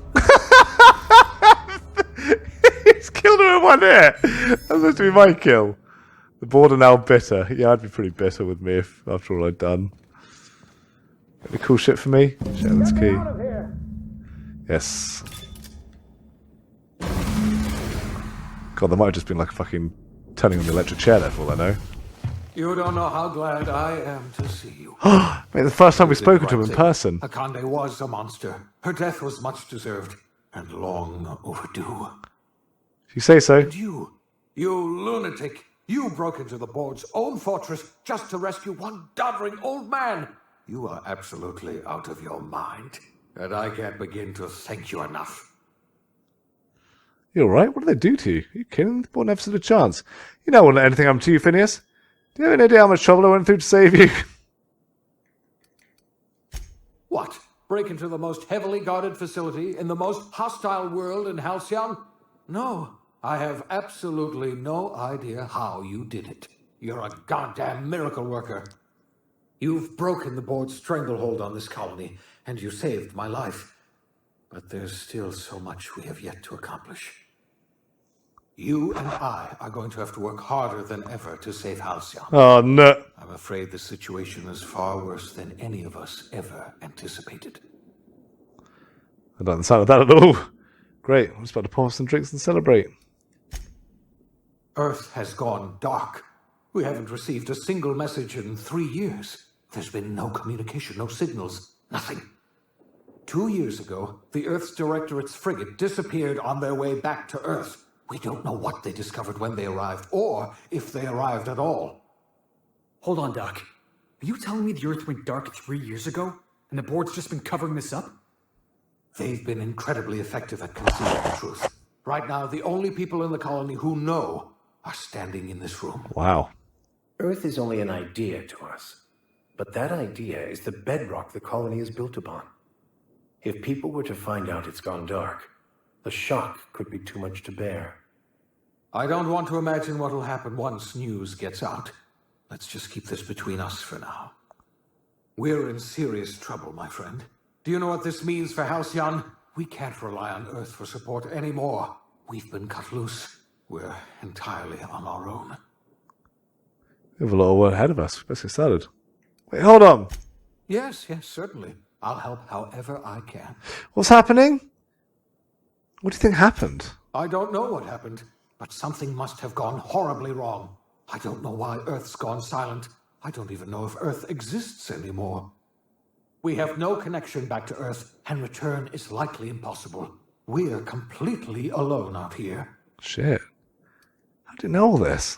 He's killed him in one hit! That's supposed to be my kill. The board are now bitter. Yeah, I'd be pretty bitter with me if after all I'd done. Any cool shit for me? Shannon's key. Yes. God, there might have just been like a fucking turning on the electric chair there for all I know. You don't know how glad I am to see you. Mate, the first time we've spoken to him in person. Akande was a monster. Her death was much deserved and long overdue. If you say so. And you lunatic, you broke into the board's own fortress just to rescue one doddering old man. You are absolutely out of your mind, and I can't begin to thank you enough. You alright? What did they do to you? Are you kidding? The board never stood a chance. You know I wouldn't let anything happen to you, Phineas. Do you have any idea how much trouble I went through to save you? What? Break into the most heavily guarded facility in the most hostile world in Halcyon? No, I have absolutely no idea how you did it. You're a goddamn miracle worker. You've broken the board's stranglehold on this colony, and you saved my life. But there's still so much we have yet to accomplish. You and I are going to have to work harder than ever to save Halcyon. Oh, no. I'm afraid the situation is far worse than any of us ever anticipated. I don't sound of that at all. Great. I'm just about to pour some drinks and celebrate. Earth has gone dark. We haven't received a single message in 3 years. There's been no communication, no signals, nothing. 2 years ago, the Earth's Directorate's frigate disappeared on their way back to Earth. We don't know what they discovered when they arrived, or if they arrived at all. Hold on, Doc. Are you telling me the Earth went dark 3 years ago, and the board's just been covering this up? They've been incredibly effective at concealing the truth. Right now, the only people in the colony who know are standing in this room. Wow. Earth is only an idea to us, but that idea is the bedrock the colony is built upon. If people were to find out it's gone dark, the shock could be too much to bear. I don't want to imagine what will happen once news gets out. Let's just keep this between us for now. We're in serious trouble, my friend. Do you know what this means for Halcyon? We can't rely on Earth for support anymore. we've been cut loose. We're entirely on our own. We have a lot of work ahead of us. Let's get started. Wait, hold on. Yes, certainly. I'll help however I can. What's happening? What do you think happened? I don't know what happened, but something must have gone horribly wrong. I don't know why Earth's gone silent. I don't even know if Earth exists anymore. We have no connection back to Earth, and return is likely impossible. We're completely alone out here. Shit. How do you know all this?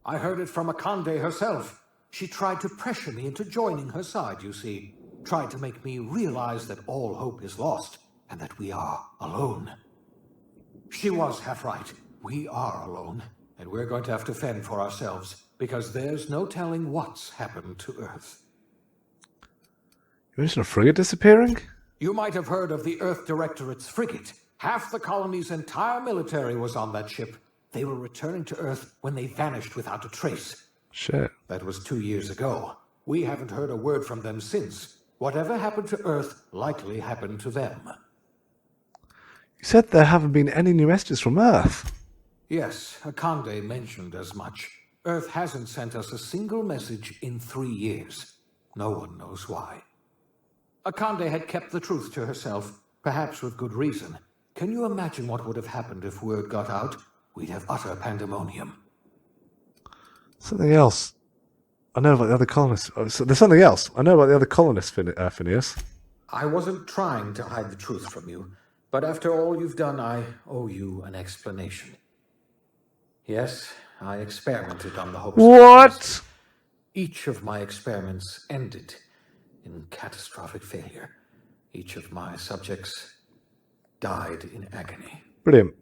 I heard it from Akande herself. She tried to pressure me into joining her side, you see. Tried to make me realize that all hope is lost, and that we are alone. She was half right. We are alone, and we're going to have to fend for ourselves, because there's no telling what's happened to Earth. You mentioned a frigate disappearing? You might have heard of the Earth Directorate's frigate. Half the colony's entire military was on that ship. They were returning to Earth when they vanished without a trace. Shit. That was 2 years ago. We haven't heard a word from them since. Whatever happened to Earth likely happened to them. You said there haven't been any new messages from Earth. Yes, Akande mentioned as much. Earth hasn't sent us a single message in 3 years. No one knows why. Akande had kept the truth to herself, perhaps with good reason. Can you imagine what would have happened if word got out? We'd have utter pandemonium. Something else. I know about the other colonists. Oh, so there's something else. I know about the other colonists, Phineas. I wasn't trying to hide the truth from you, but after all you've done, I owe you an explanation. Yes, I experimented on the Hope. What? Each of my experiments ended in catastrophic failure. Each of my subjects died in agony. Brilliant.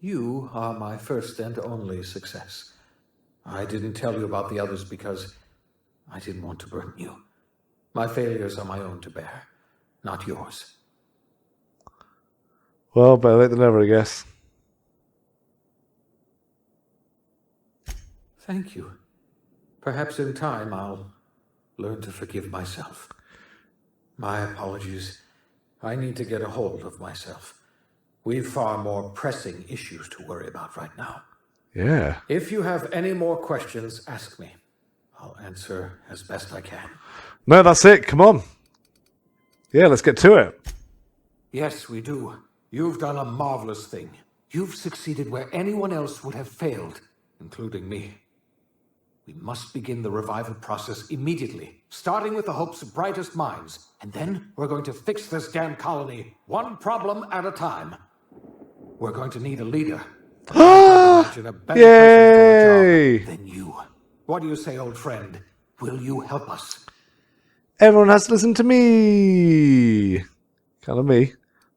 You are my first and only success. I didn't tell you about the others because I didn't want to burden you. My failures are my own to bear, not yours. Well, better late than never, I guess. Thank you. Perhaps in time I'll learn to forgive myself. My apologies. I need to get a hold of myself. We've far more pressing issues to worry about right now. Yeah. If you have any more questions, ask me. I'll answer as best I can. No, that's it. Come on. Yeah, let's get to it. Yes, we do. You've done a marvelous thing. You've succeeded where anyone else would have failed, including me. We must begin the revival process immediately, starting with the Hope's brightest minds. And then we're going to fix this damn colony, one problem at a time. We're going to need a leader. Imagine a better person for the job than you. What do you say, old friend? Will you help us? Everyone has to listen to me. Kind of me.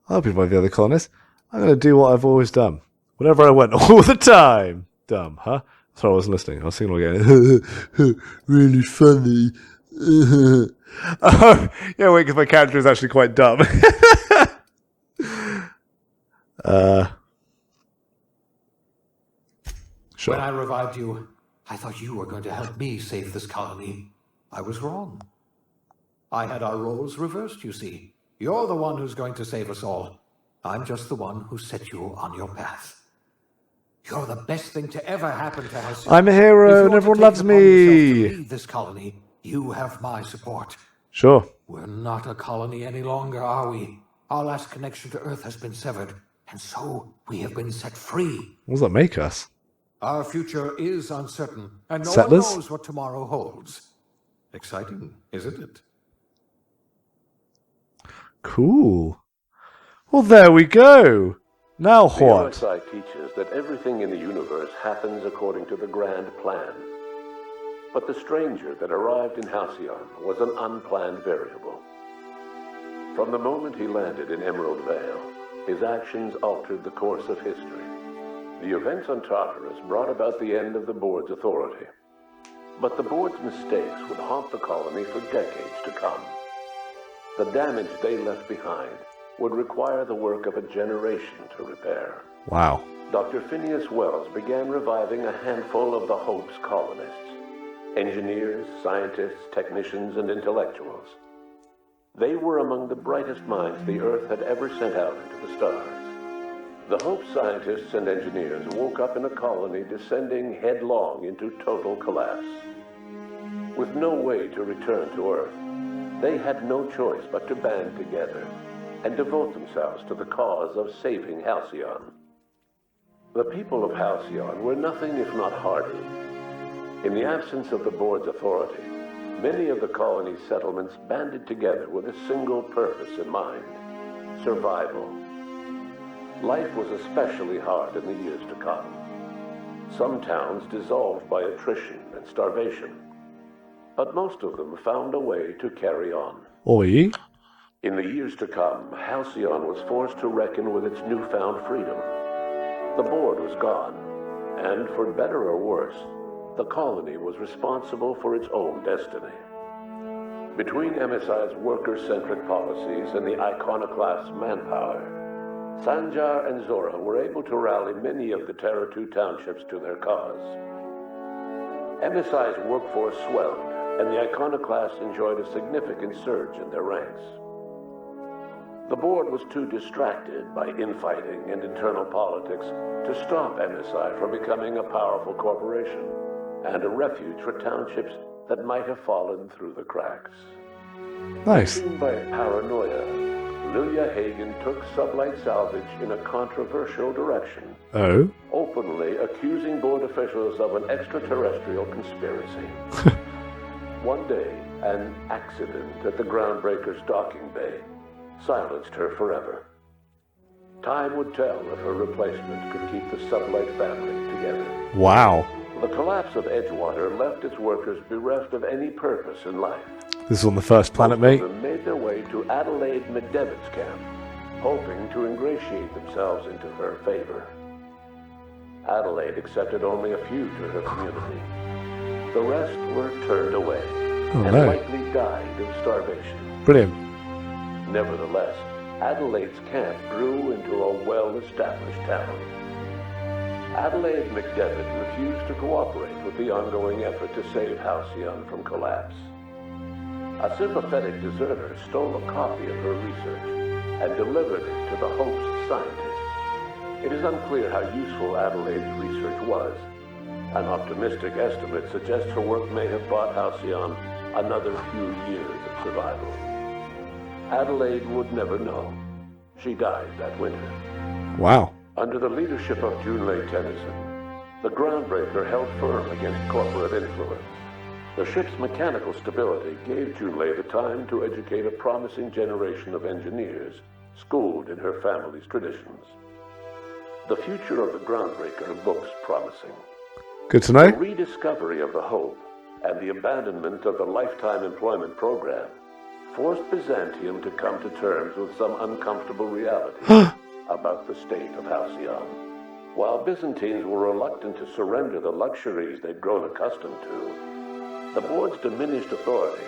I'll be by the other colonists. I'm going to do what I've always done. Whenever I went, all the time. Dumb, huh? Sorry, I wasn't listening. I was singing again. Really funny. Oh, yeah, wait, because my character is actually quite dumb. Sure. When I revived you, I thought you were going to help me save this colony. I was wrong. I had our roles reversed, you see. You're the one who's going to save us all. I'm just the one who set you on your path. You're the best thing to ever happen to us. I'm a hero and everyone loves me. To leave this colony, you have my support. Sure. We're not a colony any longer, are we? Our last connection to Earth has been severed, and so we have been set free. What does that make us? Our future is uncertain, and no Settlers? one knows what tomorrow holds. Exciting, isn't it? Cool. Well, there we go. Now The what? OSI teaches that everything in the universe happens according to the grand plan. But the stranger that arrived in Halcyon was an unplanned variable. From the moment he landed in Emerald Vale, his actions altered the course of history. The events on Tartarus brought about the end of the board's authority. But the board's mistakes would haunt the colony for decades to come. The damage they left behind would require the work of a generation to repair. Wow. Dr. Phineas Wells began reviving a handful of the Hope's colonists. Engineers, scientists, technicians, and intellectuals. They were among the brightest minds the Earth had ever sent out into the stars. The Hope scientists and engineers woke up in a colony descending headlong into total collapse. With no way to return to Earth, they had no choice but to band together and devote themselves to the cause of saving Halcyon. The people of Halcyon were nothing if not hardy. In the absence of the board's authority, many of the colony's settlements banded together with a single purpose in mind: survival. Life was especially hard in the years to come. Some towns dissolved by attrition and starvation, but most of them found a way to carry on. Oi. In the years to come, Halcyon was forced to reckon with its newfound freedom. The board was gone, and for better or worse, the colony was responsible for its own destiny. Between MSI's worker-centric policies and the iconoclast's manpower, Sanjar and Zora were able to rally many of the Terra 2 townships to their cause. MSI's workforce swelled, and the iconoclasts enjoyed a significant surge in their ranks. The board was too distracted by infighting and internal politics to stop MSI from becoming a powerful corporation and a refuge for townships that might have fallen through the cracks. Nice. Consumed by paranoia, Lilia Hagen took Sublight Salvage in a controversial direction, Oh? openly accusing board officials of an extraterrestrial conspiracy. One day, an accident at the Groundbreaker's docking bay silenced her forever. Time would tell if her replacement could keep the Sublight family together. Wow. The collapse of Edgewater left its workers bereft of any purpose in life. This is on the first planet, mate. Most of them made their way to Adelaide McDevitt's camp, hoping to ingratiate themselves into her favor. Adelaide accepted only a few to her community. The rest were turned away and no. likely died of starvation. Brilliant. Nevertheless, Adelaide's camp grew into a well-established town. Adelaide McDevitt refused to cooperate with the ongoing effort to save Halcyon from collapse. A sympathetic deserter stole a copy of her research and delivered it to the Hope's scientists. It is unclear how useful Adelaide's research was. An optimistic estimate suggests her work may have bought Halcyon another few years of survival. Adelaide would never know. She died that winter. Wow. Under the leadership of Junlei Tennyson, the Groundbreaker held firm against corporate influence. The ship's mechanical stability gave Junlei the time to educate a promising generation of engineers, schooled in her family's traditions. The future of the Groundbreaker looks promising. Good to know. The rediscovery of the Hope and the abandonment of the lifetime employment program forced Byzantium to come to terms with some uncomfortable reality about the state of Halcyon. While Byzantines were reluctant to surrender the luxuries they'd grown accustomed to, the board's diminished authority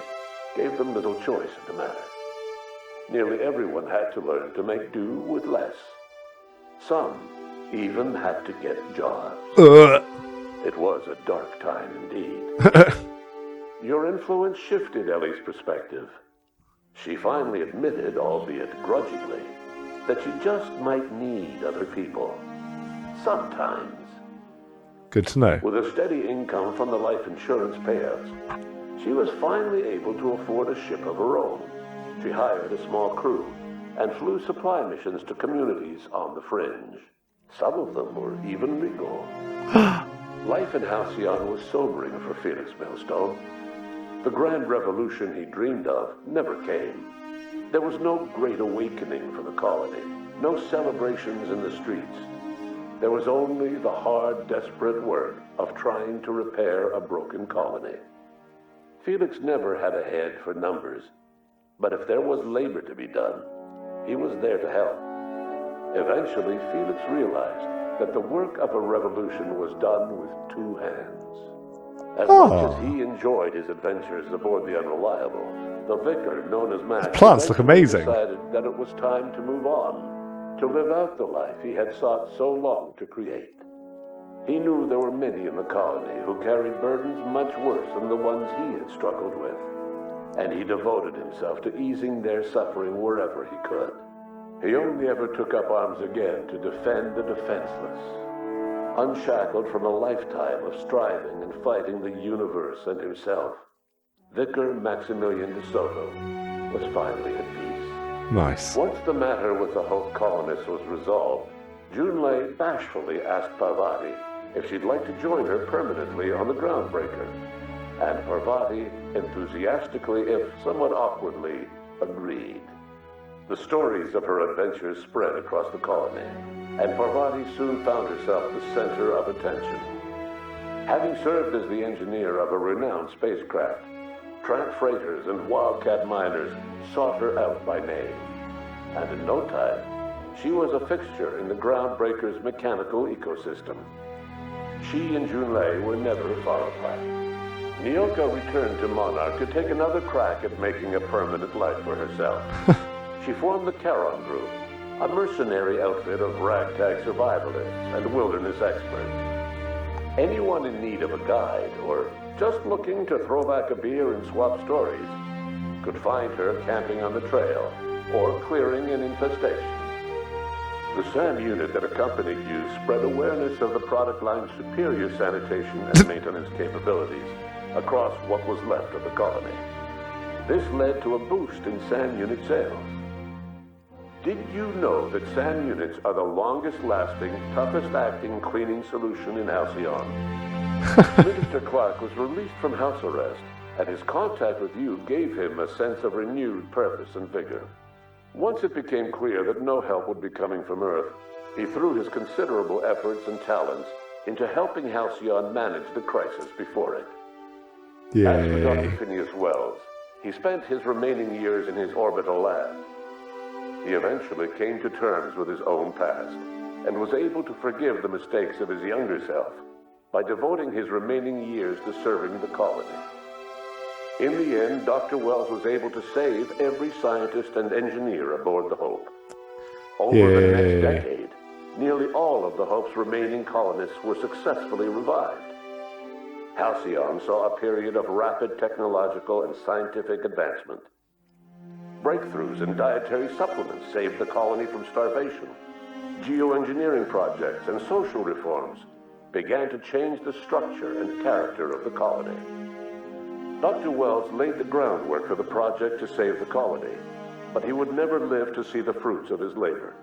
gave them little choice in the matter. Nearly everyone had to learn to make do with less. Some even had to get jobs. It was a dark time indeed. Your influence shifted Ellie's perspective. She finally admitted, albeit grudgingly, that she just might need other people. Sometimes. Good to know. With a steady income from the life insurance payouts, she was finally able to afford a ship of her own. She hired a small crew and flew supply missions to communities on the fringe. Some of them were even legal. Life in Halcyon was sobering for Felix Millstone. The grand revolution he dreamed of never came. There was no great awakening for the colony, no celebrations in the streets. There was only the hard, desperate work of trying to repair a broken colony. Felix never had a head for numbers, but if there was labor to be done, he was there to help. Eventually, Felix realized that the work of a revolution was done with two hands. As much as he enjoyed his adventures aboard the Unreliable, the vicar, known as Max, The plants look amazing. decided that it was time to move on, to live out the life he had sought so long to create. He knew there were many in the colony who carried burdens much worse than the ones he had struggled with, and he devoted himself to easing their suffering wherever he could. He only ever took up arms again to defend the defenseless. Unshackled from a lifetime of striving and fighting the universe and himself, Vicar Maximilian de Soto was finally at peace. Nice. Once the matter with the Hope colonists was resolved, Junlei bashfully asked Parvati if she'd like to join her permanently on the Groundbreaker. And Parvati, enthusiastically if somewhat awkwardly, agreed. The stories of her adventures spread across the colony, and Parvati soon found herself the center of attention. Having served as the engineer of a renowned spacecraft, tramp freighters and wildcat miners sought her out by name. And in no time, she was a fixture in the Groundbreaker's mechanical ecosystem. She and Junlei were never far apart. Nyoka returned to Monarch to take another crack at making a permanent life for herself. She formed the Charon Group, a mercenary outfit of ragtag survivalists and wilderness experts. Anyone in need of a guide, or just looking to throw back a beer and swap stories, could find her camping on the trail, or clearing an infestation. The SAM unit that accompanied you spread awareness of the product line's superior sanitation and maintenance capabilities across what was left of the colony. This led to a boost in SAM unit sales. Did you know that SAM units are the longest-lasting, toughest-acting cleaning solution in Halcyon? Minister Clark was released from house arrest, and his contact with you gave him a sense of renewed purpose and vigor. Once it became clear that no help would be coming from Earth, he threw his considerable efforts and talents into helping Halcyon manage the crisis before it. As for Dr. Phineas Wells, he spent his remaining years in his orbital lab. He eventually came to terms with his own past, and was able to forgive the mistakes of his younger self by devoting his remaining years to serving the colony. In the end, Dr. Wells was able to save every scientist and engineer aboard the Hope. Over the next decade, nearly all of the Hope's remaining colonists were successfully revived. Halcyon saw a period of rapid technological and scientific advancement. Breakthroughs in dietary supplements saved the colony from starvation. Geoengineering projects and social reforms began to change the structure and character of the colony. Dr. Wells laid the groundwork for the project to save the colony, but he would never live to see the fruits of his labor.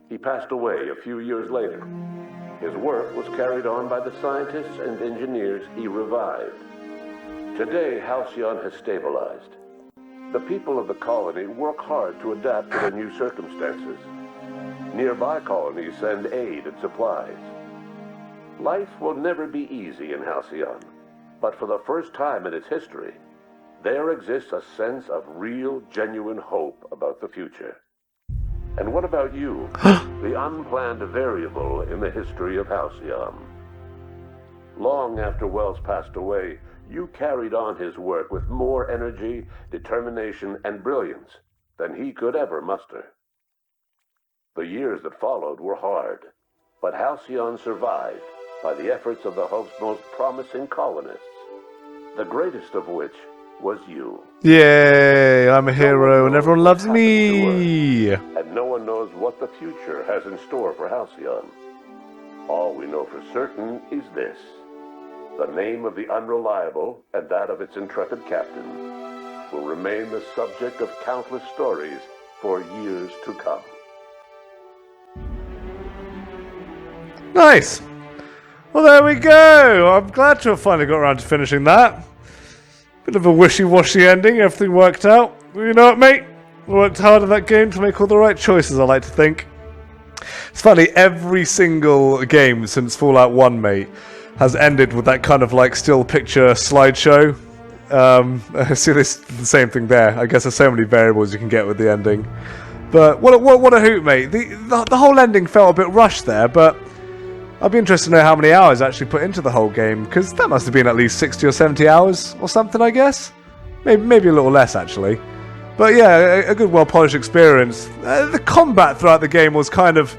He passed away a few years later. His work was carried on by the scientists and engineers he revived. Today, Halcyon has stabilized. The people of the colony work hard to adapt to their new circumstances. Nearby colonies send aid and supplies. Life will never be easy in Halcyon, but for the first time in its history, there exists a sense of real, genuine hope about the future. And what about you, the unplanned variable in the history of Halcyon? Long after Wells passed away, you carried on his work with more energy, determination, and brilliance than he could ever muster. The years that followed were hard, but Halcyon survived by the efforts of the Hope's most promising colonists, the greatest of which was you. Yay, I'm a hero and everyone loves me. And no one knows what the future has in store for Halcyon. All we know for certain is this: the name of the Unreliable and that of its intrepid captain will remain the subject of countless stories for years to come. Nice! Well, there we go! I'm glad to have finally got around to finishing that. Bit of a wishy-washy ending, everything worked out. You know what, mate? I worked hard in that game to make all the right choices, I like to think. It's funny, every single game since Fallout 1, mate, has ended with that kind of like still picture slideshow. I see this the same thing there. I guess there's so many variables you can get with the ending. But what a hoot, mate. The whole ending felt a bit rushed there, but I'd be interested to know how many hours I actually put into the whole game, because that must have been at least 60 or 70 hours or something, I guess. Maybe a little less, actually. But yeah, a good, well-polished experience. The combat throughout the game was kind of...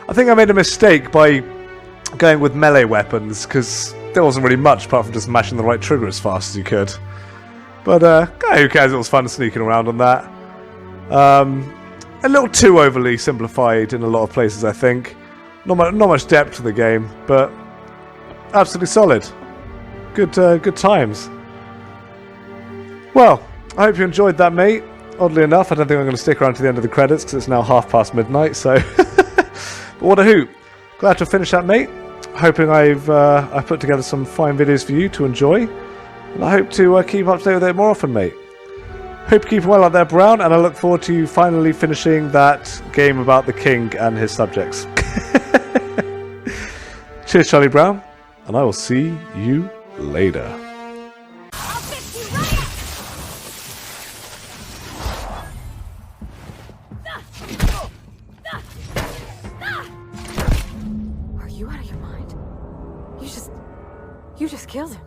I think I made a mistake by going with melee weapons, because there wasn't really much apart from just mashing the right trigger as fast as you could. But who cares, it was fun sneaking around on that. a little too overly simplified in a lot of places, I think. Not much depth to the game, but absolutely solid. Good times. Well, I hope you enjoyed that, mate. Oddly enough, I don't think I'm going to stick around to the end of the credits because it's now midnight, so... But what a hoot. Glad to finish that, mate. Hoping I've put together some fine videos for you to enjoy. And I hope to keep up to date with it more often, mate. Hope you're keeping well out there, Brown, and I look forward to finally finishing that game about the king and his subjects. Cheers, Charlie Brown, and I will see you later. Are you out of your mind? You just killed him.